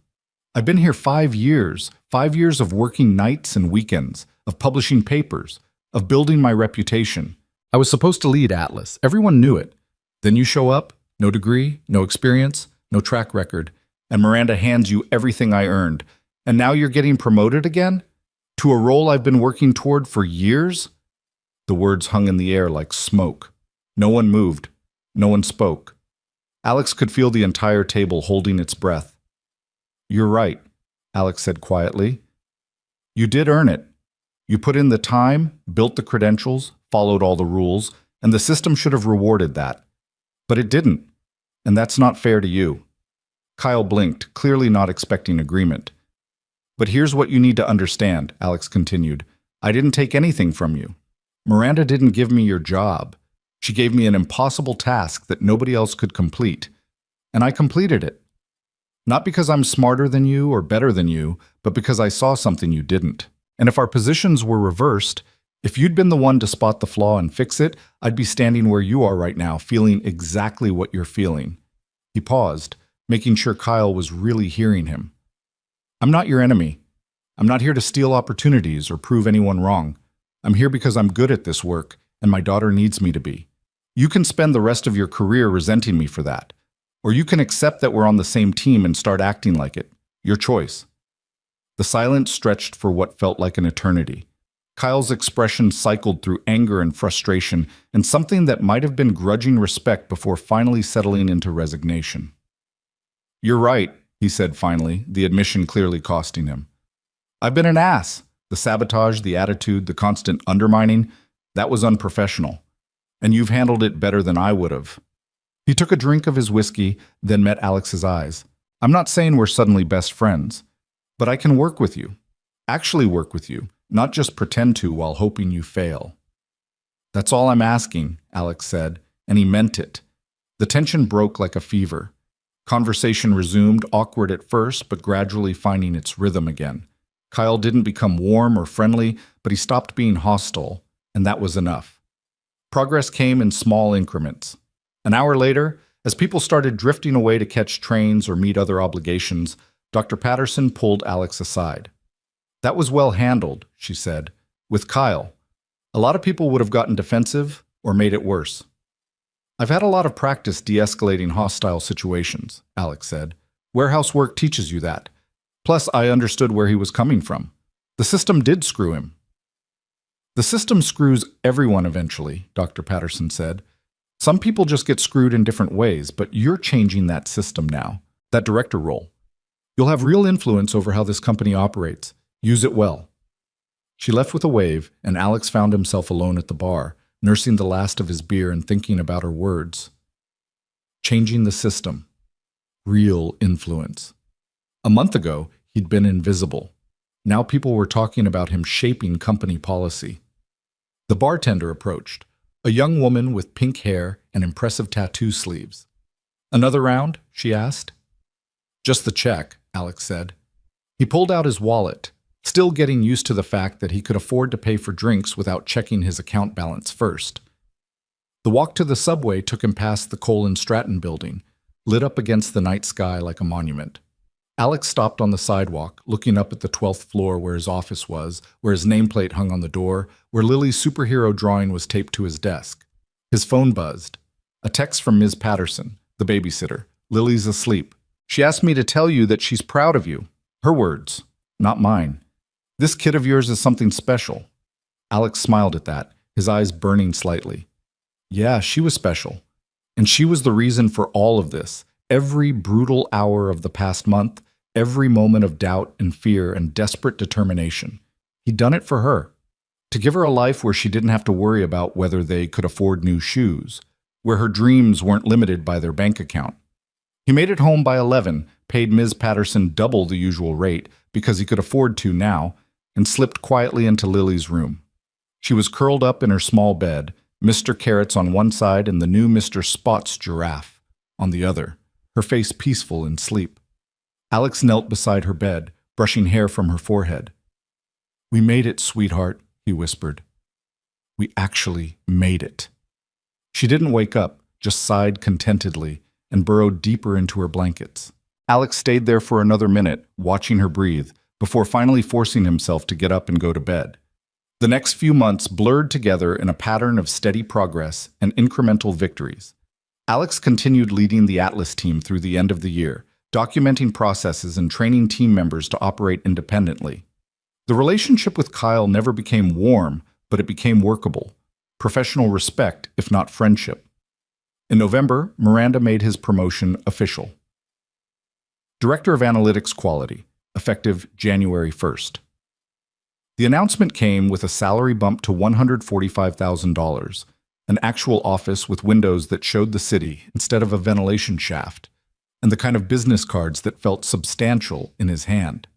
I've been here 5 years, 5 years of working nights and weekends, of publishing papers, of building my reputation. I was supposed to lead Atlas. Everyone knew it. Then you show up, no degree, no experience, no track record, and Miranda hands you everything I earned. And now you're getting promoted again? To a role I've been working toward for years? The words hung in the air like smoke. No one moved. No one spoke. Alex could feel the entire table holding its breath. You're right, Alex said quietly. You did earn it. You put in the time, built the credentials, followed all the rules, and the system should have rewarded that. But it didn't, and that's not fair to you. Kyle blinked, clearly not expecting agreement. But here's what you need to understand, Alex continued. I didn't take anything from you. Miranda didn't give me your job. She gave me an impossible task that nobody else could complete, and I completed it. Not because I'm smarter than you or better than you, but because I saw something you didn't. And if our positions were reversed, if you'd been the one to spot the flaw and fix it, I'd be standing where you are right now, feeling exactly what you're feeling. He paused, making sure Kyle was really hearing him. I'm not your enemy. I'm not here to steal opportunities or prove anyone wrong. I'm here because I'm good at this work, and my daughter needs me to be. You can spend the rest of your career resenting me for that, or you can accept that we're on the same team and start acting like it. Your choice. The silence stretched for what felt like an eternity. Kyle's expression cycled through anger and frustration, and something that might have been grudging respect before finally settling into resignation. You're right, he said finally, the admission clearly costing him. I've been an ass. The sabotage, the attitude, the constant undermining, that was unprofessional. And you've handled it better than I would have. He took a drink of his whiskey, then met Alex's eyes. I'm not saying we're suddenly best friends, but I can work with you. Actually work with you, not just pretend to while hoping you fail. That's all I'm asking, Alex said, and he meant it. The tension broke like a fever. Conversation resumed, awkward at first, but gradually finding its rhythm again. Kyle didn't become warm or friendly, but he stopped being hostile, and that was enough. Progress came in small increments. An hour later, as people started drifting away to catch trains or meet other obligations, Dr. Patterson pulled Alex aside. That was well handled, she said, with Kyle. A lot of people would have gotten defensive or made it worse. I've had a lot of practice de-escalating hostile situations, Alex said. Warehouse work teaches you that. Plus, I understood where he was coming from. The system did screw him. The system screws everyone eventually, Dr. Patterson said. Some people just get screwed in different ways, but you're changing that system now, that director role. You'll have real influence over how this company operates. Use it well. She left with a wave, and Alex found himself alone at the bar, nursing the last of his beer and thinking about her words. Changing the system. Real influence. A month ago, he'd been invisible. Now people were talking about him shaping company policy. The bartender approached, a young woman with pink hair and impressive tattoo sleeves. Another round? She asked. Just the check, Alex said. He pulled out his wallet, still getting used to the fact that he could afford to pay for drinks without checking his account balance first. The walk to the subway took him past the Cole and Stratton building, lit up against the night sky like a monument. Alex stopped on the sidewalk, looking up at the 12th floor where his office was, where his nameplate hung on the door, where Lily's superhero drawing was taped to his desk. His phone buzzed. A text from Ms. Patterson, the babysitter. Lily's asleep. She asked me to tell you that she's proud of you. Her words, not mine. This kid of yours is something special. Alex smiled at that, his eyes burning slightly. Yeah, she was special. And she was the reason for all of this. Every brutal hour of the past month, every moment of doubt and fear and desperate determination. He'd done it for her. To give her a life where she didn't have to worry about whether they could afford new shoes, where her dreams weren't limited by their bank account. He made it home by 11, paid Ms. Patterson double the usual rate because he could afford to now, and slipped quietly into Lily's room. She was curled up in her small bed, Mr. Carrots on one side and the new Mr. Spots giraffe on the other, her face peaceful in sleep. Alex knelt beside her bed, brushing hair from her forehead. "We made it, sweetheart," he whispered. "We actually made it." She didn't wake up, just sighed contentedly and burrowed deeper into her blankets. Alex stayed there for another minute, watching her breathe, before finally forcing himself to get up and go to bed. The next few months blurred together in a pattern of steady progress and incremental victories. Alex continued leading the Atlas team through the end of the year, documenting processes and training team members to operate independently. The relationship with Kyle never became warm, but it became workable. Professional respect, if not friendship. In November, Miranda made his promotion official. Director of Analytics Quality, effective January 1st. The announcement came with a salary bump to $145,000, an actual office with windows that showed the city instead of a ventilation shaft, and the kind of business cards that felt substantial in his hand.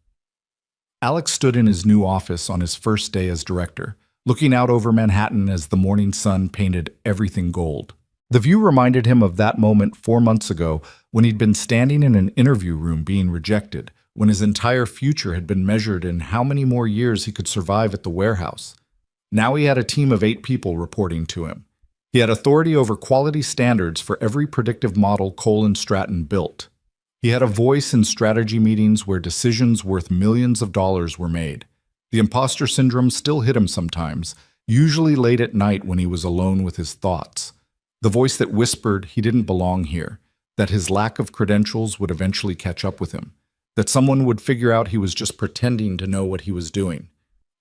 Alex stood in his new office on his first day as director, looking out over Manhattan as the morning sun painted everything gold. The view reminded him of that moment 4 months ago when he'd been standing in an interview room being rejected, when his entire future had been measured in how many more years he could survive at the warehouse. Now he had a team of 8 people reporting to him. He had authority over quality standards for every predictive model Cole and Stratton built. He had a voice in strategy meetings where decisions worth millions of dollars were made. The imposter syndrome still hit him sometimes, usually late at night when he was alone with his thoughts. The voice that whispered he didn't belong here, that his lack of credentials would eventually catch up with him, that someone would figure out he was just pretending to know what he was doing.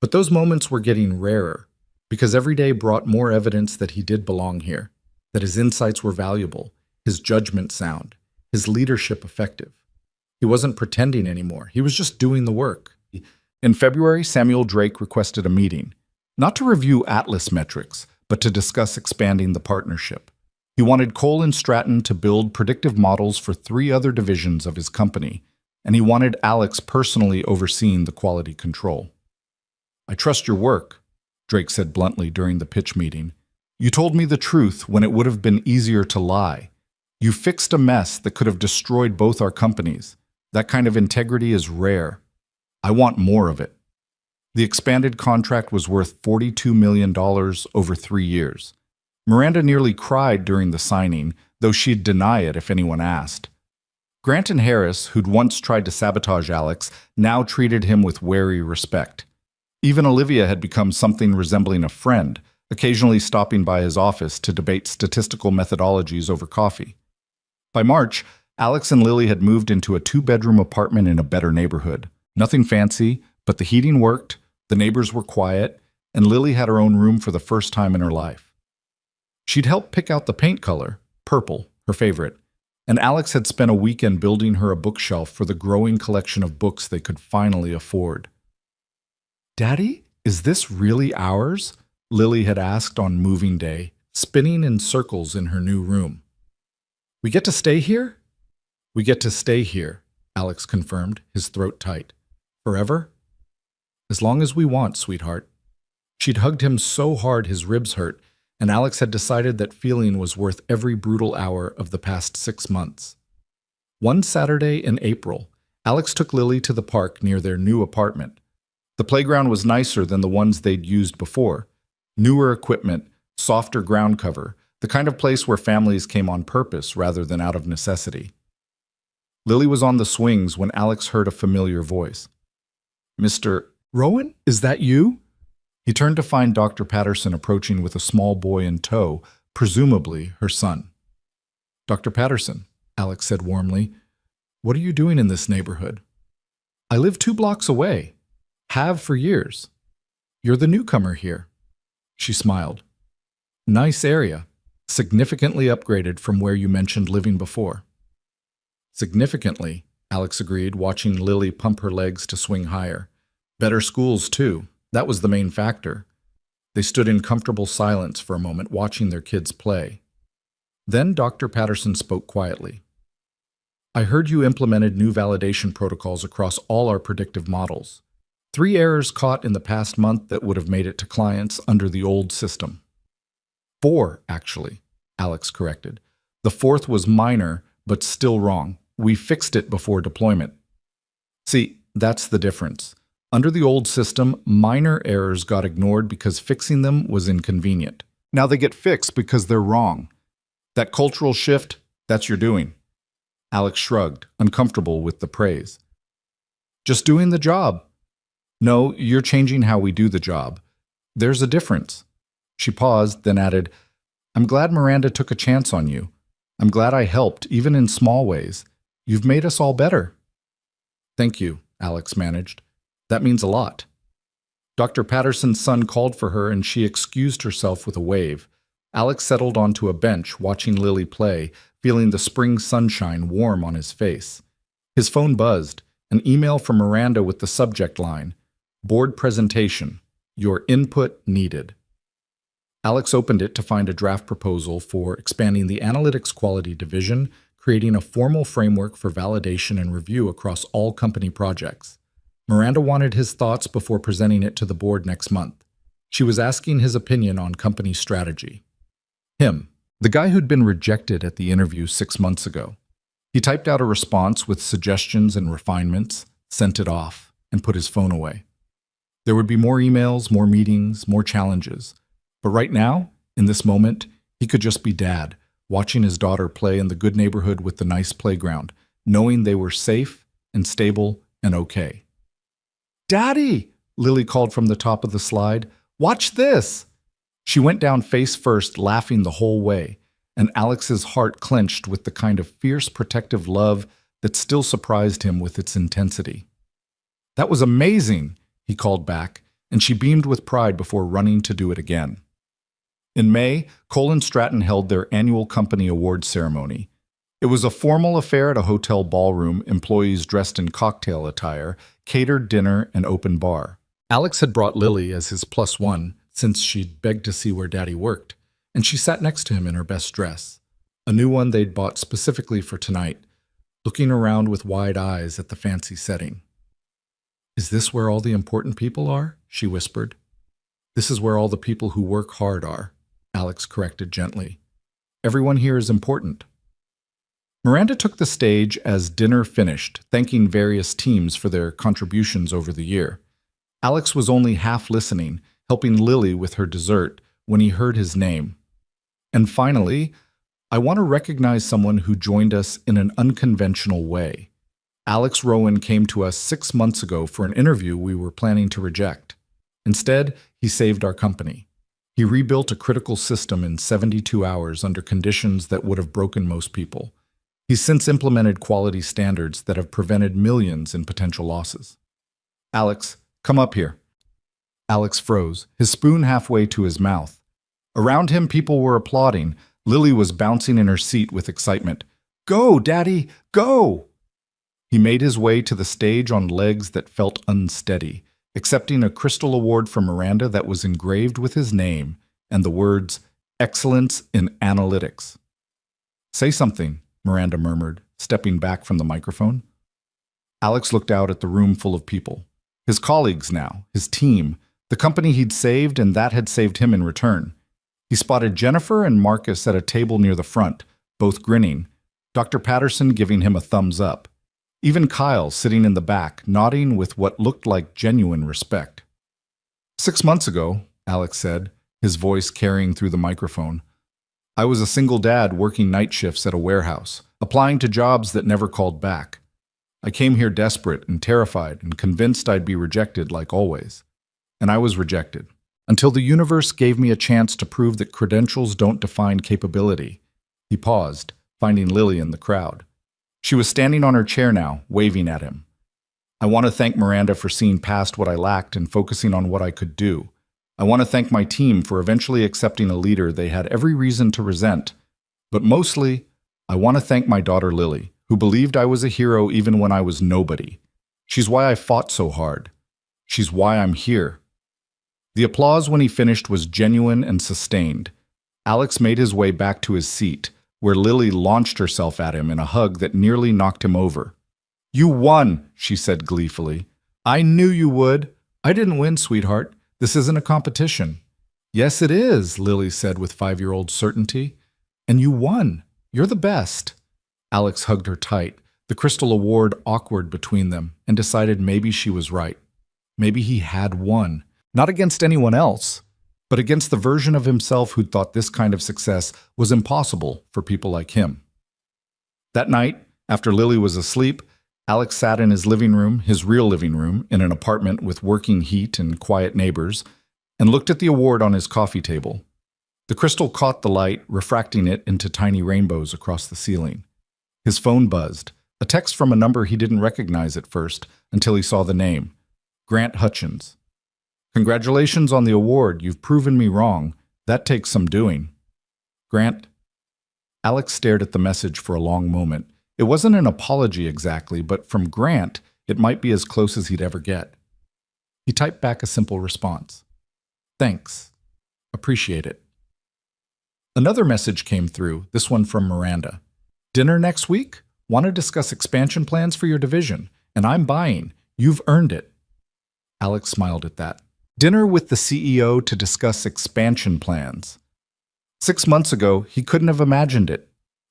But those moments were getting rarer, because every day brought more evidence that he did belong here, that his insights were valuable, his judgment sound, his leadership effective. He wasn't pretending anymore. He was just doing the work. In February, Samuel Drake requested a meeting, not to review Atlas metrics, but to discuss expanding the partnership. He wanted Cole and Stratton to build predictive models for 3 other divisions of his company, and he wanted Alex personally overseeing the quality control. "I trust your work," Drake said bluntly during the pitch meeting. "You told me the truth when it would have been easier to lie. You fixed a mess that could have destroyed both our companies. That kind of integrity is rare. I want more of it." The expanded contract was worth $42 million over 3 years. Miranda nearly cried during the signing, though she'd deny it if anyone asked. Grant and Harris, who'd once tried to sabotage Alex, now treated him with wary respect. Even Olivia had become something resembling a friend, occasionally stopping by his office to debate statistical methodologies over coffee. By March, Alex and Lily had moved into a 2-bedroom apartment in a better neighborhood. Nothing fancy, but the heating worked, the neighbors were quiet, and Lily had her own room for the first time in her life. She'd helped pick out the paint color, purple, her favorite, and Alex had spent a weekend building her a bookshelf for the growing collection of books they could finally afford. "Daddy, is this really ours?" Lily had asked on moving day, spinning in circles in her new room. "We get to stay here?" "We get to stay here," Alex confirmed, his throat tight. "Forever?" "As long as we want, sweetheart." She'd hugged him so hard his ribs hurt, and Alex had decided that feeling was worth every brutal hour of the past 6 months. One Saturday in April, Alex took Lily to the park near their new apartment. The playground was nicer than the ones they'd used before. Newer equipment, softer ground cover, the kind of place where families came on purpose rather than out of necessity. Lily was on the swings when Alex heard a familiar voice. "Mr. Rowan, is that you?" He turned to find Dr. Patterson approaching with a small boy in tow, presumably her son. "Dr. Patterson," Alex said warmly, "what are you doing in this neighborhood?" "I live 2 blocks away. Have for years. You're the newcomer here." She smiled. "Nice area. Significantly upgraded from where you mentioned living before." "Significantly," Alex agreed, watching Lily pump her legs to swing higher. "Better schools, too. That was the main factor." They stood in comfortable silence for a moment, watching their kids play. Then Dr. Patterson spoke quietly. I heard you implemented new validation protocols across all our predictive models. 3 errors caught in the past month that would have made it to clients under the old system. 4, actually, Alex corrected. The 4th was minor, but still wrong. We fixed it before deployment. See, that's the difference. Under the old system, minor errors got ignored because fixing them was inconvenient. Now they get fixed because they're wrong. That cultural shift, that's your doing. Alex shrugged, uncomfortable with the praise. Just doing the job. No, you're changing how we do the job. There's a difference. She paused, then added, I'm glad Miranda took a chance on you. I'm glad I helped, even in small ways. You've made us all better. Thank you, Alex managed. That means a lot. Dr. Patterson's son called for her and she excused herself with a wave. Alex settled onto a bench, watching Lily play, feeling the spring sunshine warm on his face. His phone buzzed, an email from Miranda with the subject line, Board presentation. Your input needed. Alex opened it to find a draft proposal for expanding the analytics quality division, creating a formal framework for validation and review across all company projects. Miranda wanted his thoughts before presenting it to the board next month. She was asking his opinion on company strategy. Him, the guy who'd been rejected at the interview 6 months ago. He typed out a response with suggestions and refinements, sent it off, and put his phone away. There would be more emails, more meetings, more challenges. But right now, in this moment, he could just be dad, watching his daughter play in the good neighborhood with the nice playground, knowing they were safe and stable and okay. Daddy, Lily called from the top of the slide. Watch this. She went down face first, laughing the whole way, and Alex's heart clenched with the kind of fierce protective love that still surprised him with its intensity. That was amazing, he called back, and she beamed with pride before running to do it again. In May, Cole and Stratton held their annual company awards ceremony. It was a formal affair at a hotel ballroom, employees dressed in cocktail attire, catered dinner, and open bar. Alex had brought Lily as his +1 since she'd begged to see where Daddy worked, and she sat next to him in her best dress, a new one they'd bought specifically for tonight, looking around with wide eyes at the fancy setting. Is this where all the important people are? She whispered. This is where all the people who work hard are, Alex corrected gently. Everyone here is important. Miranda took the stage as dinner finished, thanking various teams for their contributions over the year. Alex was only half listening, helping Lily with her dessert, when he heard his name. And finally, I want to recognize someone who joined us in an unconventional way. Alex Rowan came to us 6 months ago for an interview we were planning to reject. Instead, he saved our company. He rebuilt a critical system in 72 hours under conditions that would have broken most people. He's since implemented quality standards that have prevented millions in potential losses. Alex, come up here. Alex froze, his spoon halfway to his mouth. Around him, people were applauding. Lily was bouncing in her seat with excitement. Go, Daddy, go! He made his way to the stage on legs that felt unsteady, accepting a crystal award from Miranda that was engraved with his name and the words, Excellence in Analytics. Say something, Miranda murmured, stepping back from the microphone. Alex looked out at the room full of people. His colleagues now, his team, the company he'd saved and that had saved him in return. He spotted Jennifer and Marcus at a table near the front, both grinning, Dr. Patterson giving him a thumbs up. Even Kyle sitting in the back, nodding with what looked like genuine respect. 6 months ago, Alex said, his voice carrying through the microphone, I was a single dad working night shifts at a warehouse, applying to jobs that never called back. I came here desperate and terrified and convinced I'd be rejected like always. And I was rejected, until the universe gave me a chance to prove that credentials don't define capability. He paused, finding Lily in the crowd. She was standing on her chair now, waving at him. I want to thank Miranda for seeing past what I lacked and focusing on what I could do. I want to thank my team for eventually accepting a leader they had every reason to resent. But mostly, I want to thank my daughter Lily, who believed I was a hero even when I was nobody. She's why I fought so hard. She's why I'm here. The applause when he finished was genuine and sustained. Alex made his way back to his seat, where Lily launched herself at him in a hug that nearly knocked him over. "You won," she said gleefully. "I knew you would." "I didn't win, sweetheart. This isn't a competition." "Yes, it is," Lily said with 5-year-old certainty. "And you won. You're the best." Alex hugged her tight, the crystal award awkward between them, and decided maybe she was right. Maybe he had won. Not against anyone else, but against the version of himself who'd thought this kind of success was impossible for people like him. That night, after Lily was asleep, Alex sat in his living room, his real living room, in an apartment with working heat and quiet neighbors, and looked at the award on his coffee table. The crystal caught the light, refracting it into tiny rainbows across the ceiling. His phone buzzed, a text from a number he didn't recognize at first until he saw the name, Grant Hutchins. "Congratulations on the award. You've proven me wrong. That takes some doing." "Grant?" Alex stared at the message for a long moment. It wasn't an apology exactly, but from Grant, it might be as close as he'd ever get. He typed back a simple response. "Thanks. Appreciate it." Another message came through, this one from Miranda. "Dinner next week? Want to discuss expansion plans for your division, and I'm buying. You've earned it." Alex smiled at that. Dinner with the CEO to discuss expansion plans. 6 months ago, he couldn't have imagined it.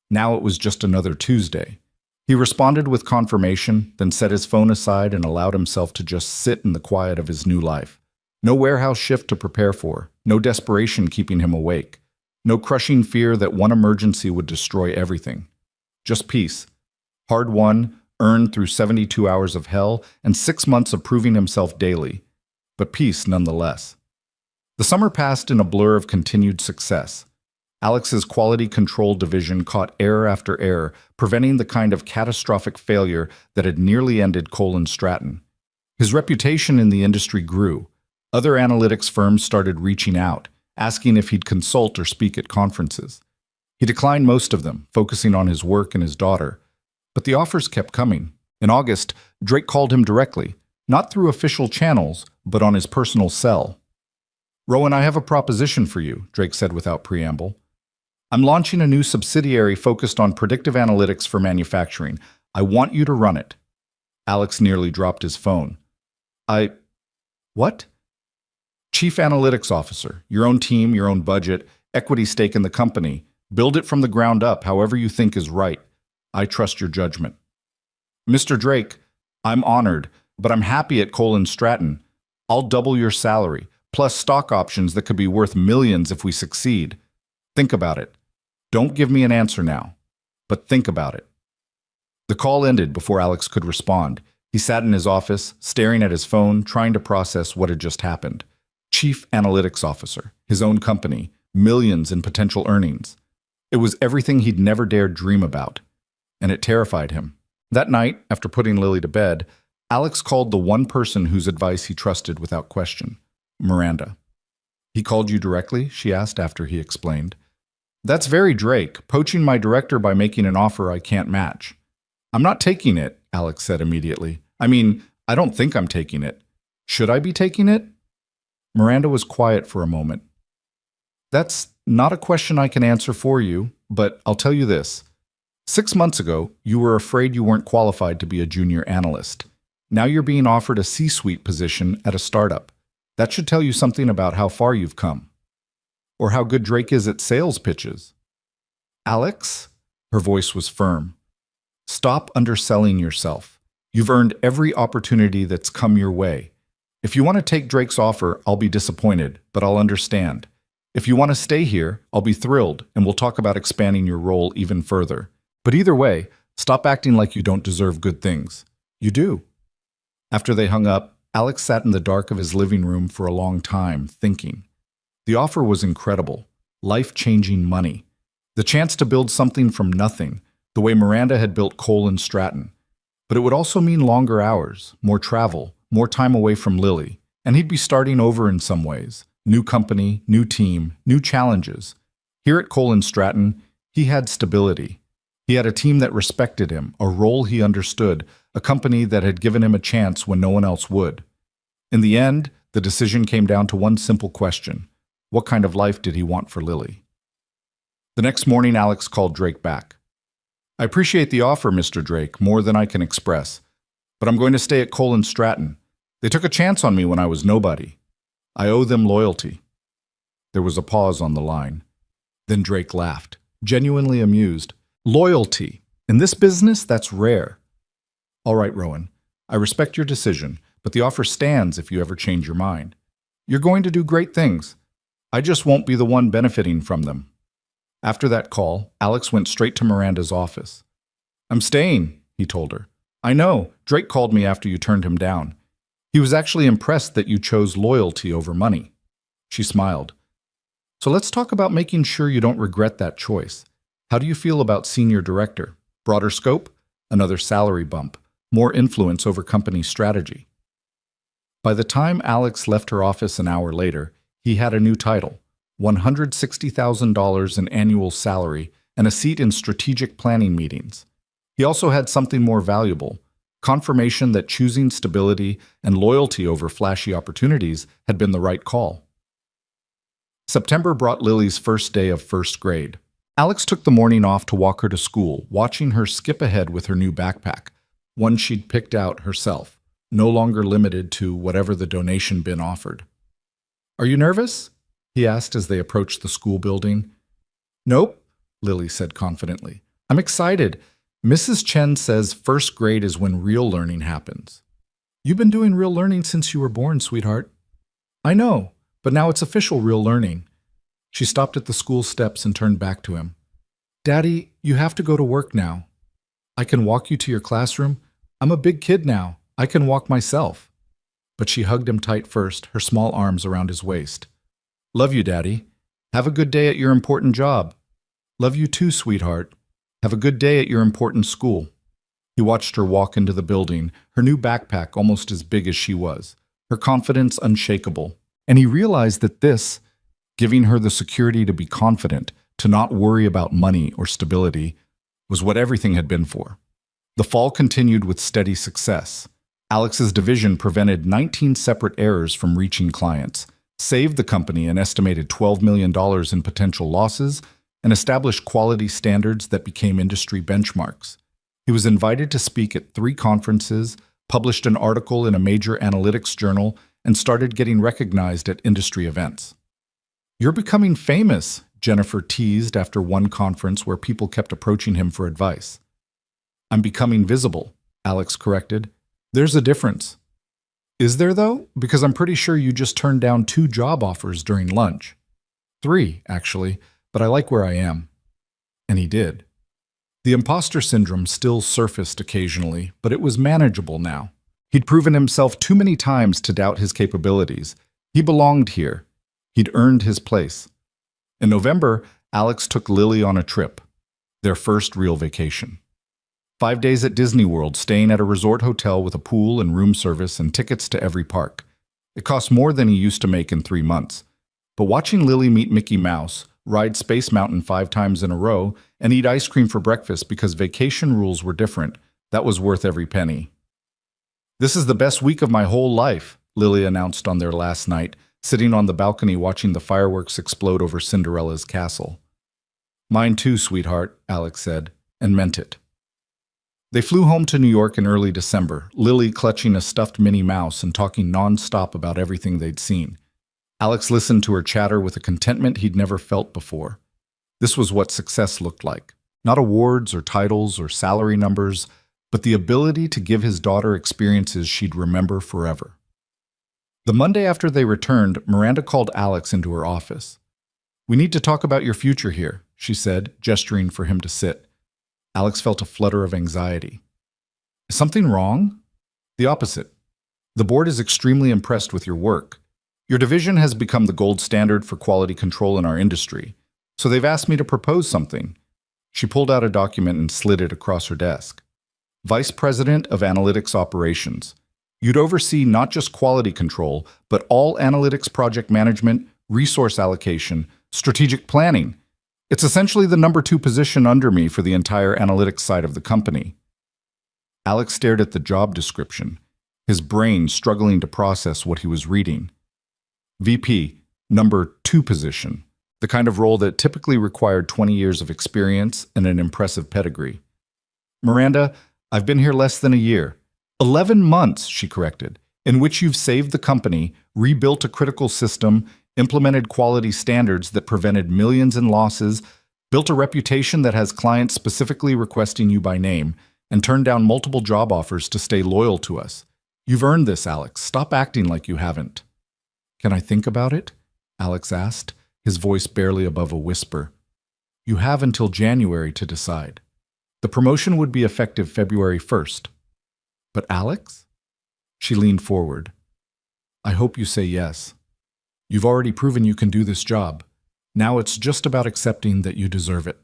Now it was just another Tuesday. He responded with confirmation, then set his phone aside and allowed himself to just sit in the quiet of his new life. No warehouse shift to prepare for, no desperation keeping him awake, no crushing fear that one emergency would destroy everything. Just peace. Hard-won, earned through 72 hours of hell and 6 months of proving himself daily, but peace nonetheless. The summer passed in a blur of continued success. Alex's quality control division caught error after error, preventing the kind of catastrophic failure that had nearly ended Cole & Stratton. His reputation in the industry grew. Other analytics firms started reaching out, asking if he'd consult or speak at conferences. He declined most of them, focusing on his work and his daughter. But the offers kept coming. In August, Drake called him directly, not through official channels, but on his personal cell. "Rowan, I have a proposition for you," Drake said without preamble. "I'm launching a new subsidiary focused on predictive analytics for manufacturing. I want you to run it." Alex nearly dropped his phone. What?" "Chief Analytics Officer, your own team, your own budget, equity stake in the company. Build it from the ground up, however you think is right. I trust your judgment." "Mr. Drake, I'm honored, but I'm happy at Cole & Stratton. I'll double your salary, plus stock options that could be worth millions if we succeed. Think about it. Don't give me an answer now, but think about it." The call ended before Alex could respond. He sat in his office, staring at his phone, trying to process what had just happened. Chief Analytics Officer, his own company, millions in potential earnings. It was everything he'd never dared dream about, and it terrified him. That night, after putting Lily to bed, Alex called the one person whose advice he trusted without question, Miranda. "He called you directly?" she asked after he explained. "That's very Drake, poaching my director by making an offer I can't match." "I'm not taking it," Alex said immediately. I don't think I'm taking it. Should I be taking it?" Miranda was quiet for a moment. "That's not a question I can answer for you, but I'll tell you this. 6 months ago, you were afraid you weren't qualified to be a junior analyst. Now you're being offered a C-suite position at a startup. That should tell you something about how far you've come. Or how good Drake is at sales pitches." "Alex?" Her voice was firm. "Stop underselling yourself. You've earned every opportunity that's come your way. If you want to take Drake's offer, I'll be disappointed, but I'll understand. If you want to stay here, I'll be thrilled, and we'll talk about expanding your role even further. But either way, stop acting like you don't deserve good things. You do." After they hung up, Alex sat in the dark of his living room for a long time, thinking. The offer was incredible, life-changing money. The chance to build something from nothing, the way Miranda had built Cole & Stratton. But it would also mean longer hours, more travel, more time away from Lily, and he'd be starting over in some ways. New company, new team, new challenges. Here at Cole & Stratton, he had stability. He had a team that respected him, a role he understood, a company that had given him a chance when no one else would. In the end, the decision came down to one simple question. What kind of life did he want for Lily? The next morning, Alex called Drake back. I appreciate the offer, Mr. Drake, more than I can express, but I'm going to stay at Cole & Stratton. They took a chance on me when I was nobody. I owe them loyalty. There was a pause on the line. Then Drake laughed, genuinely amused. Loyalty. In this business, that's rare. All right, Rowan. I respect your decision, but the offer stands if you ever change your mind. You're going to do great things. I just won't be the one benefiting from them. After that call, Alex went straight to Miranda's office. I'm staying, he told her. I know. Drake called me after you turned him down. He was actually impressed that you chose loyalty over money. She smiled. So let's talk about making sure you don't regret that choice. How do you feel about senior director? Broader scope? Another salary bump? More influence over company strategy? By the time Alex left her office an hour later, he had a new title, $160,000 in annual salary and a seat in strategic planning meetings. He also had something more valuable, confirmation that choosing stability and loyalty over flashy opportunities had been the right call. September brought Lily's first day of first grade. Alex took the morning off to walk her to school, watching her skip ahead with her new backpack, one she'd picked out herself, no longer limited to whatever the donation bin offered. Are you nervous? He asked as they approached the school building. Nope, Lily said confidently. I'm excited. Mrs. Chen says first grade is when real learning happens. You've been doing real learning since you were born, sweetheart. I know, but now it's official real learning. She stopped at the school steps and turned back to him. Daddy, you have to go to work now. I can walk you to your classroom. I'm a big kid now. I can walk myself. But she hugged him tight first, her small arms around his waist. Love you, Daddy. Have a good day at your important job. Love you too, sweetheart. Have a good day at your important school. He watched her walk into the building, her new backpack almost as big as she was, her confidence unshakable. And he realized that this, giving her the security to be confident, to not worry about money or stability, was what everything had been for. The fall continued with steady success. Alex's division prevented 19 separate errors from reaching clients, saved the company an estimated $12 million in potential losses, and established quality standards that became industry benchmarks. He was invited to speak at 3 conferences, published an article in a major analytics journal, and started getting recognized at industry events. You're becoming famous, Jennifer teased after one conference where people kept approaching him for advice. I'm becoming visible, Alex corrected. There's a difference. Is there, though? Because I'm pretty sure you just turned down 2 job offers during lunch. 3, actually, but I like where I am. And he did. The imposter syndrome still surfaced occasionally, but it was manageable now. He'd proven himself too many times to doubt his capabilities. He belonged here. He'd earned his place. In November, Alex took Lily on a trip, their first real vacation. 5 days at Disney World, staying at a resort hotel with a pool and room service and tickets to every park. It cost more than he used to make in 3 months. But watching Lily meet Mickey Mouse, ride Space Mountain 5 times in a row, and eat ice cream for breakfast because vacation rules were different, that was worth every penny. This is the best week of my whole life, Lily announced on their last night, sitting on the balcony watching the fireworks explode over Cinderella's castle. Mine too, sweetheart, Alex said, and meant it. They flew home to New York in early December, Lily clutching a stuffed Minnie Mouse and talking non-stop about everything they'd seen. Alex listened to her chatter with a contentment he'd never felt before. This was what success looked like. Not awards or titles or salary numbers, but the ability to give his daughter experiences she'd remember forever. The Monday after they returned, Miranda called Alex into her office. We need to talk about your future here, she said, gesturing for him to sit. Alex felt a flutter of anxiety. Is something wrong? The opposite. The board is extremely impressed with your work. Your division has become the gold standard for quality control in our industry, so they've asked me to propose something. She pulled out a document and slid it across her desk. Vice President of Analytics Operations. You'd oversee not just quality control, but all analytics project management, resource allocation, strategic planning. It's essentially the number 2 position under me for the entire analytics side of the company. Alex stared at the job description, his brain struggling to process what he was reading. VP, number 2 position. the kind of role that typically required 20 years of experience and an impressive pedigree. Miranda, I've been here less than a year. 11 months, she corrected, in which you've saved the company, rebuilt a critical system, implemented quality standards that prevented millions in losses, built a reputation that has clients specifically requesting you by name, and turned down multiple job offers to stay loyal to us. You've earned this, Alex. Stop acting like you haven't. Can I think about it? Alex asked, his voice barely above a whisper. You have until January to decide. The promotion would be effective February 1st. But Alex? She leaned forward. I hope you say yes. You've already proven you can do this job. Now it's just about accepting that you deserve it.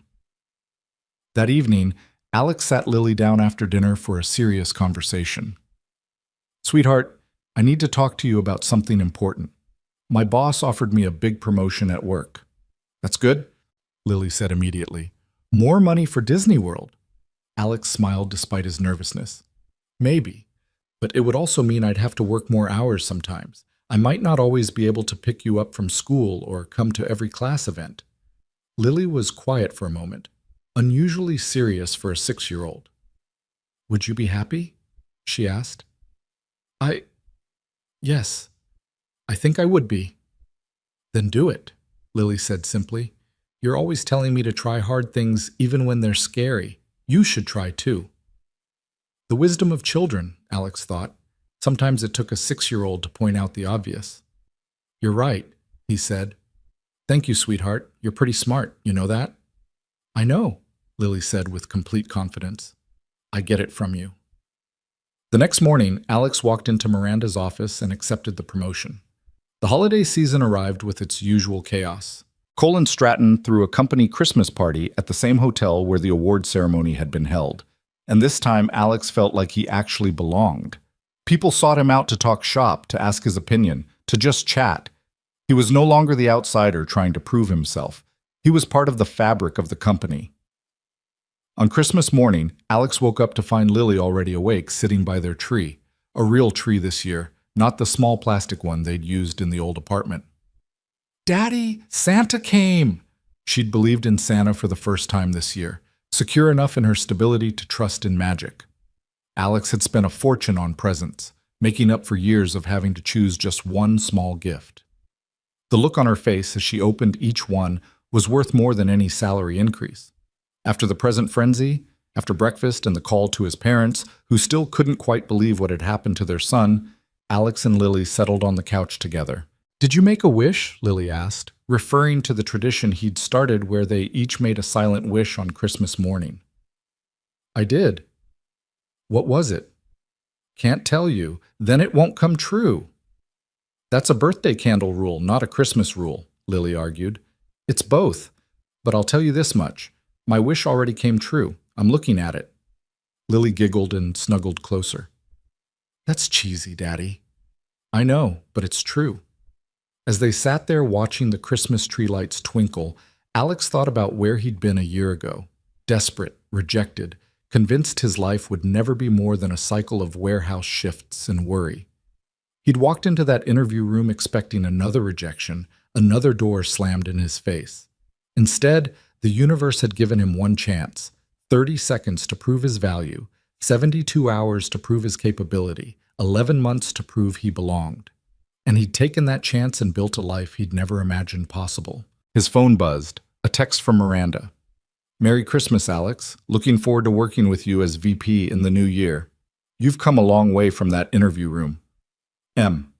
That evening, Alex sat Lily down after dinner for a serious conversation. Sweetheart, I need to talk to you about something important. My boss offered me a big promotion at work. That's good, Lily said immediately. More money for Disney World. Alex smiled despite his nervousness. Maybe, but it would also mean I'd have to work more hours sometimes. I might not always be able to pick you up from school or come to every class event. Lily was quiet for a moment, unusually serious for a 6-year-old. Would you be happy? She asked. Yes, I think I would be. Then do it, Lily said simply. You're always telling me to try hard things even when they're scary. You should try too. The wisdom of children, Alex thought. Sometimes it took a 6-year-old to point out the obvious. You're right, he said. Thank you, sweetheart. You're pretty smart, you know that? I know, Lily said with complete confidence. I get it from you. The next morning, Alex walked into Miranda's office and accepted the promotion. The holiday season arrived with its usual chaos. Cole and Stratton threw a company Christmas party at the same hotel where the award ceremony had been held. And this time, Alex felt like he actually belonged. People sought him out to talk shop, to ask his opinion, to just chat. He was no longer the outsider trying to prove himself. He was part of the fabric of the company. On Christmas morning, Alex woke up to find Lily already awake, sitting by their tree. A real tree this year, not the small plastic one they'd used in the old apartment. Daddy, Santa came! She'd believed in Santa for the first time this year, secure enough in her stability to trust in magic. Alex had spent a fortune on presents, making up for years of having to choose just one small gift. The look on her face as she opened each one was worth more than any salary increase. After the present frenzy, after breakfast and the call to his parents, who still couldn't quite believe what had happened to their son, Alex and Lily settled on the couch together. Did you make a wish? Lily asked, referring to the tradition he'd started where they each made a silent wish on Christmas morning. I did. What was it? Can't tell you. Then it won't come true. That's a birthday candle rule, not a Christmas rule, Lily argued. It's both. But I'll tell you this much. My wish already came true. I'm looking at it. Lily giggled and snuggled closer. That's cheesy, Daddy. I know, but it's true. As they sat there watching the Christmas tree lights twinkle, Alex thought about where he'd been a year ago. Desperate, rejected, convinced his life would never be more than a cycle of warehouse shifts and worry. He'd walked into that interview room expecting another rejection, another door slammed in his face. Instead, the universe had given him one chance, 30 seconds to prove his value, 72 hours to prove his capability, 11 months to prove he belonged. And he'd taken that chance and built a life he'd never imagined possible. His phone buzzed, a text from Miranda. Merry Christmas, Alex. Looking forward to working with you as VP in the new year. You've come a long way from that interview room. M.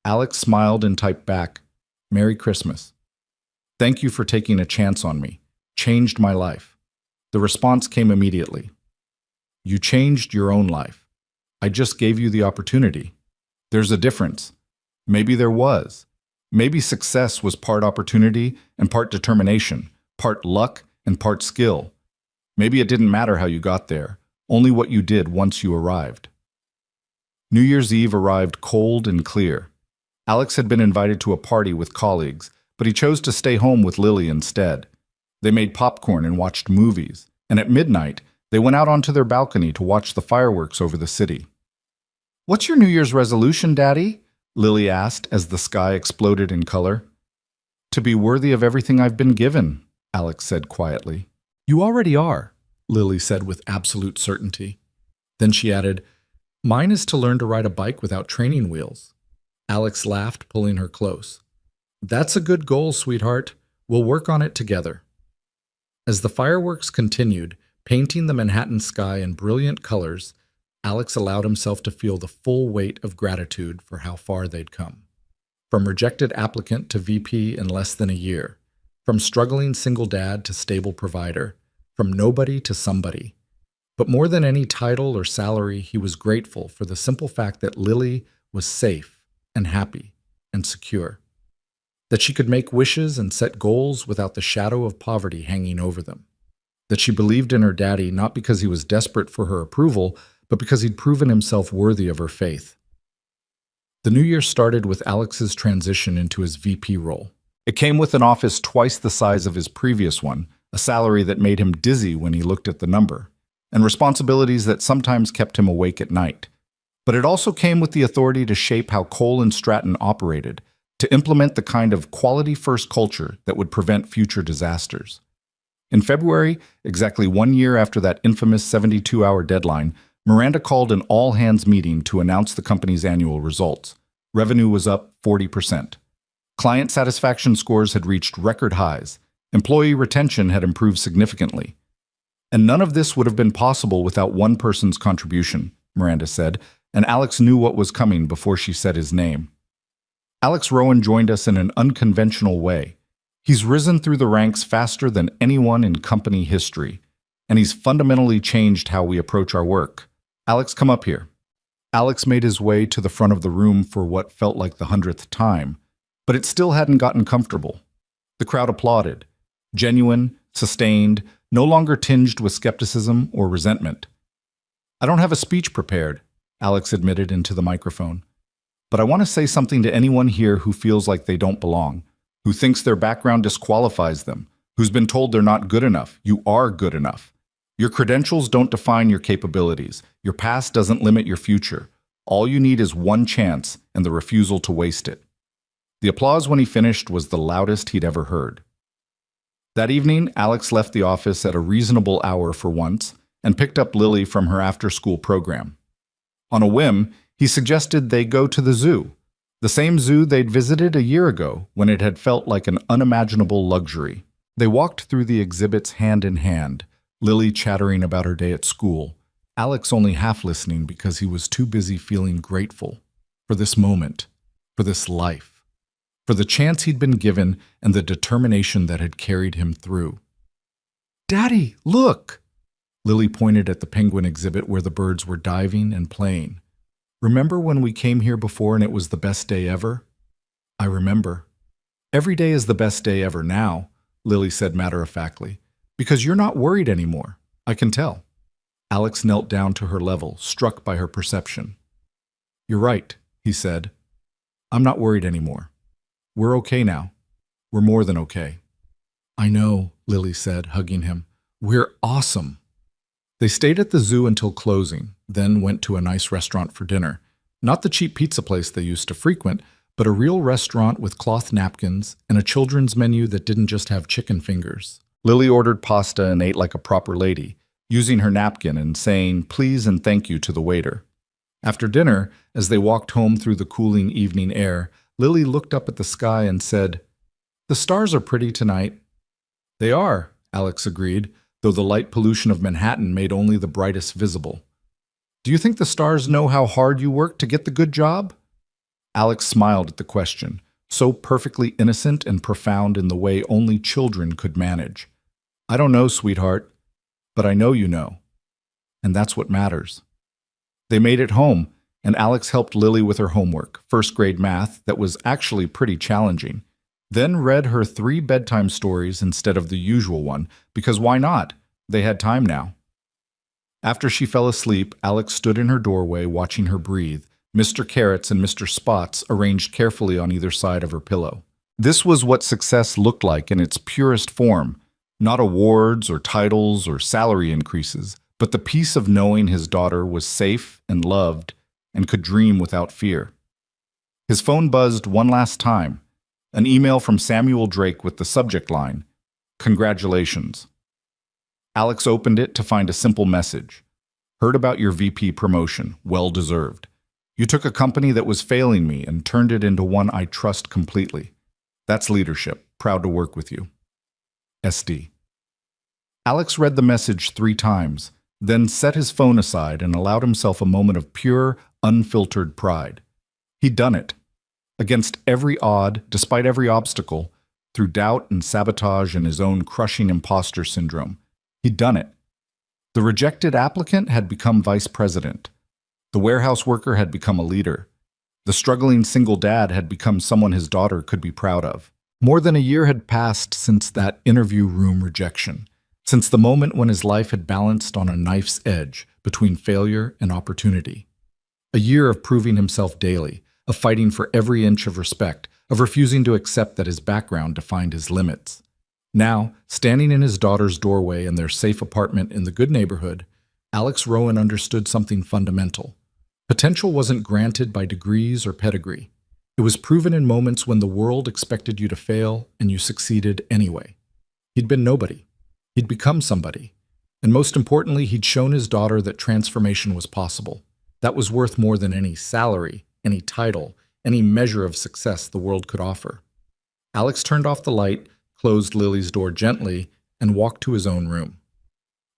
Alex smiled and typed back, Merry Christmas. Thank you for taking a chance on me. Changed my life. The response came immediately. You changed your own life. I just gave you the opportunity. There's a difference. Maybe there was. Maybe success was part opportunity and part determination, part luck and part skill. Maybe it didn't matter how you got there, only what you did once you arrived. New Year's Eve arrived cold and clear. Alex had been invited to a party with colleagues, but he chose to stay home with Lily instead. They made popcorn and watched movies, and at midnight, they went out onto their balcony to watch the fireworks over the city. What's your New Year's resolution, Daddy? Lily asked as the sky exploded in color. to be worthy of everything I've been given, Alex said quietly. You already are, Lily said with absolute certainty. Then she added, Mine is to learn to ride a bike without training wheels. Alex laughed, pulling her close. That's a good goal, sweetheart. We'll work on it together. As the fireworks continued, painting the Manhattan sky in brilliant colors, Alex allowed himself to feel the full weight of gratitude for how far they'd come. From rejected applicant to VP in less than a year, from struggling single dad to stable provider, from nobody to somebody. But more than any title or salary, he was grateful for the simple fact that Lily was safe and happy and secure, that she could make wishes and set goals without the shadow of poverty hanging over them, that she believed in her daddy not because he was desperate for her approval, but because he'd proven himself worthy of her faith. The new year started with Alex's transition into his VP role. It came with an office twice the size of his previous one, a salary that made him dizzy when he looked at the number, and responsibilities that sometimes kept him awake at night. But it also came with the authority to shape how Cole and Stratton operated, to implement the kind of quality-first culture that would prevent future disasters. In February, exactly 1 year after that infamous 72-hour deadline, Miranda called an all-hands meeting to announce the company's annual results. Revenue was up 40%. Client satisfaction scores had reached record highs. Employee retention had improved significantly. And none of this would have been possible without one person's contribution, Miranda said, and Alex knew what was coming before she said his name. Alex Rowan joined us in an unconventional way. He's risen through the ranks faster than anyone in company history, and he's fundamentally changed how we approach our work. Alex, come up here. Alex made his way to the front of the room for what felt like the 100th time, but it still hadn't gotten comfortable. The crowd applauded, genuine, sustained, no longer tinged with skepticism or resentment. I don't have a speech prepared, Alex admitted into the microphone, but I want to say something to anyone here who feels like they don't belong, who thinks their background disqualifies them, who's been told they're not good enough. You are good enough. Your credentials don't define your capabilities. Your past doesn't limit your future. All you need is one chance and the refusal to waste it. The applause when he finished was the loudest he'd ever heard. That evening, Alex left the office at a reasonable hour for once and picked up Lily from her after-school program. On a whim, he suggested they go to the zoo, the same zoo they'd visited a year ago when it had felt like an unimaginable luxury. They walked through the exhibits hand in hand, Lily chattering about her day at school, Alex only half listening because he was too busy feeling grateful for this moment, for this life, for the chance he'd been given and the determination that had carried him through. Daddy, look! Lily pointed at the penguin exhibit where the birds were diving and playing. Remember when we came here before and it was the best day ever? I remember. Every day is the best day ever now, Lily said matter-of-factly, because you're not worried anymore. I can tell. Alex knelt down to her level, struck by her perception. You're right, he said. I'm not worried anymore. We're okay now. We're more than okay. I know, Lily said, hugging him. We're awesome. They stayed at the zoo until closing, then went to a nice restaurant for dinner. Not the cheap pizza place they used to frequent, but a real restaurant with cloth napkins and a children's menu that didn't just have chicken fingers. Lily ordered pasta and ate like a proper lady, using her napkin and saying please and thank you to the waiter. After dinner, as they walked home through the cooling evening air, Lily looked up at the sky and said, The stars are pretty tonight. They are, Alex agreed, though the light pollution of Manhattan made only the brightest visible. Do you think the stars know how hard you work to get the good job? Alex smiled at the question, so perfectly innocent and profound in the way only children could manage. I don't know, sweetheart, but I know you know. And that's what matters. They made it home, and Alex helped Lily with her homework, first-grade math that was actually pretty challenging, then read her 3 bedtime stories instead of the usual one, because why not? They had time now. After she fell asleep, Alex stood in her doorway watching her breathe, Mr. Carrots and Mr. Spots arranged carefully on either side of her pillow. This was what success looked like in its purest form, not awards or titles or salary increases, but the peace of knowing his daughter was safe and loved and could dream without fear. His phone buzzed one last time, An email from Samuel Drake with the subject line, "Congratulations." Alex opened it to find a simple message. "Heard about your VP promotion. Well deserved. You took a company that was failing me and turned it into one I trust completely. That's leadership. Proud to work with you. SD." Alex read the message 3 times, then set his phone aside and allowed himself a moment of pure, unfiltered pride. He'd done it. Against every odd, despite every obstacle, through doubt and sabotage and his own crushing imposter syndrome. He'd done it. The rejected applicant had become vice president. The warehouse worker had become a leader. The struggling single dad had become someone his daughter could be proud of. More than a year had passed since that interview room rejection, since the moment when his life had balanced on a knife's edge between failure and opportunity. A year of proving himself daily, of fighting for every inch of respect, of refusing to accept that his background defined his limits. Now, standing in his daughter's doorway in their safe apartment in the good neighborhood, Alex Rowan understood something fundamental. Potential wasn't granted by degrees or pedigree. It was proven in moments when the world expected you to fail and you succeeded anyway. He'd been nobody. He'd become somebody. And most importantly, he'd shown his daughter that transformation was possible. That was worth more than any salary, any title, any measure of success the world could offer. Alex turned off the light, closed Lily's door gently, and walked to his own room.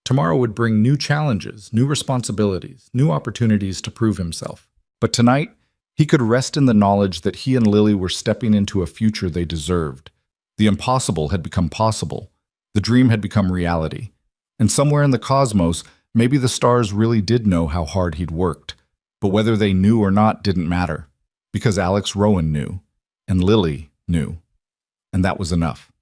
Tomorrow would bring new challenges, new responsibilities, new opportunities to prove himself. But tonight, he could rest in the knowledge that he and Lily were stepping into a future they deserved. The impossible had become possible. The dream had become reality. And somewhere in the cosmos, maybe the stars really did know how hard he'd worked. But whether they knew or not didn't matter, because Alex Rowan knew, and Lily knew. And that was enough.